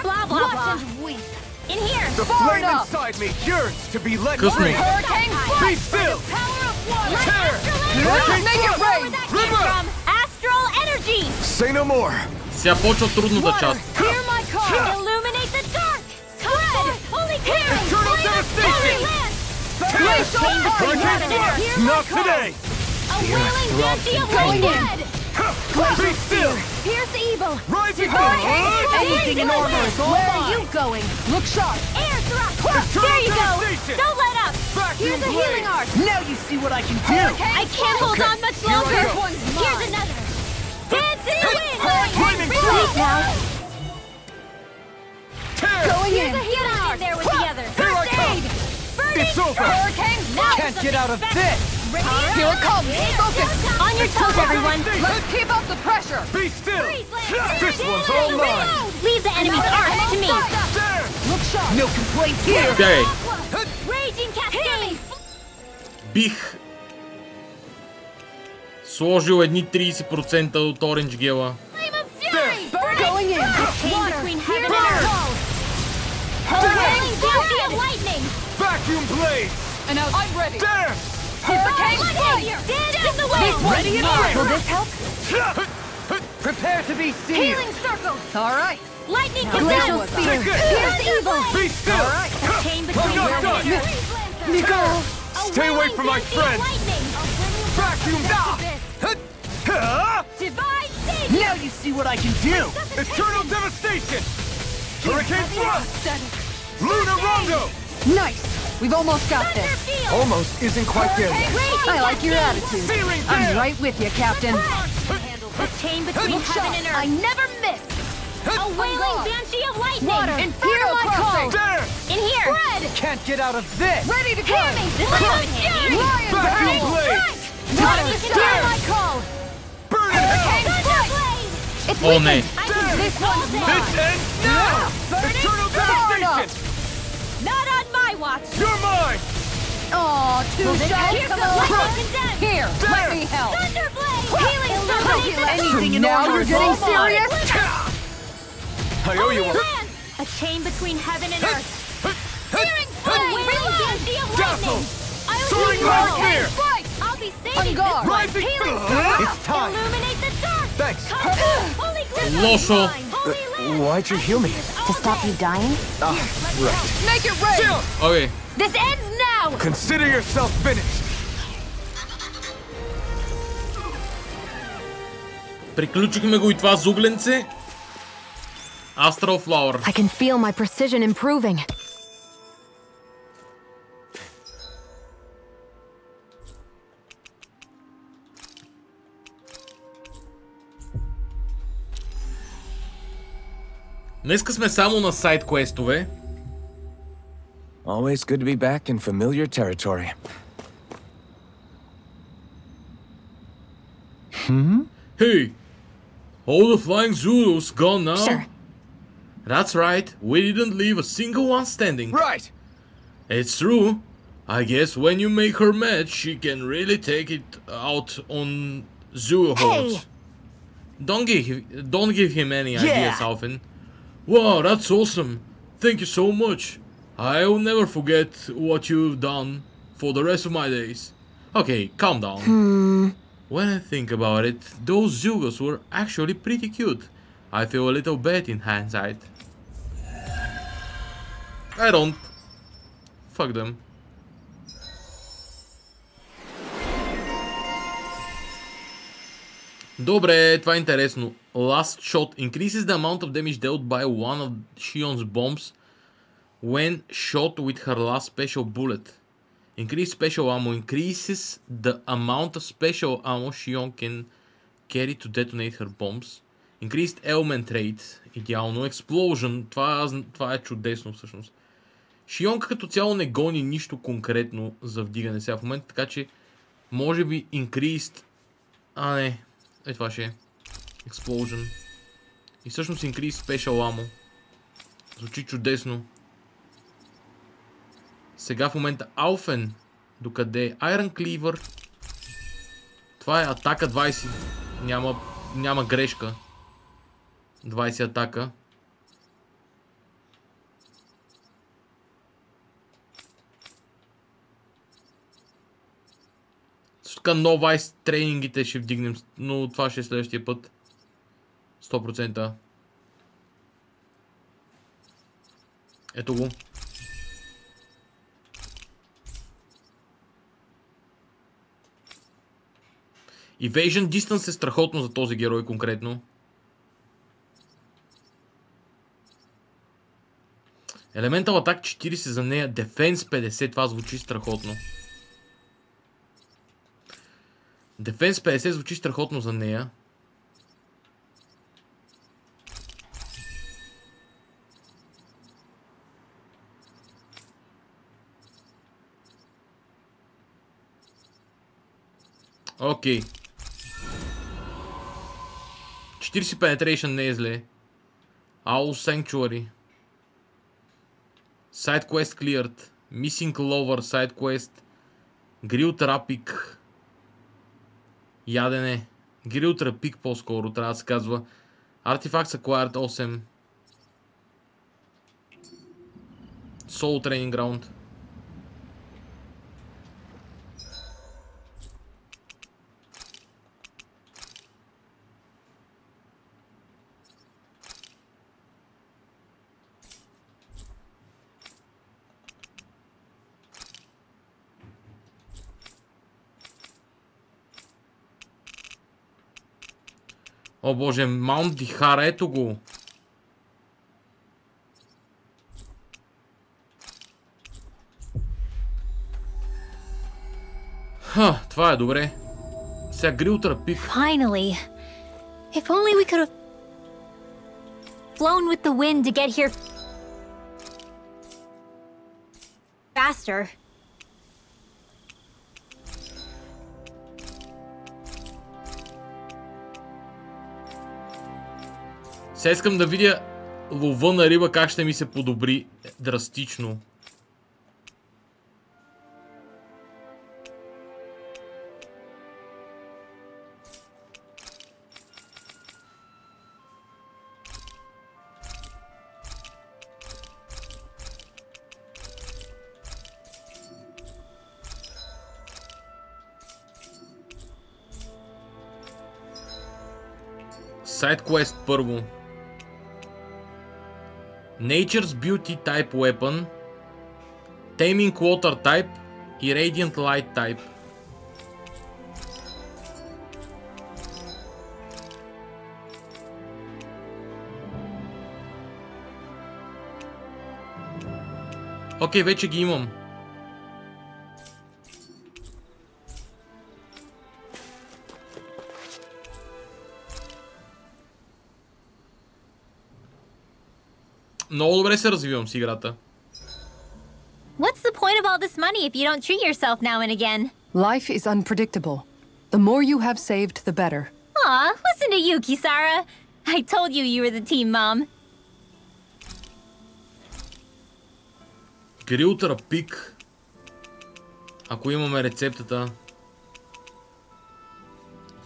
Blah, blah, blah. In here! The flame inside me yearns to be let Късно. free! Hurricane Be still! Power of water! Tear! Astral Hurricane Make it Flood! rain. Where that came from? Astral energy! Say no more! Сега почва трудната част. Hear my call! Illuminate the dark! Spread! Holy clearance! Eternal devastation! Hurricane Flood! Not today! A wailing density of Going in. blood! Be still! Pierce evil! Rising Anything in armor is all Where are you going? Look sharp. Air thrust! Eternal There you go! devastation! Don't let up! Vacuum Here's a Blade! healing art! Now you see what I can do! I can't hold on much here I longer! go. Here's another! Dance in the wind! Lightning Release Thrust! now! Tear! Going in. Get on in there with the other! Here I First come. aid! Burning It's over! Hurricane! Now Can't get out of this! Here it comes! Focus! On your toes, everyone! Let's keep up the pressure! Be still! This one's all mine! Leave the enemy's arc to me! Look sharp! No complaints here! Okay. Raging cascade! Бих сложил едни 30% от Orange гела. I'm a fury! Going in! Chain between heaven and earth! Hurling bounty of lightning! Vacuum blade! And now I'm ready! There! Hurricane strike! Dance in the wind! Ready and Will ready! this help? Prepare to be seen! Healing circle! All right. Lightning Glacial gazelle! spear! Pierce evil! Be still! A chain between not heaven done. and earth! Nico! Stay away from my friend! Vacuum! Divine save! Now you see what I can do! Eternal devastation! Hurricane thrust! Static. Lunar rondo! Nice! We've almost got this. Almost isn't quite there yet. I like your attitude. Searing I'm gale! right with you, Captain. A chain between heaven and earth! I never miss! A wailing banshee of lightning! Water! Hear my call! There! In here! Can't get out of this! Ready to go! This is good! Lion Vacuum Burn! blade! Water! Hear my call! Burn in hell! Thunderblade! It's Oh, weakened. nee. I can This one's this This ends now! Eternal devastation! Not on my watch! You're mine! Aw, too shy. Here comes lightning condensed! Here, let me help. Thunderblade! Healing circle! Anything in Now order you're is getting all mine. serious? I owe you one. A chain between heaven and earth! Searing A wailing banshee of Dazzle! lightning! Soaring Nightmare! I'll be On saving guard. this one! Rising! It's time! Illuminate the dark! Thanks. Holy glitter! Лошо. Holy land! Why'd you heal me? To stop you dying? Right. Make it rain! Окей. This ends now! Consider yourself finished. Приключихме го и това зубленце. Astral Flower. I can feel my precision improving. Днеска сме само на сайд квестове. Always good to be back in familiar territory. Hey, all the flying Zulus gone now? Sure. That's right, we didn't leave a single one standing. Right. It's true. I guess when you make her mad, she can really take it out on Zulu hordes. Don't give him any ideas, Alvin. Wow, that's awesome. Thank you so much. I'll never forget what you've done for the rest of my days. Okay, calm down. When I think about it, those Zugos were actually pretty cute. I feel a little bad in hindsight. I don't. Fuck them. Добре, това е интересно. Last shot increases the amount of damage dealt by one of Shion's bombs when shot with her last special bullet. Increased special ammo increases the amount of special ammo Shion can carry to detonate her bombs. Increased element rate. Идеално. Explosion. Това е чудесно всъщност. Шионка като цяло не гони нищо конкретно за вдигане сега в момента, така че може би increased... А не, това ще е. Explosion. И всъщност increased special ammo. Звучи чудесно. Сега в момента Alphen. Докъде е? Iron Cleaver. Това е атака 20. Няма грешка. 20 атака. Тук No Vice тренингите ще вдигнем, но това ще е следващия път. 100%. Ето го. Evasion Distance е страхотно за този герой конкретно. Elemental Attack 40 за нея. Defense 50. Това звучи страхотно. Defense 50 звучи страхотно за нея. Окей. 40 penetration не е зле. Owl Sanctuary. Side quest cleared. Missing Lover side quest. Grilled Rapik. Ядене. Grilled Rapik по-скоро трябва да се казва. Artifacts acquired 8. Soul Training Ground. О боже, Маунт Дихара, ето го. Ха, това е добре. Сега Grilled Rapik. Finally. If only we could have flown with the wind to get here faster. Сега искам да видя лова на риба как ще ми се подобри драстично. Side quest първо. Nature's Beauty Type Weapon, Taming Water Type и Radiant Light Type. Окей, вече ги имам. Много добре се развивам с играта. What's the point of all this money if you don't treat yourself now and again? Life is unpredictable. The more you have saved, the better. Aw, listen to you, Kisara. I told you you were the team mom. Grilled Rapik. Ако имаме рецептата.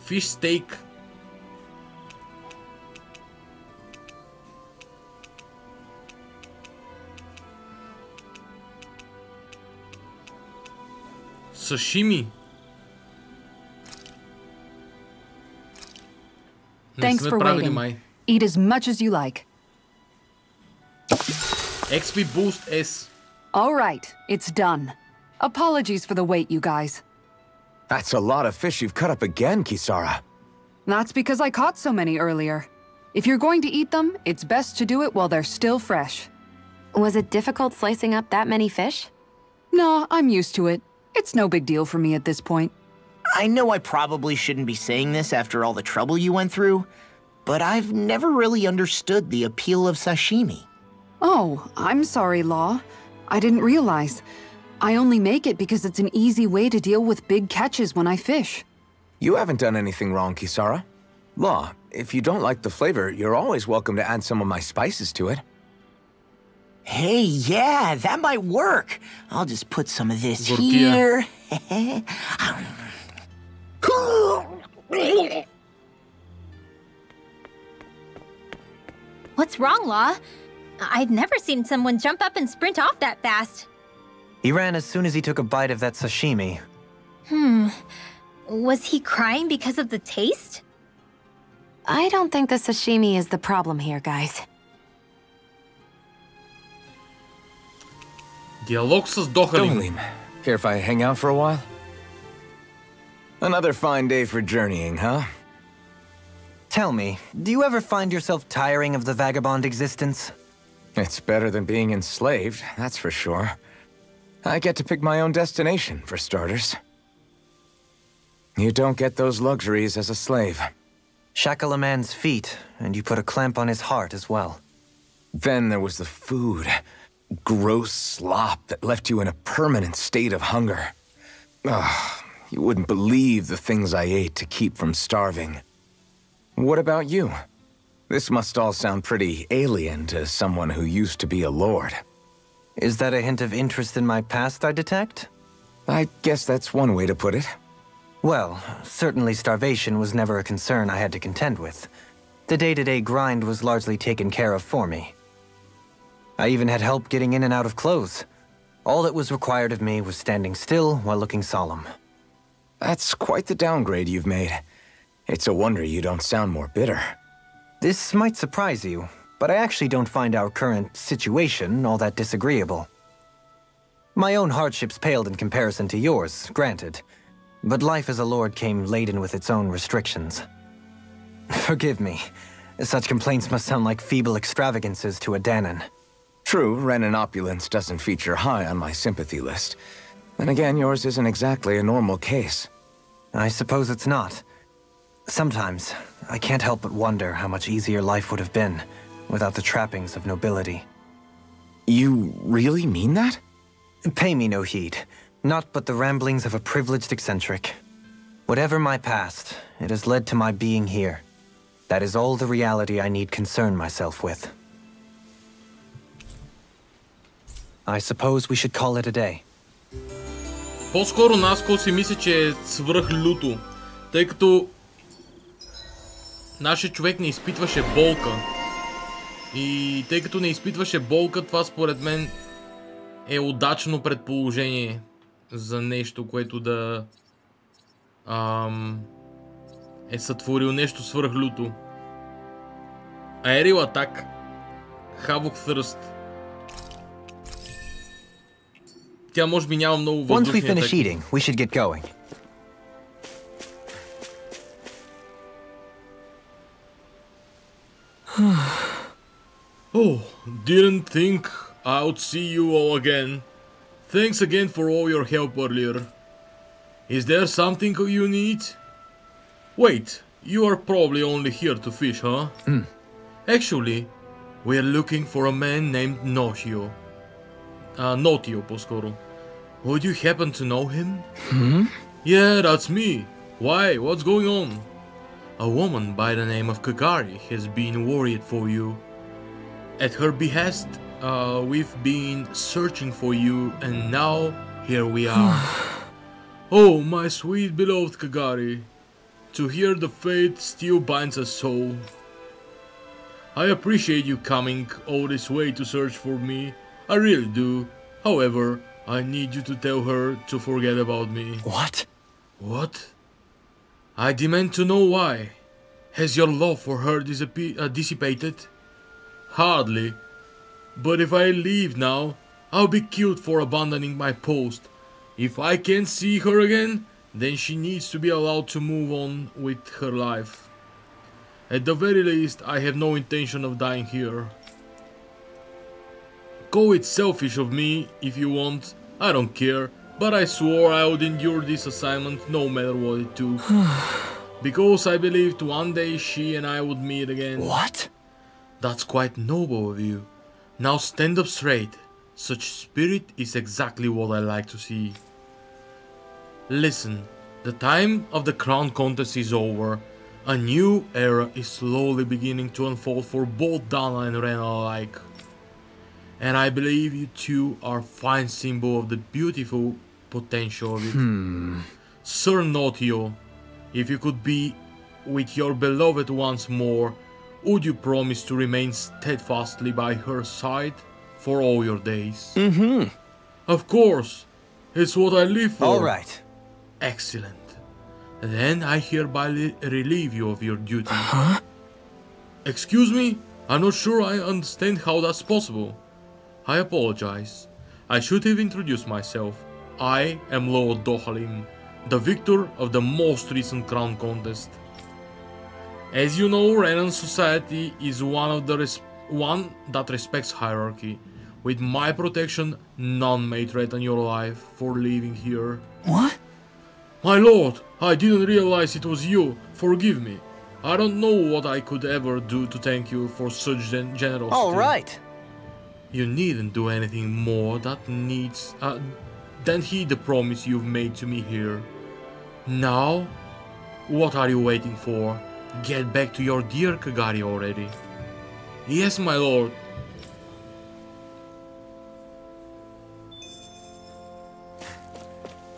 Fish steak. Сашими. Thanks for waiting. Eat as much as you like. XP Boost S. All right, it's done. Apologies for the wait, you guys. That's a lot of fish you've cut up again, Kisara. That's because I caught so many earlier. If you're going to eat them, it's best to do it while they're still fresh. Was it difficult slicing up that many fish? No, I'm used to it. It's no big deal for me at this point. I know I probably shouldn't be saying this after all the trouble you went through, but I've never really understood the appeal of sashimi. Oh, I'm sorry, Law. I didn't realize. I only make it because it's an easy way to deal with big catches when I fish. You haven't done anything wrong, Kisara. Law, if you don't like the flavor, you're always welcome to add some of my spices to it. Hey, yeah, that might work. I'll just put some of this here. What's wrong, Law? I've never seen someone jump up and sprint off that fast. He ran as soon as he took a bite of that sashimi. Was he crying because of the taste? I don't think the sashimi is the problem here, guys. Диалог с Дохалим. Dohalim, care if I hang out for a while? Another fine day for journeying, huh? Tell me, do you ever find yourself tiring of the vagabond existence? It's better than being enslaved, that's for sure. I get to pick my own destination, for starters. You don't get those luxuries as a slave. Shackle a man's feet, and you put a clamp on his heart as well. Then there was the food. Gross slop that left you in a permanent state of hunger. Ugh, You wouldn't believe the things I ate to keep from starving. What about you? This must all sound pretty alien to someone who used to be a lord. Is that a hint of interest in my past I detect? I guess that's one way to put it. Well, certainly starvation was never a concern I had to contend with. The day-to-day grind was largely taken care of for me. I even had help getting in and out of clothes. All that was required of me was standing still while looking solemn. That's quite the downgrade you've made. It's a wonder you don't sound more bitter. This might surprise you, but I actually don't find our current situation all that disagreeable. My own hardships paled in comparison to yours, granted. But life as a lord came laden with its own restrictions. Forgive me. Such complaints must sound like feeble extravagances to a Danon. True, Renan opulence doesn't feature high on my sympathy list. Then again, yours isn't exactly a normal case. I suppose it's not. Sometimes, I can't help but wonder how much easier life would have been without the trappings of nobility. You really mean that? Pay me no heed. Naught but the ramblings of a privileged eccentric. Whatever my past, it has led to my being here. That is all the reality I need concern myself with. I suppose we should call it a day. По-скоро Намко си мисля, че е свръх люто, тъй като нашия човек не изпитваше болка. И тъй като не изпитваше болка, това според мен е удачно предположение за нещо, което да е сътворил нещо свръх люто. Aerial Attack, Havoc Thirst. Тя може би няма много въздушни атаки. Once we finish eating, we should get going. Oh, didn't think I would see you all again. Thanks again for all your help earlier. Is there something you need? Wait, you are probably only here to fish, huh? Actually, we are looking for a man named Notio. Notio, по-скоро. Would you happen to know him? Yeah, that's me. Why? What's going on? A woman by the name of Kagari has been worried for you. At her behest, we've been searching for you, and now here we are. Oh, my sweet beloved Kagari. To hear the fate still binds us so. I appreciate you coming all this way to search for me. I really do. However, I need you to tell her to forget about me. What? What? I demand to know why. Has your love for her dissipated? Hardly. But if I leave now, I'll be killed for abandoning my post. If I can't see her again, then she needs to be allowed to move on with her life. At the very least, I have no intention of dying here. Call it selfish of me if you want, I don't care, but I swore I would endure this assignment no matter what it took. Because I believed one day she and I would meet again. What? That's quite noble of you. Now stand up straight. Such spirit is exactly what I like to see. Listen, the time of the crown contest is over. A new era is slowly beginning to unfold for both Dana and Rena alike. And I believe you two are a fine symbol of the beautiful potential of it. Sir Notio, if you could be with your beloved once more, would you promise to remain steadfastly by her side for all your days? Of course! It's what I live for! Alright. Excellent. Then I hereby relieve you of your duty. Excuse me? I'm not sure I understand how that's possible. I apologize. I should have introduced myself. I am Lord Dohalim, the victor of the most recent crown contest. As you know, Renan society is one that respects hierarchy. With my protection, none may threaten your life for leaving here. What? My lord, I didn't realize it was you. Forgive me. I don't know what I could ever do to thank you for such generosity. All right. You needn't do anything more than heed the promise you've made to me here. Now? What are you waiting for? Get back to your dear Kagari already. Yes, my lord.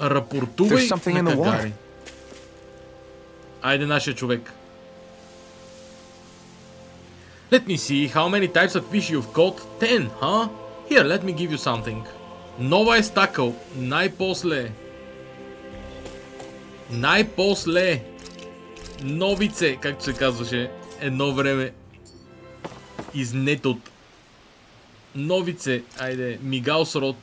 Рапортувай на Кагари. Айде, нашия човек. Let me see how many types of fish you've caught. 10, huh? Here, let me give you something. Нова е стакъл. Най-после. Най-после. Новице, както се казваше едно време. Изнетот. Новице. Айде, мигал с рот.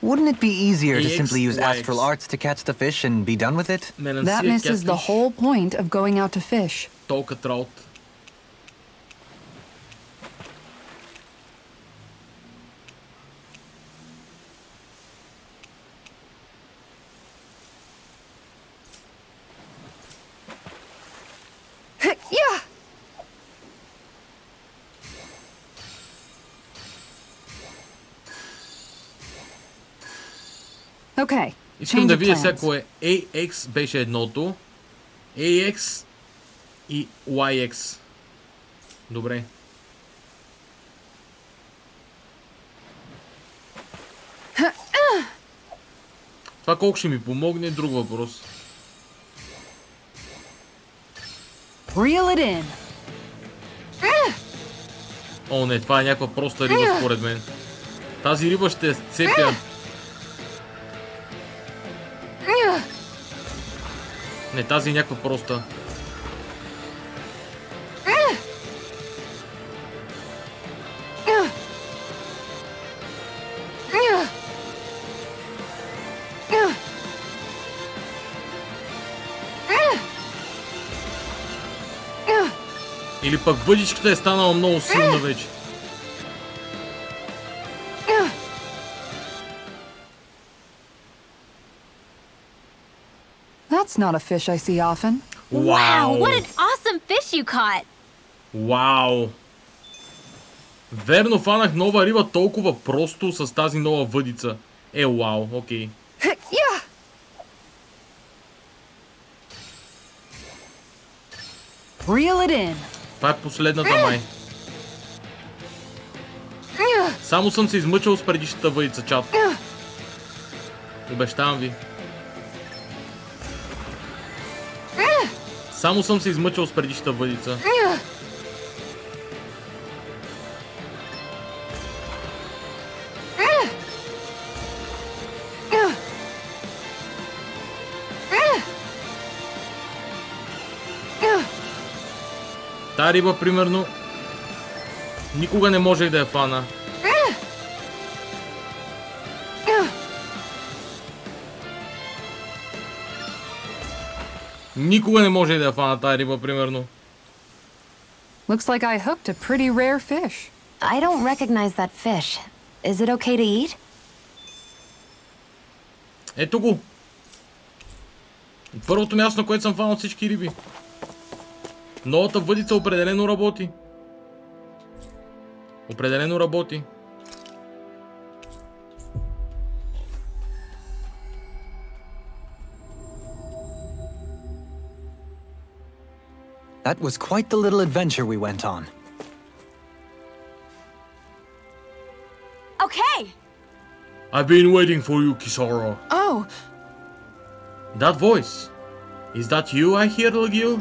Wouldn't it be easier to simply use astral arts to catch the fish and be done with it? That misses the whole point of going out to fish. Толка траут. Yeah. Okay. Искам да видя всяко е. AX беше едното. AX и YX. Добре. Това колко ще ми помогне, друг въпрос. Reel it in. О, не, това е някаква проста риба според мен. Тази риба ще сцепя. Не, тази е някаква проста. Или пък въдичката е станала много силна вече. That's not a fish I see often. Wow, what an awesome fish you caught! Вау! Верно, фанах нова риба толкова просто с тази нова въдица. Вау, окей. Reel it in. Това е последната май. Само съм се измъчал с предишната въдица, чат. Обещавам ви. Само съм се измъчал с предишната въдица. Та риба, примерно, никога не можех да я фана. Никога не можех да я фана тази риба, примерно. Looks like I hooked a pretty rare fish. I don't recognize that fish. Is it okay to eat? Ето го. Първото място, на което съм фанал всички риби. Новата въдица определено работи. Определено работи. That was quite the little adventure we went on. Okay. I've been waiting for you, Kisara. Oh. That voice. Is that you I hear, Legil?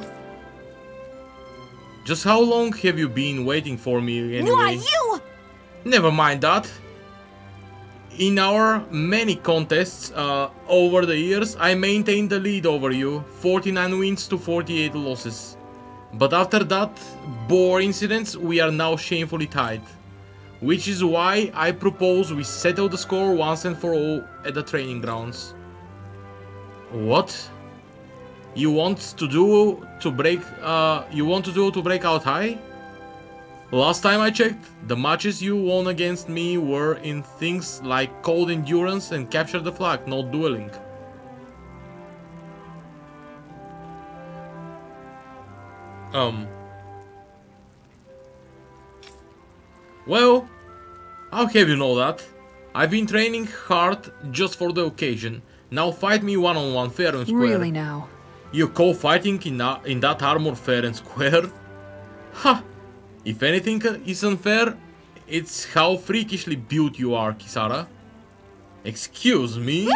Just how long have you been waiting for me anyway? Why, you! Never mind that. In our many contests over the years, I maintained the lead over you, 49 wins to 48 losses. But after that bore incidents, we are now shamefully tied. Which is why I propose we settle the score once and for all at the training grounds. What? You want to do to break out high? Last time I checked, the matches you won against me were in things like cold endurance and capture the flag, not dueling. Well, I'll have you know that I've been training hard just for the occasion, Now fight me one-on-one, fair and square. Really now? You call fighting in that armor fair and square? Ha! If anything is unfair, it's how freakishly built you are, Kisara. Excuse me?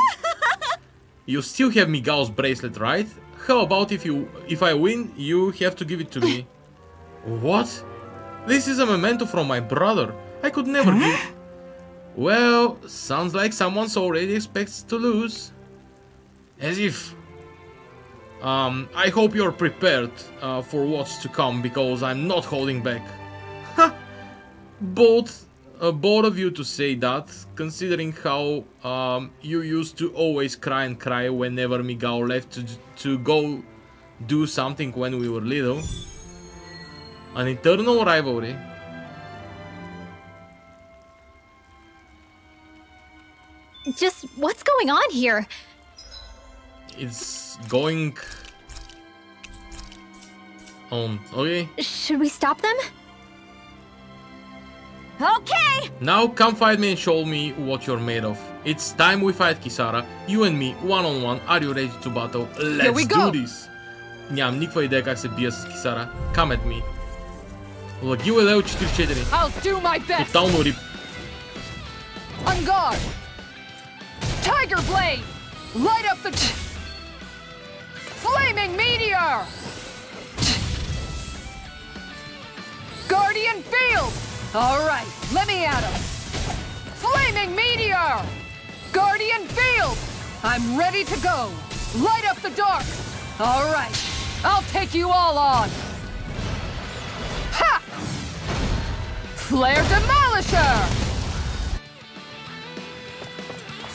You still have Miguel's bracelet, right? How about if I win, you have to give it to me? What? This is a memento from my brother. I could never give... Well, sounds like someone's already expects to lose. As if... I hope you're prepared for what's to come, because I'm not holding back. Ha! Both of you to say that, considering how you used to always cry and cry whenever Miguel left to go do something when we were little. An eternal rivalry. Just what's going on here? It's going on, okay? Should we stop them? Okay! Now come fight me and show me what you're made of. It's time we fight, Kisara. You and me, one-on-one. Are you ready to battle? Let's do this! Нямам никаква идея как се бия с Kisara. Come at me. Лагил е лео 44. I'll do my best! Тотално рип. On guard! Tiger Blade! Light up the... Flaming Meteor! Guardian Field! Alright, let me at him! Flaming Meteor! Guardian Field! I'm ready to go! Light up the dark! Alright, I'll take you all on! Ha! Flare Demolisher!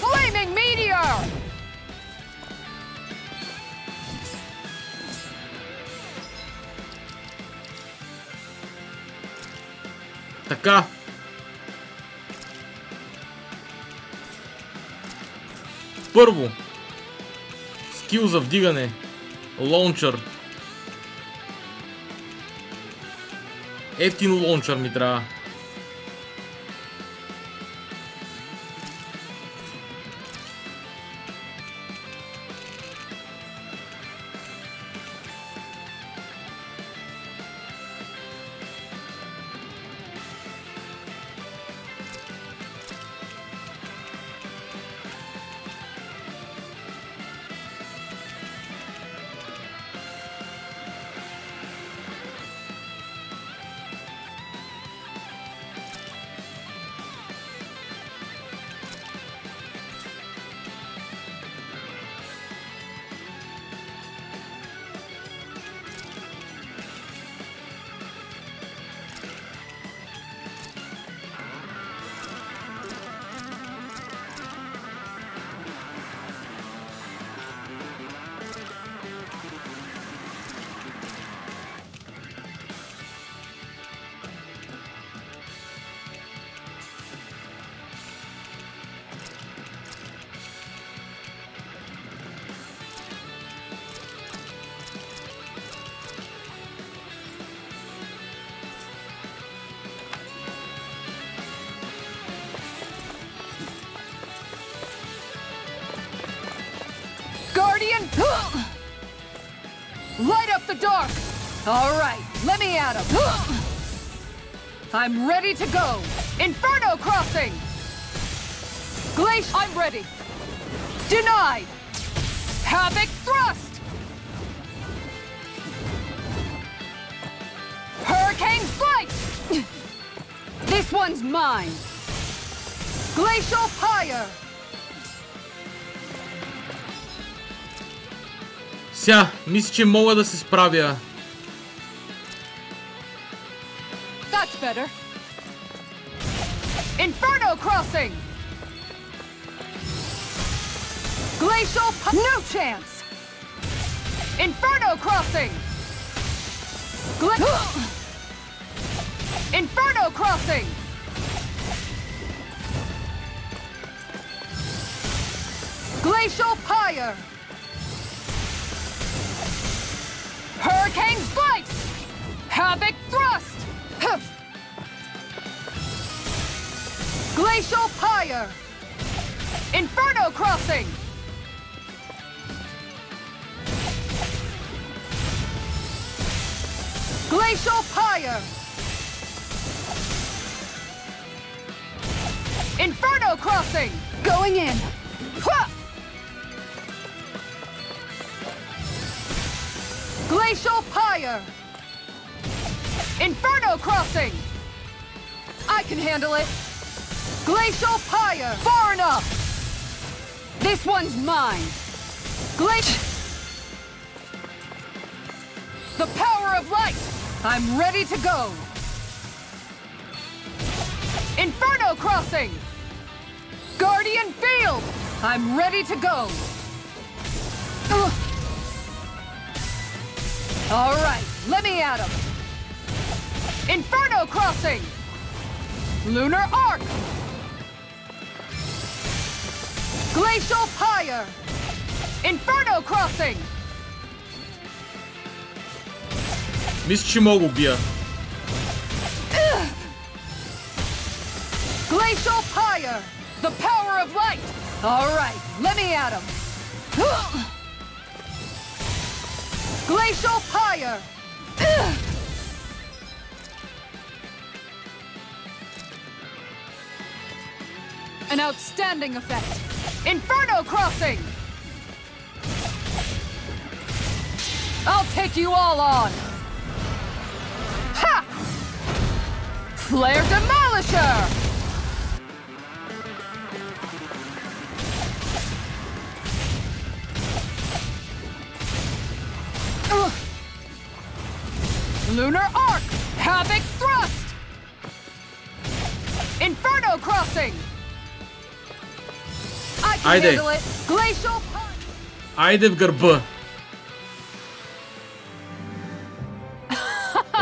Flaming Meteor! Така. Първо. Скил за вдигане. Лончър. Ефтин лончър ми трябва. Light up the dark! Alright, let me at him! I'm ready to go! Inferno Crossing! Glacier, I'm ready! Denied! Havoc Thrust! Hurricane Flight! This one's mine! Glacial Pyre! Сега, мисля, че мога да се справя. That's better. Inferno Crossing! Glacial No chance! Inferno Crossing! Inferno Crossing! Glacial Pyre! Hurricane Slice! Havoc Thrust! Glacial Pyre! Inferno Crossing! Glacial Pyre! Inferno Crossing! Going in! Ha! Glacial Pyre! Inferno Crossing! I can handle it! Glacial Pyre! Far enough! This one's mine! The power of light! I'm ready to go! Inferno Crossing! Guardian Field! I'm ready to go! All right, let me at him! Inferno Crossing! Lunar Arc! Glacial Pyre! Inferno Crossing! Мисля, че мога го убия. Glacial Pyre! The power of light! All right, let me at him! Glacial Pyre! An outstanding effect! Inferno Crossing! I'll take you all on! Ha! Flare Demolisher! Lunar Arc! Havoc Thrust! Inferno Crossing! I can handle it! Glacial Pyre! Айде в гърба!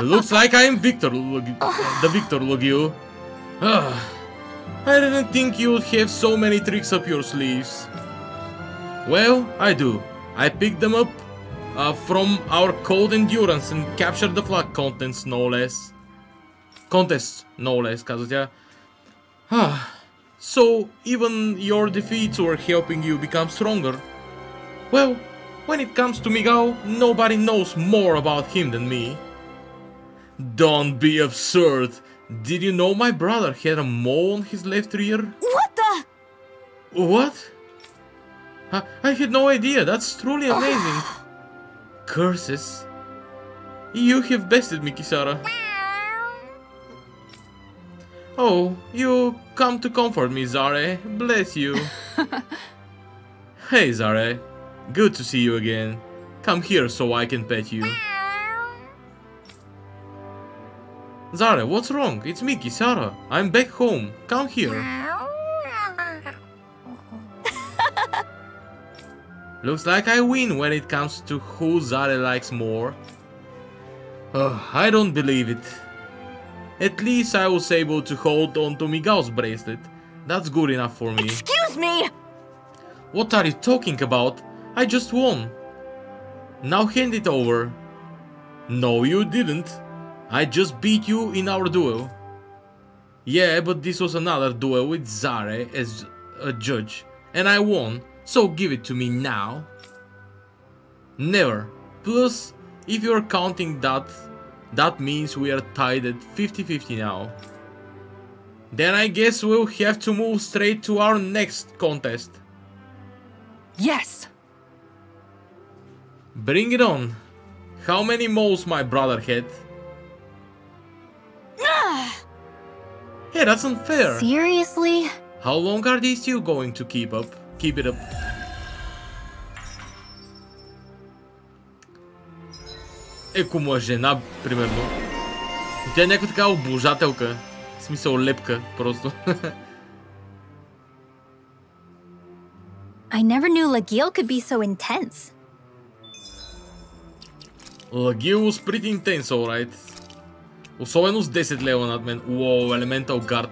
Looks like I'm Victor, the Victor Logio. I didn't think you would have so many tricks up your sleeves. Well, I do. I picked them up from our cold endurance and captured the flag contests, no less. Казва тя. So, even your defeats were helping you become stronger. Well, when it comes to Miguel, nobody knows more about him than me. Don't be absurd. Did you know my brother had a mole on his left rear? What the? What? I had no idea. That's truly amazing. Curses. You have bested me, Kisara. Oh, you come to comfort me, Zare. Bless you. Hey, Zare. Good to see you again. Come here so I can pet you. Zare, what's wrong? It's me, Kisara. I'm back home. Come here. Looks like I win when it comes to who Zare likes more. I don't believe it. At least I was able to hold on to Miguel's bracelet. That's good enough for me. Excuse me! What are you talking about? I just won. Now hand it over. No, you didn't. I just beat you in our duel. Yeah, but this was another duel with Zare as a judge. And I won, so give it to me now. Never. Plus, if you're counting that, that means we are tied at 50-50 now. Then I guess we'll have to move straight to our next contest. Yes! Bring it on. How many moles my brother had? Hey, that's unfair. Seriously? How long are these two going to keep it up? Еко му е жена, примерно. Тя е някаква така обложателка. В смисъл лепка, просто. I never knew Lagiel could be so intense. Lagiel was pretty intense, alright. Особено с 10 лева над мен. Wow, Elemental Guard.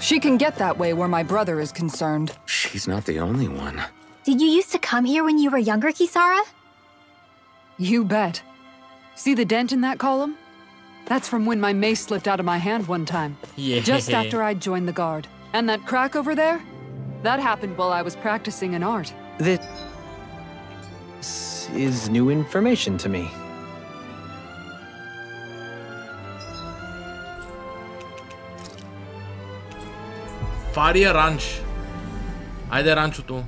She can get that way where my brother is concerned. She's not the only one. Did you used to come here when you were younger, Kisara? You bet. See the dent in that column? That's from when my mace slipped out of my hand one time. Yeah. Just after I joined the guard. And that crack over there? That happened while I was practicing an art. This is new information to me. Фария ранч. Айде ранчото.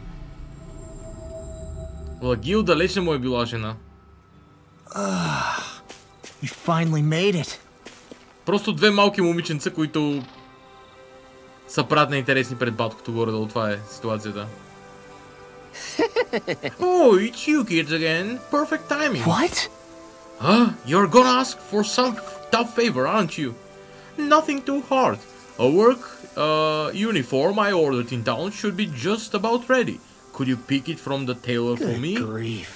Лагил далеч не му е била жена. We finally made it. Просто две малки момиченца, които са правят неинтересни пред баткото горе-долу. Това е ситуацията. Oh, it's you kids again. Perfect timing. What? You're gonna ask for some tough favor, aren't you? Nothing too hard. A work uniform I ordered in town should be just about ready. Could you pick it from the tailor for me? Good grief.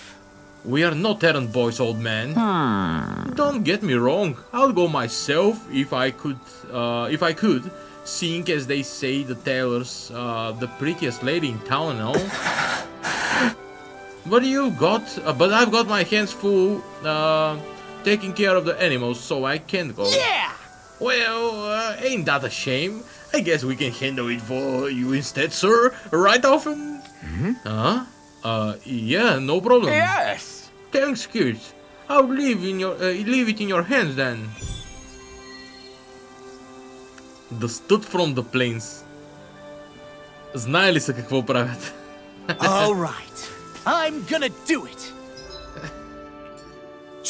We are not errand boys, old man. Don't get me wrong. I'll go myself if I could. Seeing as they say the tailor's the prettiest lady in town and all. But I've got my hands full taking care of the animals, so I can't go. Yeah! Well, ain't that a shame? I guess we can handle it for you instead, sir. Right, Orphan? Yeah, no problem. Yes! Thanks, kids. I'll leave it in your hands then. The stud from the plains. Знае ли са какво правят? All right. I'm gonna do it.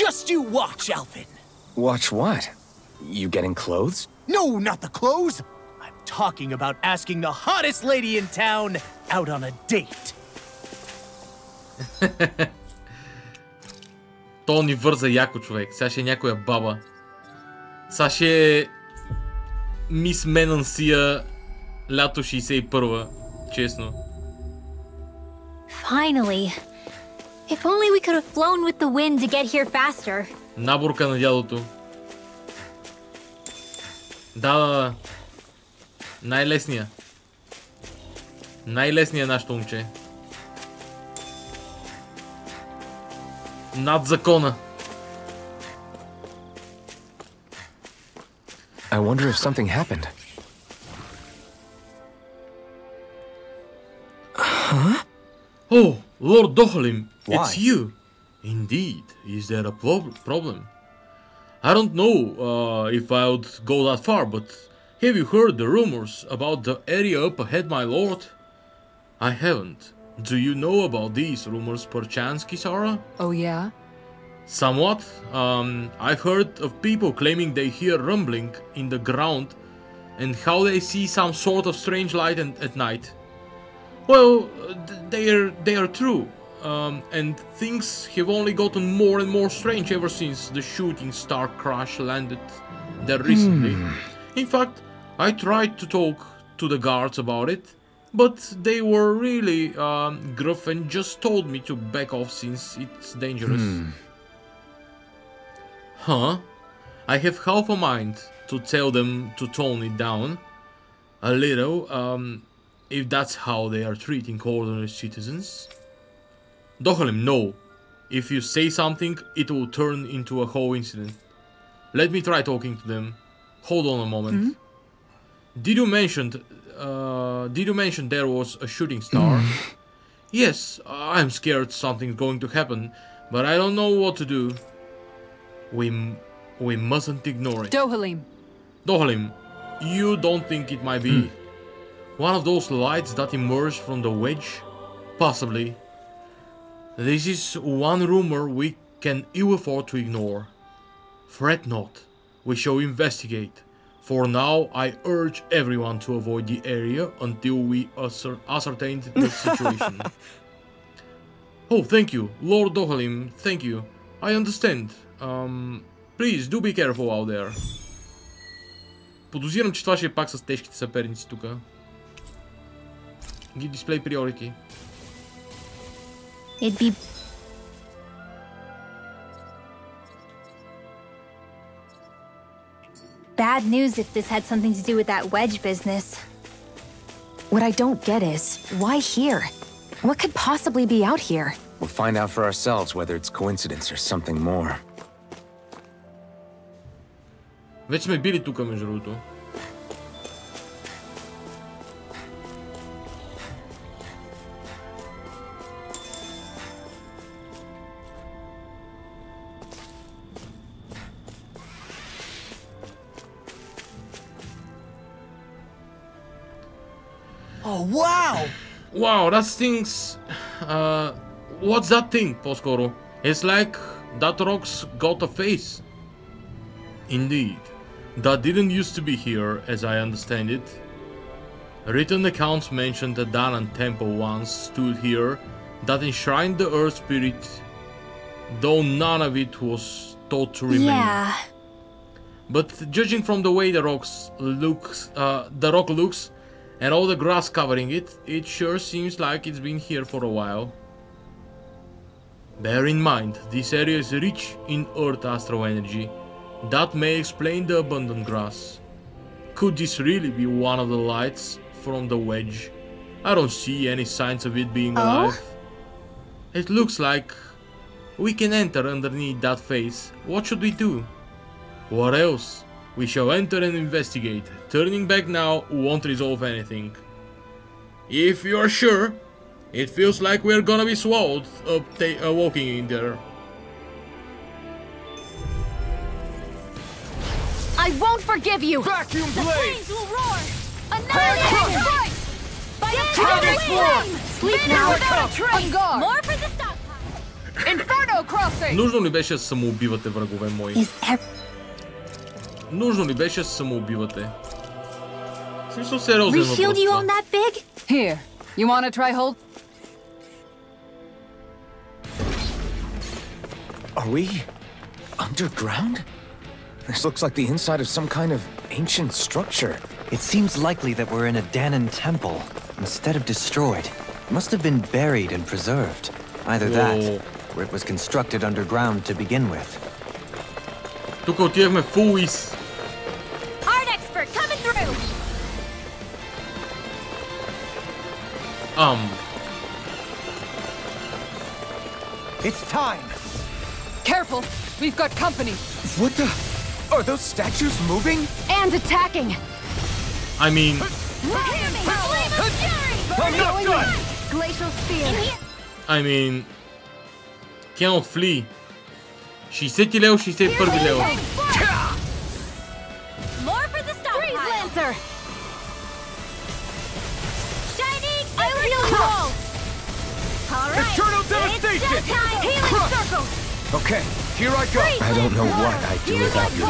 Just you watch, Alvin. Watch what? You getting clothes? No, not the clothes. I'm talking about asking the hottest lady in town out on a date. То ни върза яко, човек. Сега ще е някоя баба. Сега ще е Мис Менансия лято 61-а. Честно. Finally. If only we could have flown with the wind to get here faster. Наборка на дядото. Да. Най-лесния. Най-лесния е нашето момче. Над закона. I wonder if something happened. Huh? Oh, Lord Dohalim, Why? it's you. Indeed. Is there a problem? I don't know if I would go that far, but have you heard the rumors about the area up ahead, my lord? I haven't. Do you know about these rumors perchance, Kisara? Oh yeah? Somewhat. I've heard of people claiming they hear rumbling in the ground and how they see some sort of strange light at night. Well, they are true. And things have only gotten more and more strange ever since the shooting star crash landed there recently. In fact, I tried to talk to the guards about it, but they were really gruff and just told me to back off since it's dangerous. Huh? I have half a mind to tell them to tone it down a little, if that's how they are treating ordinary citizens. Dohalim, no. If you say something, it will turn into a whole incident. Let me try talking to them. Hold on a moment. Did you mention there was a shooting star? Yes, I'm scared something's going to happen, but I don't know what to do. We mustn't ignore it. Dohalim, you don't think it might be one of those lights that emerged from the wedge? Possibly. This is one rumor we can ill afford to ignore. Fret not. We shall investigate. For now, I urge everyone to avoid the area until we ascertain the situation. Oh, thank you. Lord Dohalim, thank you. I understand. Please, do be careful out there. Подозирам, че това ще е пак с тежките съперници тук. Give display priority. It'd be... bad news if this had something to do with that wedge business. What I don't get is, why here? What could possibly be out here? We'll find out for ourselves whether it's coincidence or something more. Вече сме били тук, между другото. Oh, wow! Wow, that thing's... what's that thing, по-скоро? It's like that rock's got a face. Indeed. That didn't used to be here, as I understand it. Written accounts mention the Danan temple once stood here that enshrined the earth spirit, though none of it was thought to remain. Yeah. But judging from the way the rock looks and all the grass covering it, it sure seems like it's been here for a while. Bear in mind, this area is rich in earth astral energy. That may explain the abundant grass. Could this really be one of the lights from the wedge? I don't see any signs of it being alive. It looks like we can enter underneath that face. What should we do? What else? We shall enter and investigate. Turning back now won't resolve anything. If you're sure, it feels like we're gonna be swallowed up walking in there. I won't forgive you! Vacuum The blade! flames will roar! Annihilate! By the Target flame! Sleep now without a trace! guard. More for the stockpile! Inferno crossing! Нужно ли беше да самоубивате, врагове мои? Нужно ли беше да самоубивате? В смисъл, сериозен въпрос. Reshield you on that big? Here, you wanna try hold? Are we underground? This looks like the inside of some kind of ancient structure. It seems likely that we're in a Danan temple, instead of destroyed. It must have been buried and preserved. Either that, or it was constructed underground to begin with. Тук отивахме full is. Art expert coming through! It's time! Careful! We've got company! What the? Are those statues moving? And attacking! I mean... Hear me! Flame of fury! I'm not done! Glacial spear! I mean... Cannot flee. 60 лева, 61 лева. More for the stockpile! Freeze Lancer! Shining! I'll heal you all! Alright! Eternal devastation! It's showtime! Healing circle! Okay, here I go. I don't know what I'd do without you.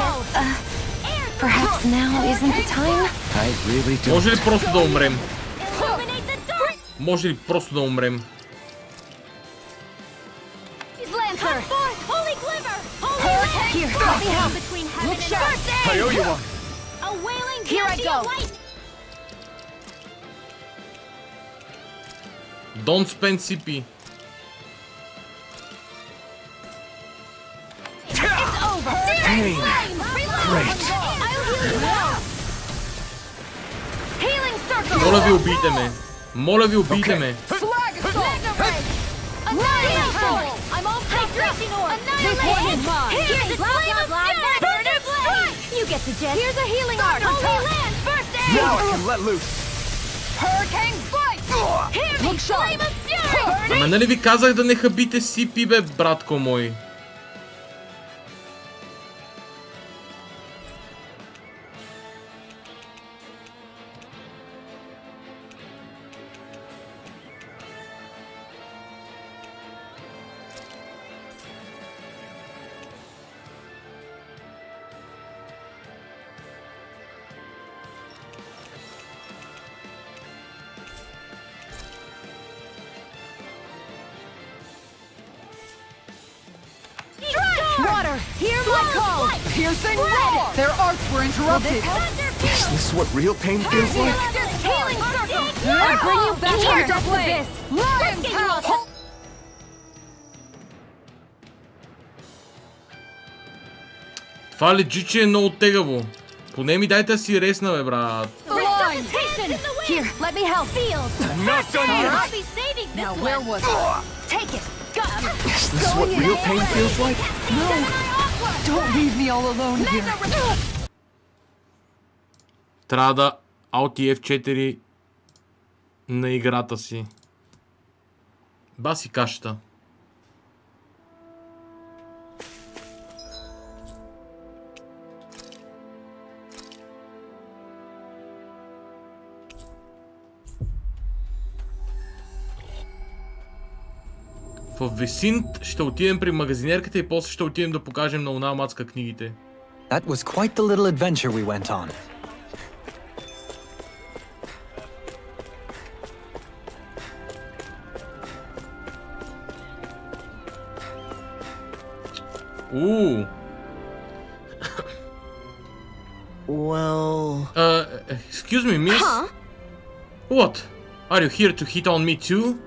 Perhaps now isn't the time? I really don't. Може ли просто да умрем? Illuminate the dark! Може ли просто да умрем? Lancer! Come forth! Holy glimmer! Holy land! Here, let me help between heaven and earth! I owe you one. A wailing Here I go. light! Don't spend CP. It's over! Pain. Great. Healing circle! Моля ви, убийте ме. Моля ви, убийте ме. Flag assault! Annihilation! I'm all hydration orb! Annihilation! Here's a flame of fury! Thunder blade! You get the gist. Here's a healing art! Holy land! First aid! Now I can let loose. Hurricane flight! Hear me! Flame of fury! Ама нали ви казах да не хабите CP, бе, братко мой? Water! Hear my call! Piercing roar! Their arts were interrupted! Is this what real pain feels like? Healing circle! I'll bring you back Here, to the this! Lion's house! Това лежи, че е много тегаво. Поне ми дайте да си ресна, бе, брат. Resuscitation! Here, let me help. Sealed! Not done yet. I'll be saving this Now one. where was Take it! Go! Is this what real pain feels like? No! Don't leave me all alone here! Трябва да Alt F4 на играта си. Баси кашата. В Весинт ще отидем при магазинерката и после ще отидем да покажем на она мацка книгите. That was quite the little adventure we went on. Ooh. Well... Excuse me, miss? Huh? What? Are you here to hit on me too?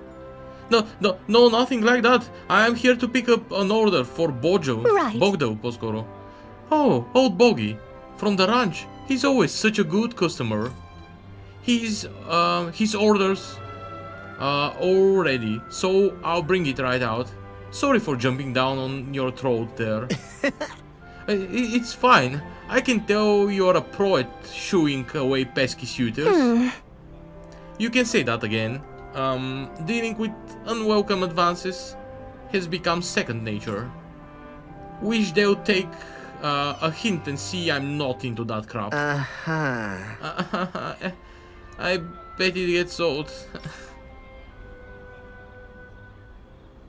No, nothing like that. I am here to pick up an order for Bojo. Right. Bogdo, poskoro. Oh, old Bogey. From the ranch. He's always such a good customer. His orders all ready, so I'll bring it right out. Sorry for jumping down on your throat there. It's fine. I can tell you're a pro at shooing away pesky suitors. You can say that again. Dealing with unwelcome advances has become second nature. Wish they'll take a hint and see I'm not into that crap. I bet it gets old.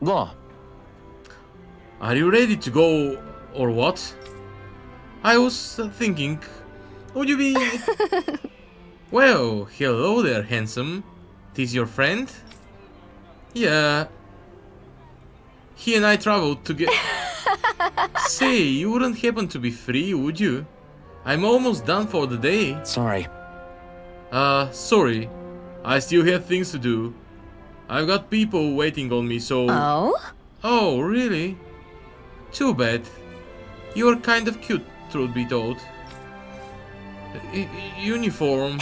Law. Are you ready to go, or what? I was thinking, would you be... Well, hello there, handsome. This your friend? Yeah. He and I traveled together. Say, you wouldn't happen to be free, would you? I'm almost done for the day. Sorry. Sorry. I still have things to do. I've got people waiting on me, so... Oh? Oh, really? Too bad. You're kind of cute, truth be told. Uniform.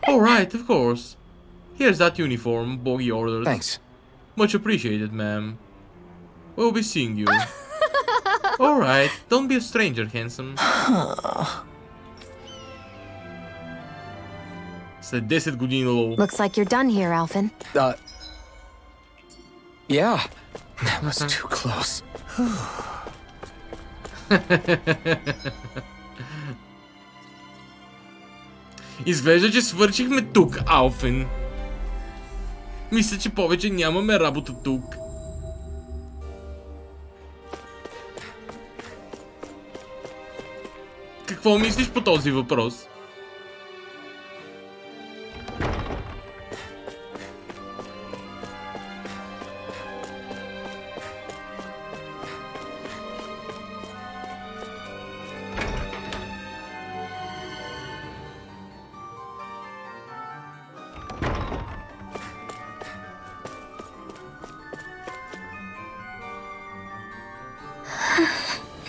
Alright, of course. Here's that uniform Bogey ordered. Thanks. Much appreciated, ma'am. We'll be seeing you. Alright, don't be a stranger, handsome. След 10 години лол. Looks like you're done here, Alphen. Yeah. That was too close. Изглежда, че свършихме тук, Алфен. Мисля, че повече нямаме работа тук. Какво мислиш по този въпрос?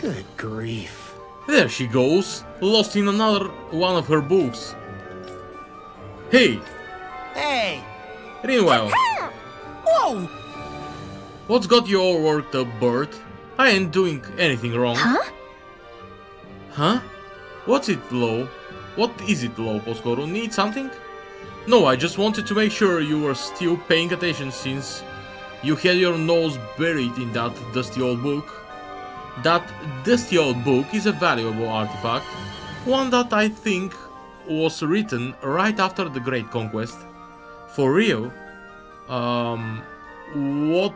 Good grief. There she goes, lost in another one of her books. Hey! Hey! Meanwhile, Whoa! what's got you all worked up, Bert? I ain't doing anything wrong. Huh? Huh? What's it, Lo? What is it, Lo, Poskoro? Need something? No, I just wanted to make sure you were still paying attention since you had your nose buried in that dusty old book. That dusty old book is a valuable artifact, one that I think was written right after the Great Conquest. For real? What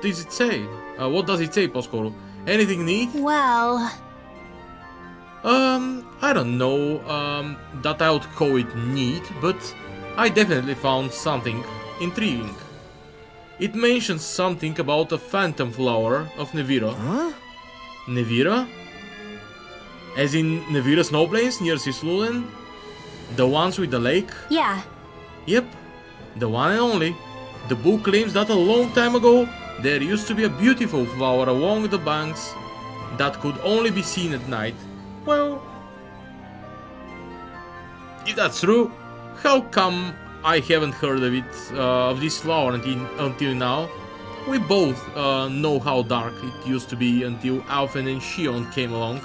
does it say? What does it say, Poskoro? Anything neat? Well... I don't know, that I would call it neat, but I definitely found something intriguing. It mentions something about a phantom flower of Nevira. Huh? Nevira? As in Nevira snowplains near Sislulen? The ones with the lake? Yeah. Yep, the one and only. The book claims that a long time ago, there used to be a beautiful flower along the banks that could only be seen at night. Well, if that's true, how come I haven't heard of it, of this flower until now? We both know how dark it used to be until Alphen and Shion came along.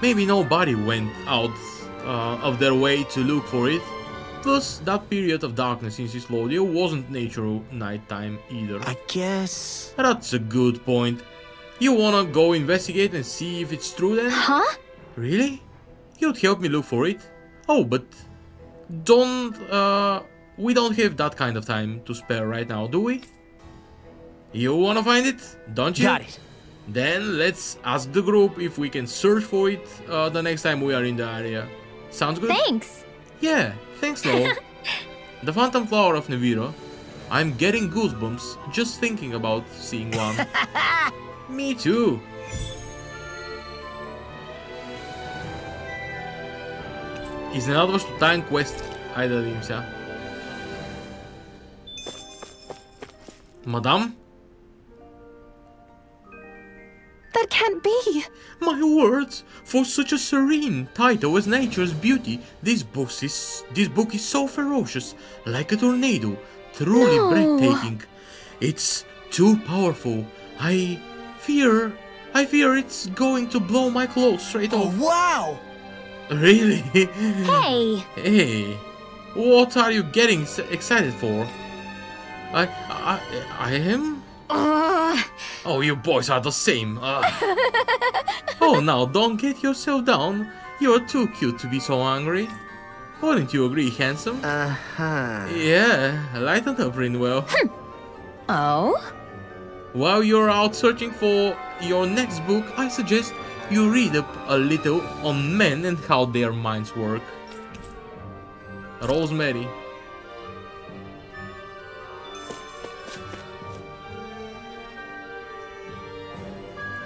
Maybe nobody went out of their way to look for it. Plus, that period of darkness in Cislodia wasn't natural nighttime either. I guess... That's a good point. You wanna go investigate and see if it's true then? Huh? Really? You'd help me look for it? Oh, but... we don't have that kind of time to spare right now, do we? You wanna find it, don't you? Got it. Then let's ask the group if we can search for it the next time we are in the area. Sounds good? Thanks! Yeah, thanks Lo. The Phantom Flower of Nevira. I'm getting goosebumps just thinking about seeing one. Me too. Изненадващо таен квест. Айде да видим сега. Мадам? That can't be! My words! For such a serene title as Nature's Beauty, this book is so ferocious, like a tornado, truly breathtaking. It's too powerful. I fear it's going to blow my clothes straight off. Oh, wow! Really? Hey! Hey, what are you getting excited for? I am? Oh, you boys are the same. Oh, now don't get yourself down. You're too cute to be so angry. Wouldn't you agree, handsome? Yeah, lighten up, Rinwell. Oh? While you're out searching for your next book, I suggest you read up a little on men and how their minds work. Rosemary.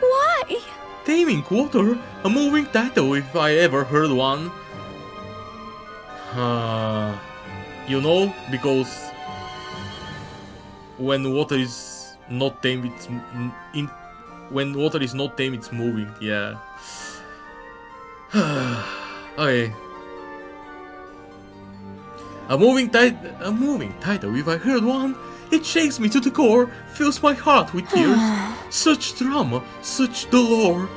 Why? Taming Water? A moving title if I ever heard one. You know, because when water is not tamed, when water is not tamed, it's moving. Yeah. Okay. A moving title. If I heard one, it shakes me to the core, fills my heart with tears. Such drama, such dolor.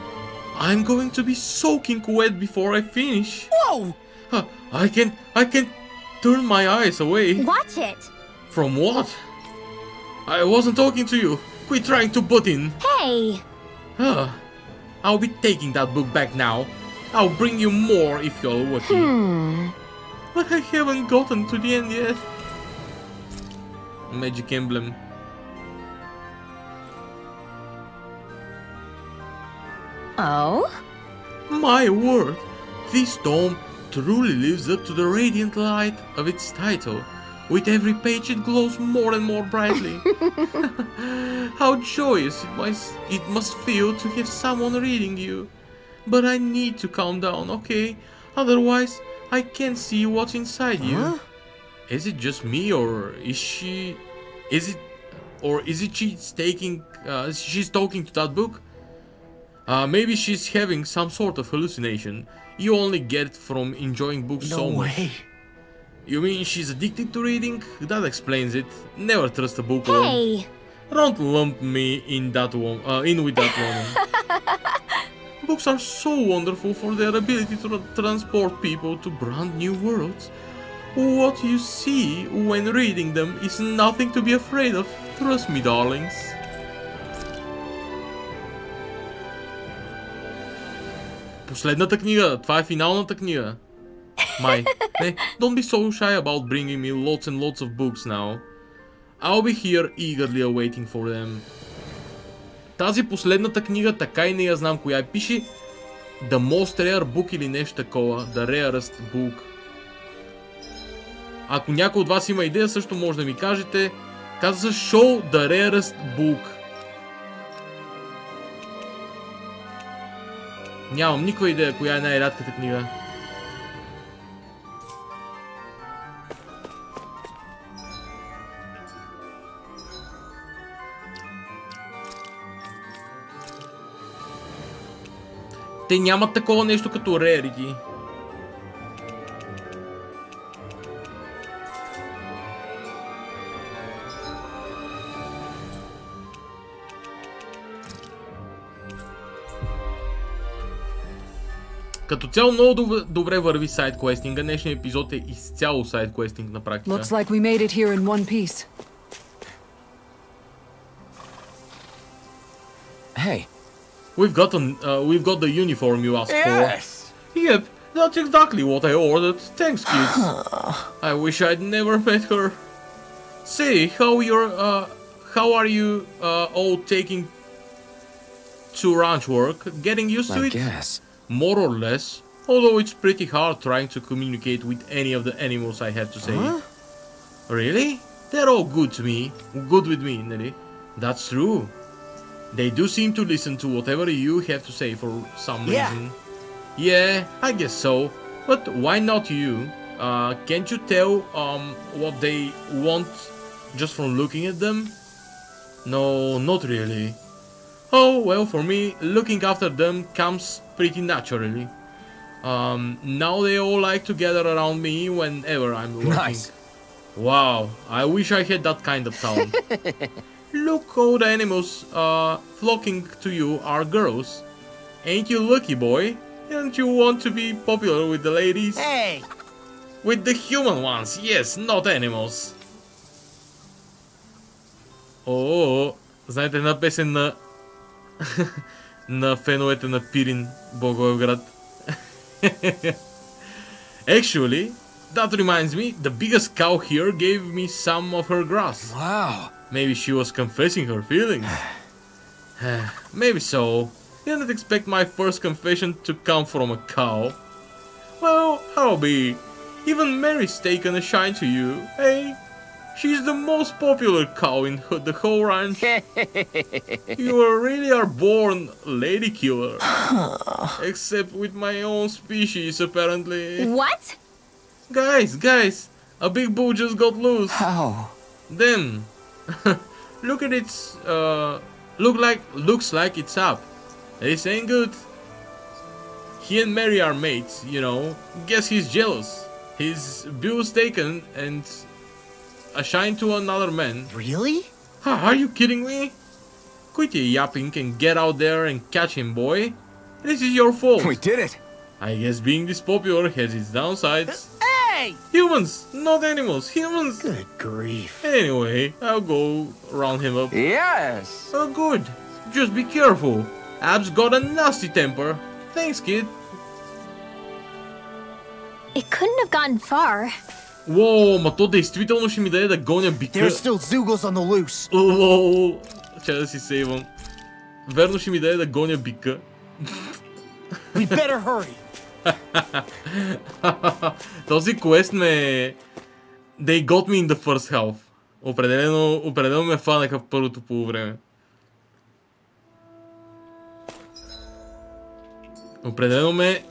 I'm going to be soaking wet before I finish. Whoa! I can't turn my eyes away. Watch it! From what? I wasn't talking to you. Quit trying to butt in. Hey! I'll be taking that book back now. I'll bring you more if you're lucky. But I haven't gotten to the end yet. Magic emblem. Oh? My word! This tome truly lives up to the radiant light of its title. With every page it glows more and more brightly. How joyous it must feel to have someone reading you. But I need to calm down, okay? Otherwise, I can't see what's inside you. Huh? Is it just me, or is she... she's talking to that book? Maybe she's having some sort of hallucination. You only get it from enjoying books so much. No way. You mean she's addicted to reading? That explains it. Never trust a bookworm. Hey! Don't lump me in with that woman. Books are so wonderful for their ability to transport people to brand new worlds. What you see when reading them is nothing to be afraid of. Trust me, darlings. Последната книга. Това е финалната книга. Май. Не, don't be so shy about bringing me lots and lots of books now. I'll be here eagerly awaiting for them. Тази последната книга така и не я знам коя е. Пише The Most Rare Book или нещо такова. The Rarest Book. Ако някой от вас има идея, също може да ми кажете. Казва се Show The Rarest Book. Нямам никаква идея коя е най-рядката книга. Те нямат такова нещо като Rarity. Като цяло много добре върви сайдквестинга. Днешният епизод е изцяло сайдквестинг на практика. Looks like we made it here in one piece. Hey. We've got the uniform you asked for. Yes! Yep, That's exactly what I ordered. Thanks, kids. I wish I'd never met her. Say, how are you all taking to ranch work? Getting used to it? I guess. More or less. Although it's pretty hard trying to communicate with any of the animals, I have to say. Huh? Really? They're all good to me. Good with me, Nelly. That's true. They do seem to listen to whatever you have to say for some reason. Yeah, I guess so. But why not you? Can't you tell what they want just from looking at them? No, not really. Oh, well, for me, looking after them comes pretty naturally. Now they all like to gather around me whenever I'm working. Nice. Wow, I wish I had that kind of talent. Look, all the animals flocking to you are girls. Ain't you lucky, boy? Don't you want to be popular with the ladies? Hey! With the human ones, yes, not animals. О, знаете една песен на на феновете на Пирин, Благоевград. Actually, that reminds me, the biggest cow here gave me some of her grass. Wow. Maybe she was confessing her feelings. Maybe so. Didn't expect my first confession to come from a cow. Well, I'll be. Even Mary's taken a shine to you, hey? She's the most popular cow in the whole ranch. You really are born lady killer. Except with my own species, apparently. What? Guys, a big bull just got loose. How? Then, look at its, looks like it's up. This ain't good. He and Mary are mates, you know. Guess he's jealous. His bill's taken and assigned to another man. Really? Are you kidding me? Quit your yapping and get out there and catch him, boy. This is your fault. We did it. I guess being this popular has its downsides. Hey! Humans, not animals. Humans. Good grief. Anyway, I'll go round him up. Yes. Oh, good. Just be careful. Ab's got a nasty temper. Thanks, kid. It couldn't have gotten far. Wow, ма то действително ще ми даде да гоня бика. There's still Zoogles on the loose. Лол. Чай да си сейвам. Верно ще ми даде да гоня бика. We better hurry. Този квест ме... They got me in the first half. Определено ме фанаха в първото полувреме. Определено ме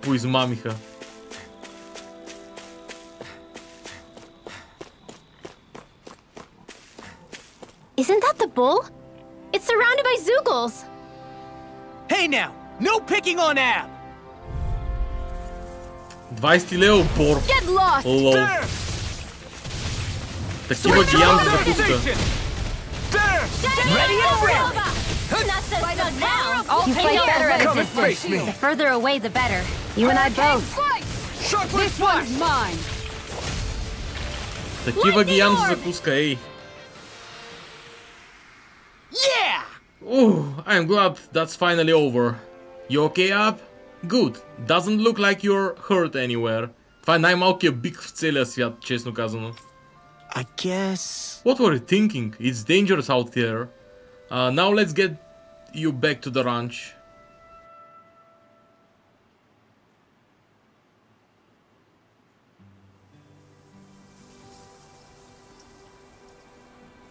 поизмамиха. Isn't that the bull? It's surrounded by Zoogles. Hey now! No picking on Ab! 20 лева бор. Get lost! Лол. Такива ги ям за закуска. Ready and ready! Not so good now. You fight better at a distance. The further away, the better. You and I both. This one's mine. Такива ги ям за закуска, ей. Yeah! Oh, I'm glad that's finally over. You okay, Ab? Good. Doesn't look like you're hurt anywhere. Това е най-малкият бик в целия свят, честно казано. I guess... What were you thinking? It's dangerous out there. Now let's get you back to the ranch.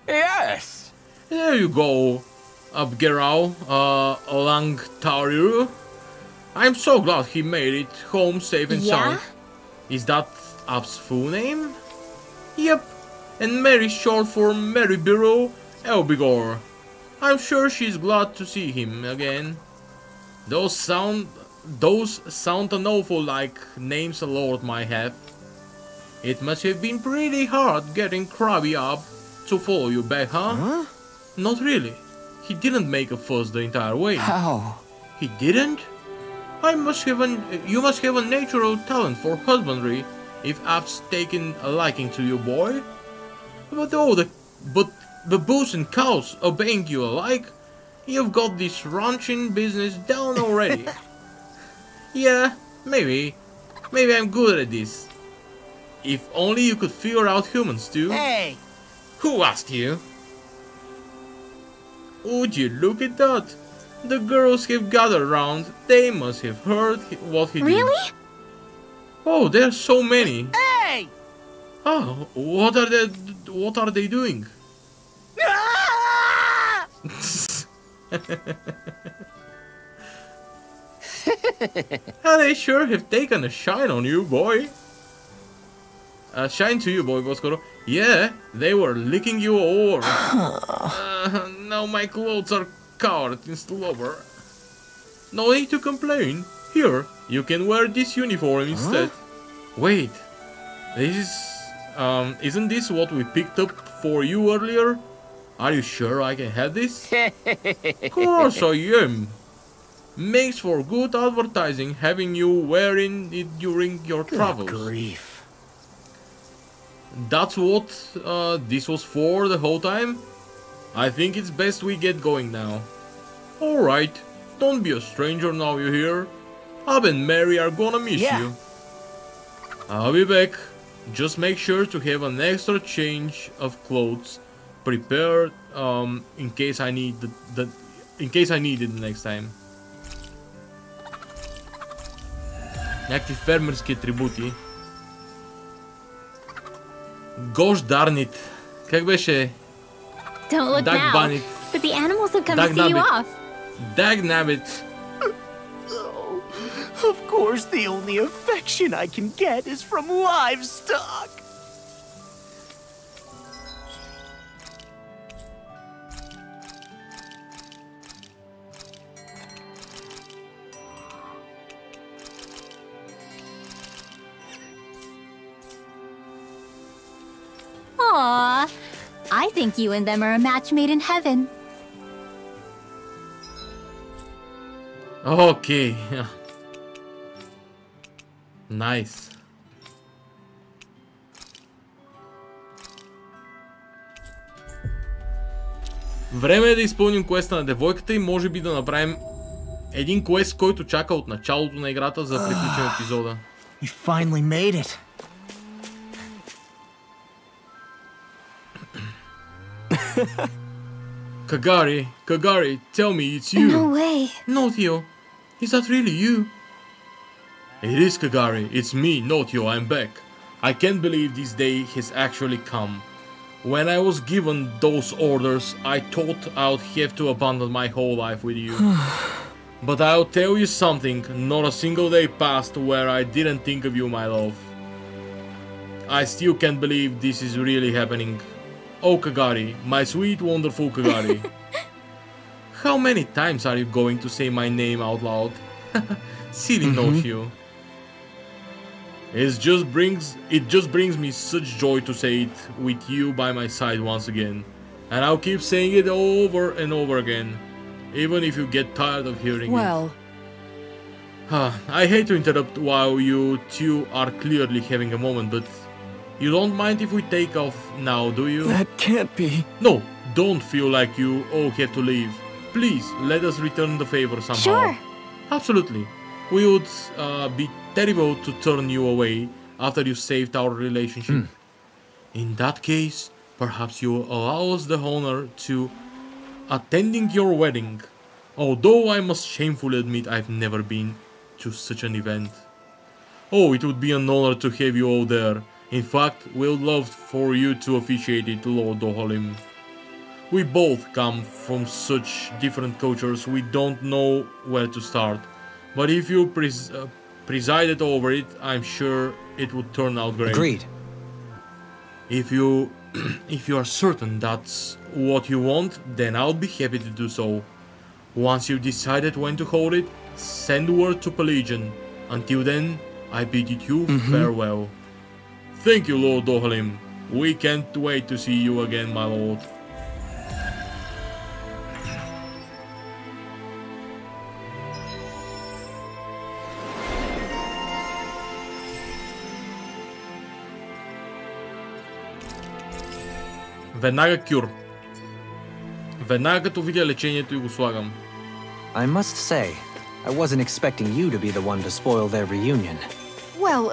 Yes. There you go, Abgerau, Lang Tauriru. I'm so glad he made it home safe and sound. Is that Ab's full name? Yep, and Mary's short for Mary Bureau Elbigor. I'm sure she's glad to see him again. Those sound an awful like names a lord might have. It must have been pretty hard getting Krabby Ab to follow you back, huh? Not really. He didn't make a fuss the entire way. How? He didn't? You must have a natural talent for husbandry if Ab's taken a liking to you, boy. But the bulls and cows obeying you alike, you've got this ranching business down already. Yeah, Maybe I'm good at this. If only you could figure out humans too. Hey! Who asked you? Would you look at that? The girls have gathered around. They must have heard what he did. Really? Oh, there are so many. Hey! Oh, what are they doing? Ah! They sure have taken a shine on you, boy. A shine to you, boy, Boscoro. Yeah, they were licking you all over. Now my clothes are covered in slobber. No need to complain. Here, you can wear this uniform instead. Wait, this is... isn't this what we picked up for you earlier? Are you sure I can have this? Of course I am. Makes for good advertising having you wearing it during your travels. Good grief. That's what this was for the whole time? I think it's best we get going now. Alright, don't be a stranger now you're here. Ab and Mary are gonna miss you. I'll be back. Just make sure to have an extra change of clothes prepared in case I need it the next time. Някакви фермерски атрибути. Gosh darn it. Как беше? Don't look now, Bunny. but the animals have come to see you off. Dag nabbit. Oh, of course the only affection I can get is from livestock. Aww, I think you and them are a match made in heaven. Okay. Nice. Време е да изпълним квеста на девойката и може би да направим един квест, който чака от началото на играта за да приключим епизода. We finally made it. Kagari, tell me it's you. No way. No, Theo. Is that really you? It is, Kagari. It's me, no, Theo. I'm back. I can't believe this day has actually come. When I was given those orders, I thought I'd have to abandon my whole life with you. But I'll tell you something, not a single day passed where I didn't think of you, my love. I still can't believe this is really happening. Oh, Kagari, my sweet, wonderful Kagari. How many times are you going to say my name out loud? Silly no-you. It just brings me such joy to say it with you by my side once again. And I'll keep saying it over and over again, even if you get tired of hearing Well. it. I hate to interrupt while you two are clearly having a moment, but you don't mind if we take off now, do you? That can't be. No, don't feel like you all have to leave. Please, let us return the favor somehow. Sure. Absolutely. We would be terrible to turn you away after you saved our relationship. In that case, perhaps you will allow us the honor to attending your wedding. Although I must shamefully admit I've never been to such an event. Oh, it would be an honor to have you all there. In fact, we would love for you to officiate it, Lord Dohalim. We both come from such different cultures, we don't know where to start. But if you presided over it, I'm sure it would turn out great. Agreed. If you are certain that's what you want, then I'll be happy to do so. Once you've decided when to hold it, send word to Pelagian. Until then, I bid you farewell. Thank you, Lord Dohalim. We can't wait to see you again, my lord. Веднага кюр. Веднага като видя лечението и го слагам. I must say, I wasn't expecting you to be the one to spoil their reunion. Well,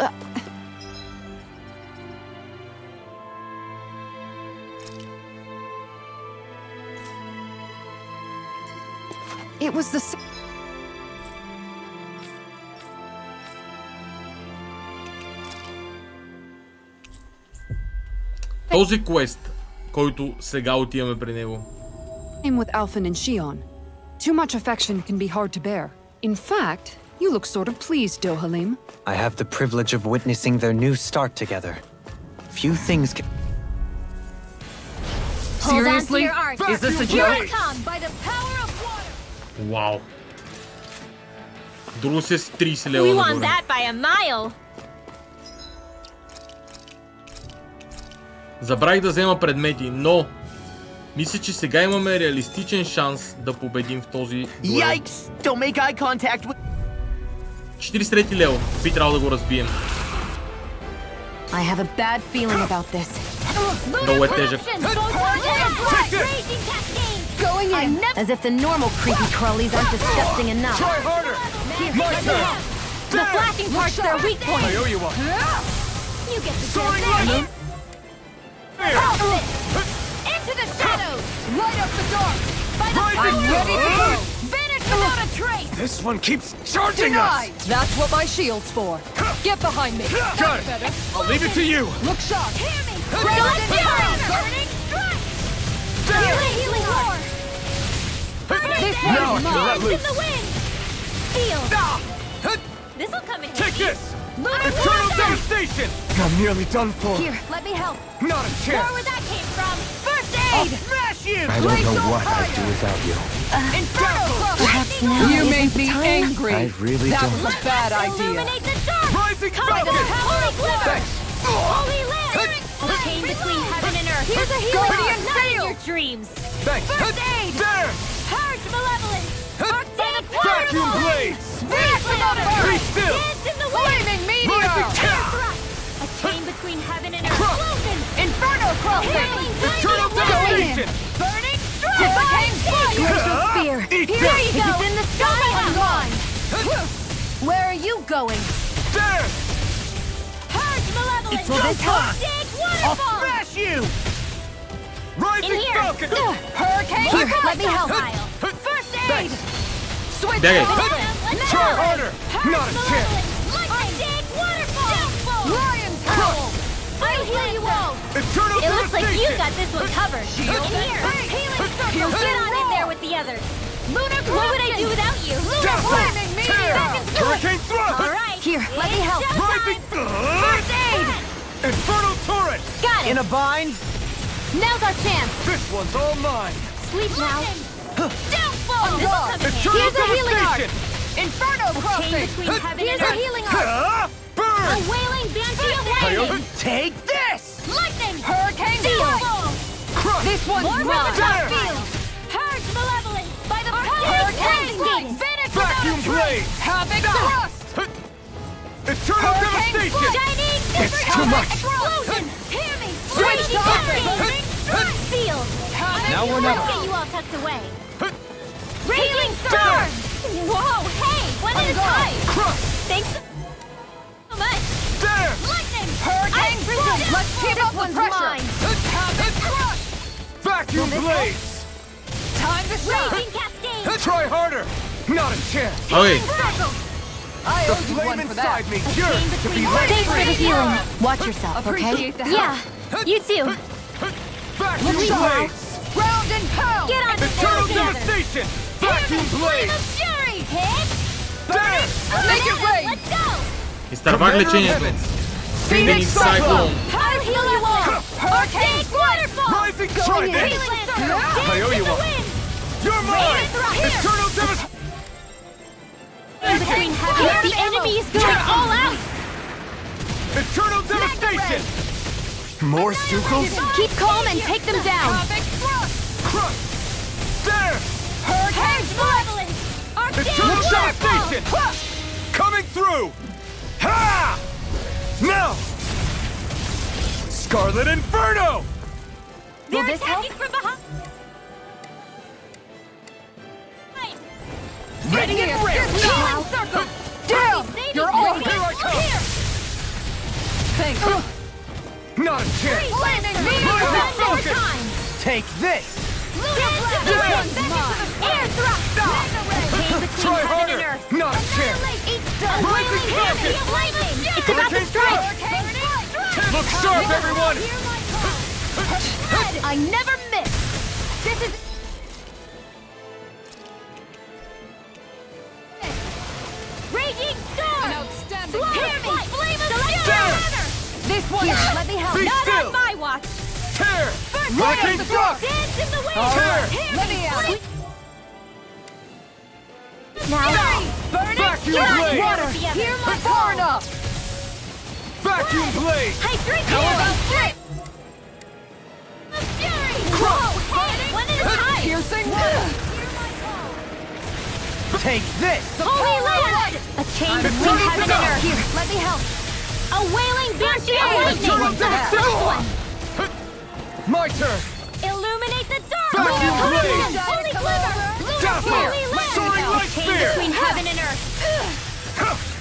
it was the... Този квест, който сега отиваме при него. Same with Alphen and Shion. Too much affection can be hard to bear. In fact, you look sort of pleased, Dohalim. I have the privilege of witnessing their new start together. Few things can... Seriously? Is this a joke? By the power of water. Вау. Друго се с 30 лева We want нагоре. that by a mile. Забравих да взема предмети, но мисля, че сега имаме реалистичен шанс да победим в този дуел. Yikes! Don't make eye contact with... 43 лево. Би трябвало да го разбием. I have a bad feeling about this. Много е тежък. Going in. As if the normal creepy crawlies aren't disgusting enough. Try harder! My turn! The flashing part's their weak point. I owe you one. You get the Soaring job. lightning! Into the shadows. Light up the dark. By the Rising power of sun. water. Vanish without a trace. This one keeps charging Denied! us! That's what my shield's for. Get behind me. Got it! I'll leave it to you! Look sharp. Hear me. Don't fury! Burning strike. Healing heart. This Now I one's can let mine. In loose! the wind. Steel. Ah! This'll come in Take handy. this! Eternal devastation! I'm nearly done for. Here, let me help. Not a Where chance! would that came from? First I'll aid. smash you! I don't know what I'd do without you. Inferno cross. Perhaps now You isn't made the me time. angry. I really That don't. was a bad idea. Illuminate the dark. Rising Come to the Falcon! holy glitter. Thanks! Holy land. Chain between heaven and earth. Here's a healing Guardian heart. not in your dreams. Thanks! First aid. There! Purge malevolence. Arctic Vacuum waterfall. blades! Vanish without a Be trace. still! Dance in the wind. Flaming Rising meteor! Cap! A chain between heaven and earth. Explosion. Inferno crossing. Healing Eternal devastation! Burning strike. Hurricane strike. Glacial spear. Eat Here this! you go. It's in the sky and line. Where are you going? There! Purge malevolence. It's this one. Arctic I'll waterfall. smash you! In Rising here. Falcon! Hurricane. Here, Let me help. First aid. Thanks! Switch. Dang it. Let's Try go. harder! Not a chance! Arctic waterfall. Lion's howl. I'll heal you all. Eternal It looks like you devastation! got this one covered. In here. Healing circle. Get on in there with the others. Lunar What would I do without you? Flaming meteor. Hurricane thrust! All right. Here, let me help. Rising First aid. Infernal torrent! Got it. In a bind? Now's our chance. This one's all mine! Sleep now. Downfall. This'll come in handy. Eternal Here's a healing art. devastation! Inferno Chain crossing. between heaven Here's and a earth. healing art. Burn! A wailing banshee of lightning. Take this! Lightning. Hurricane Steel. strike. Crush! This one's More mine. from the top There. field. Purge malevolence. By the Hurricane strike. power. Vanish Vacuum without a trace. blade! Havoc thrust. Eternal Hurricane devastation! Chinese It's too much! explosion. Hear me. Switch Lightning target. blade. Seal. Now we're Let's never. get you all tucked away. Raging storm. Whoa, hey, one at a time. Crush! Thanks so much. There! Lightning. Hurricane strike. Let's keep up the pressure. Havoc thrust. Vacuum blades! Time to shine. Raging cascade. Try harder! Not a chance! Okay, I The owe you flame one for that. inside me yearns to be let Thanks for the free! healing. Watch yourself, okay? Appreciate the help. Yeah, you too. Vacuum Look out. blades! Ground and pound. Get on this Eternal hill together. devastation! Vacuum Flame blades! of fury. Hit. There! Make it rain. Let's go. изтървах лечението. Phoenix Cyclone. I'll heal you all. Hurricane Waterfall. Rising Going trident! healing circle. I owe you one. You're mine! Eternal devastation! Between heaven. The enemy is going all out. Eternal devastation! More Sukals? Keep calm and take them down. Crush! There! Hurricane Malevolence. Eternal devastation! Coming through! Ha! Now! Scarlet Inferno! They're this help? attacking from behind. Ready and ready. Not a chance! Take this! Try harder! Not a chance! It's about to strike! Look sharp, everyone! I never miss! This is... Raging Storm! An outstanding Hear me! Flame of This one! Let me help! Be Not still. on my watch! Tear! Hurricane thrust! Dance in the wind! Tear! Let me out! Now! Burning Vacuum strike! blade! Water! Hear my Far enough! Vacuum blade! Hydrate! How about Fury! Whoa! Hey! One at a time! Piercing! Take this! Holy Land! A chain between heaven and earth! Here, let me help! A wailing banshee of lightning! My turn! Illuminate the dark! Vacuum blade! Holy Quiver! Dazzler! Holy Land! Soaring A light chain spear! between heaven and earth!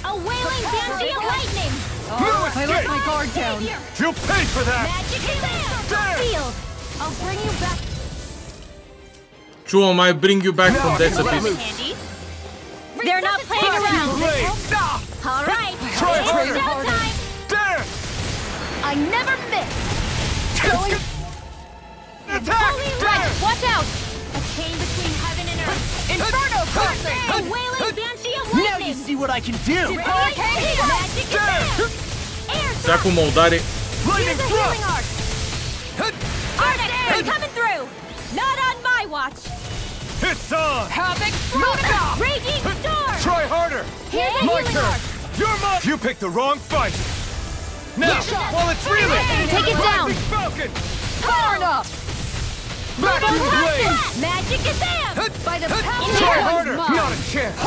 A wailing banshee of lightning! No I let escape! my guard down. You'll pay for that! Magic Damn! Field! I'll bring you back. True, I might bring you back from death's abyss. Handy. They're not playing Vacuum around. blade! Ah! All right. Try It's harder. showtime. Damn! I never miss. Going. Attack! Holy Damn! Land! Watch out! A chain between heaven and earth. Inferno crossing! A wailing banshee of Now lightning. you see what I can do! Magic Damn! Air Всяко ма удари. Lightning Here's a healing thrust! arc. Arctic air coming through. Not on my watch. It's on! Havoc Raging Storm. Try harder! Here's a My healing turn! arc. You're mine! You picked the wrong fight! Now, while it's reeling! Take it down. Rising Falcon! Power enough. Vacuum blade! Magic is them. By the power Try of harder! mine. Not a chance!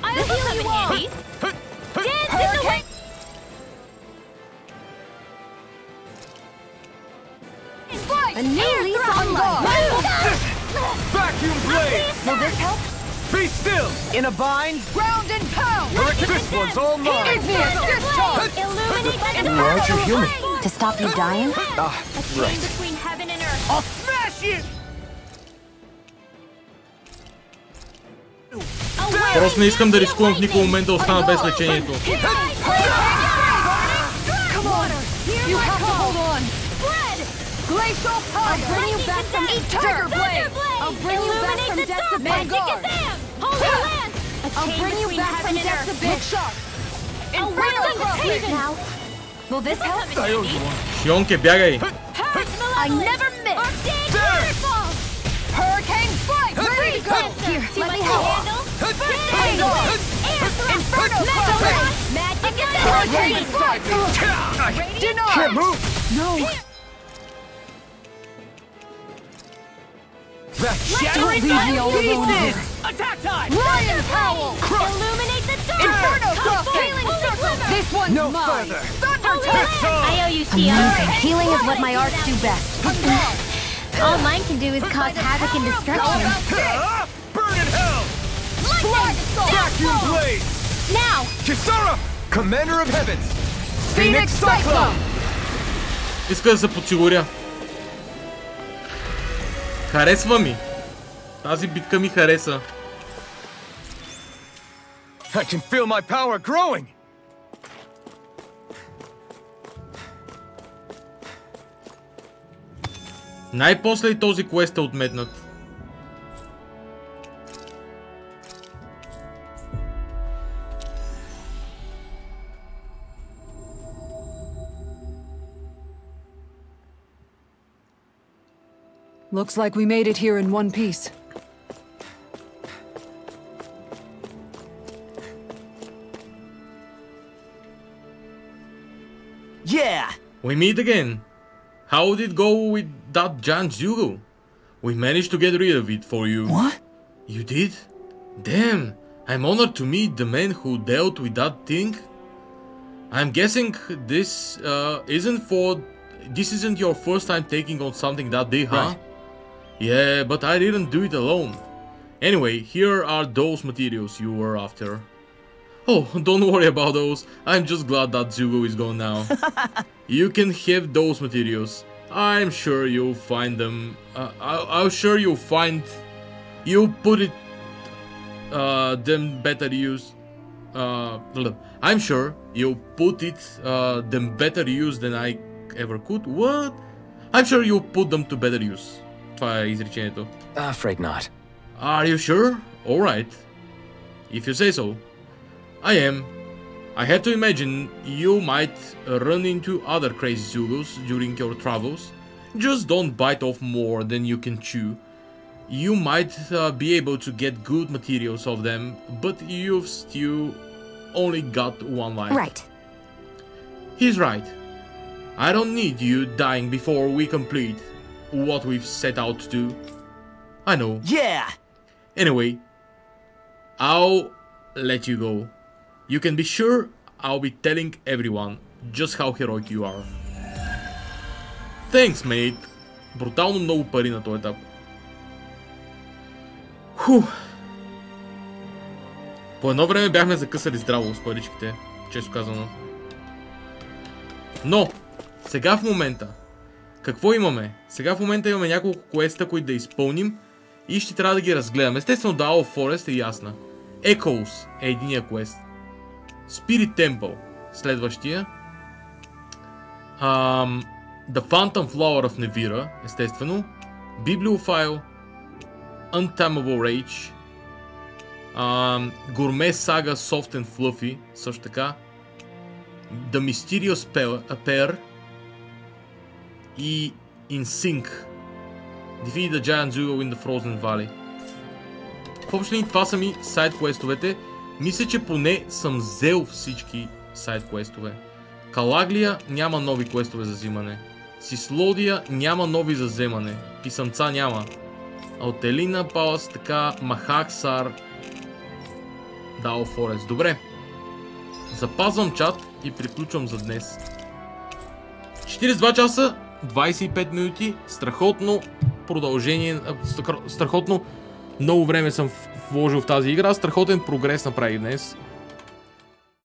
I'll heal you all. Dance in the wind. A new lease on life. Vacuum blade! Will this help? Be still! In a bind? Round and pound. This one's all mine! Illuminate the Why'd you heal me? To stop you dying? Ah, right. between heaven and earth. I'll smash you! Просто не искам да рискувам в никой момент да остана без лечението. Come on. You have to hold on. Spread. Glacial power. I'll bring you back from Tiger Blade. I'll bring you back from depths of Magic Kazam. Holy Land. I'll bring you back from depths of Big Shark. Inferno Crossing. Now. Will this help? Шионке, бягай! I never miss. Waterfall. Hurricane Strike. Ready to go. Here, let me help. Inferno Crossing. Magic Kazam. Hurricane Strike. Can't move! No! That Don't leave me all alone here. Attack time! Lion Howl. Illuminate the dark. Inferno Crossing. This one's No mine. further! It's on! I owe you, Shio. Amazing. Healing is what my arts do best. All mine can do is cause havoc and destruction. Burn in hell! Vacuum blade! Now! Kisara! Commander of Heavens! Phoenix Cyclone! Иска да се подсигуря. Харесва ми. Тази битка ми хареса. I can feel my power growing! Най-после и този квест е отметнат. Looks like we made it here in one piece. Yeah! We meet again. How did it go with that giant Zulu? We managed to get rid of it for you. What? You did? Damn, I'm honored to meet the man who dealt with that thing. I'm guessing this isn't your first time taking on something that big, huh? Right. Yeah, but I didn't do it alone. Anyway, here are those materials you were after. Oh, don't worry about those. I'm just glad that Zugo is gone now. You can have those materials. I'm sure you'll find them. I'm sure you'll find. You put it. Them better use. I'm sure you'll put it. Them better use than I ever could. What? I'm sure you'll put them to better use. Това е изречението. Afraid not. Are you sure? Alright. If you say so. I am. I have to imagine you might run into other crazy Zugos during your travels. Just don't bite off more than you can chew. You might be able to get good materials of them, but you've still only got one life. Right. He's right. I don't need you dying before we complete what we've set out to do. I know. Yeah! Anyway, I'll let you go. You can be sure I'll be telling everyone just how heroic you are. Thanks, mate. Брутално много пари на този етап. По едно време бяхме закъсали здраво с паричките, често казано. Но, сега в момента, какво имаме? Сега в момента имаме няколко квеста, които да изпълним и ще трябва да ги разгледаме. Естествено, Owl Forest е ясна. Echoes е единия квест. Spirit Temple, следващия. The Phantom Flower of Nevira, естествено. Bibliophile. Untamable Rage. Gourmet Saga Soft and Fluffy, също така. The Mysterious Pair. И In Sync. Defeat the Giant Zugo in the Frozen Valley. В общи линии това са ми сайд квестовете. Мисля, че поне съм взел всички сайд квестове. Калаглия няма нови квестове за взимане. Сислодия няма нови за вземане. Писъмца няма. Алтелина Палас, така, Махаксар, Дао Форест. Добре. Запазвам чат и приключвам за днес. 42 часа, 25 минути, страхотно продължение, страхотно много време съм вложил в тази игра, страхотен прогрес направих днес.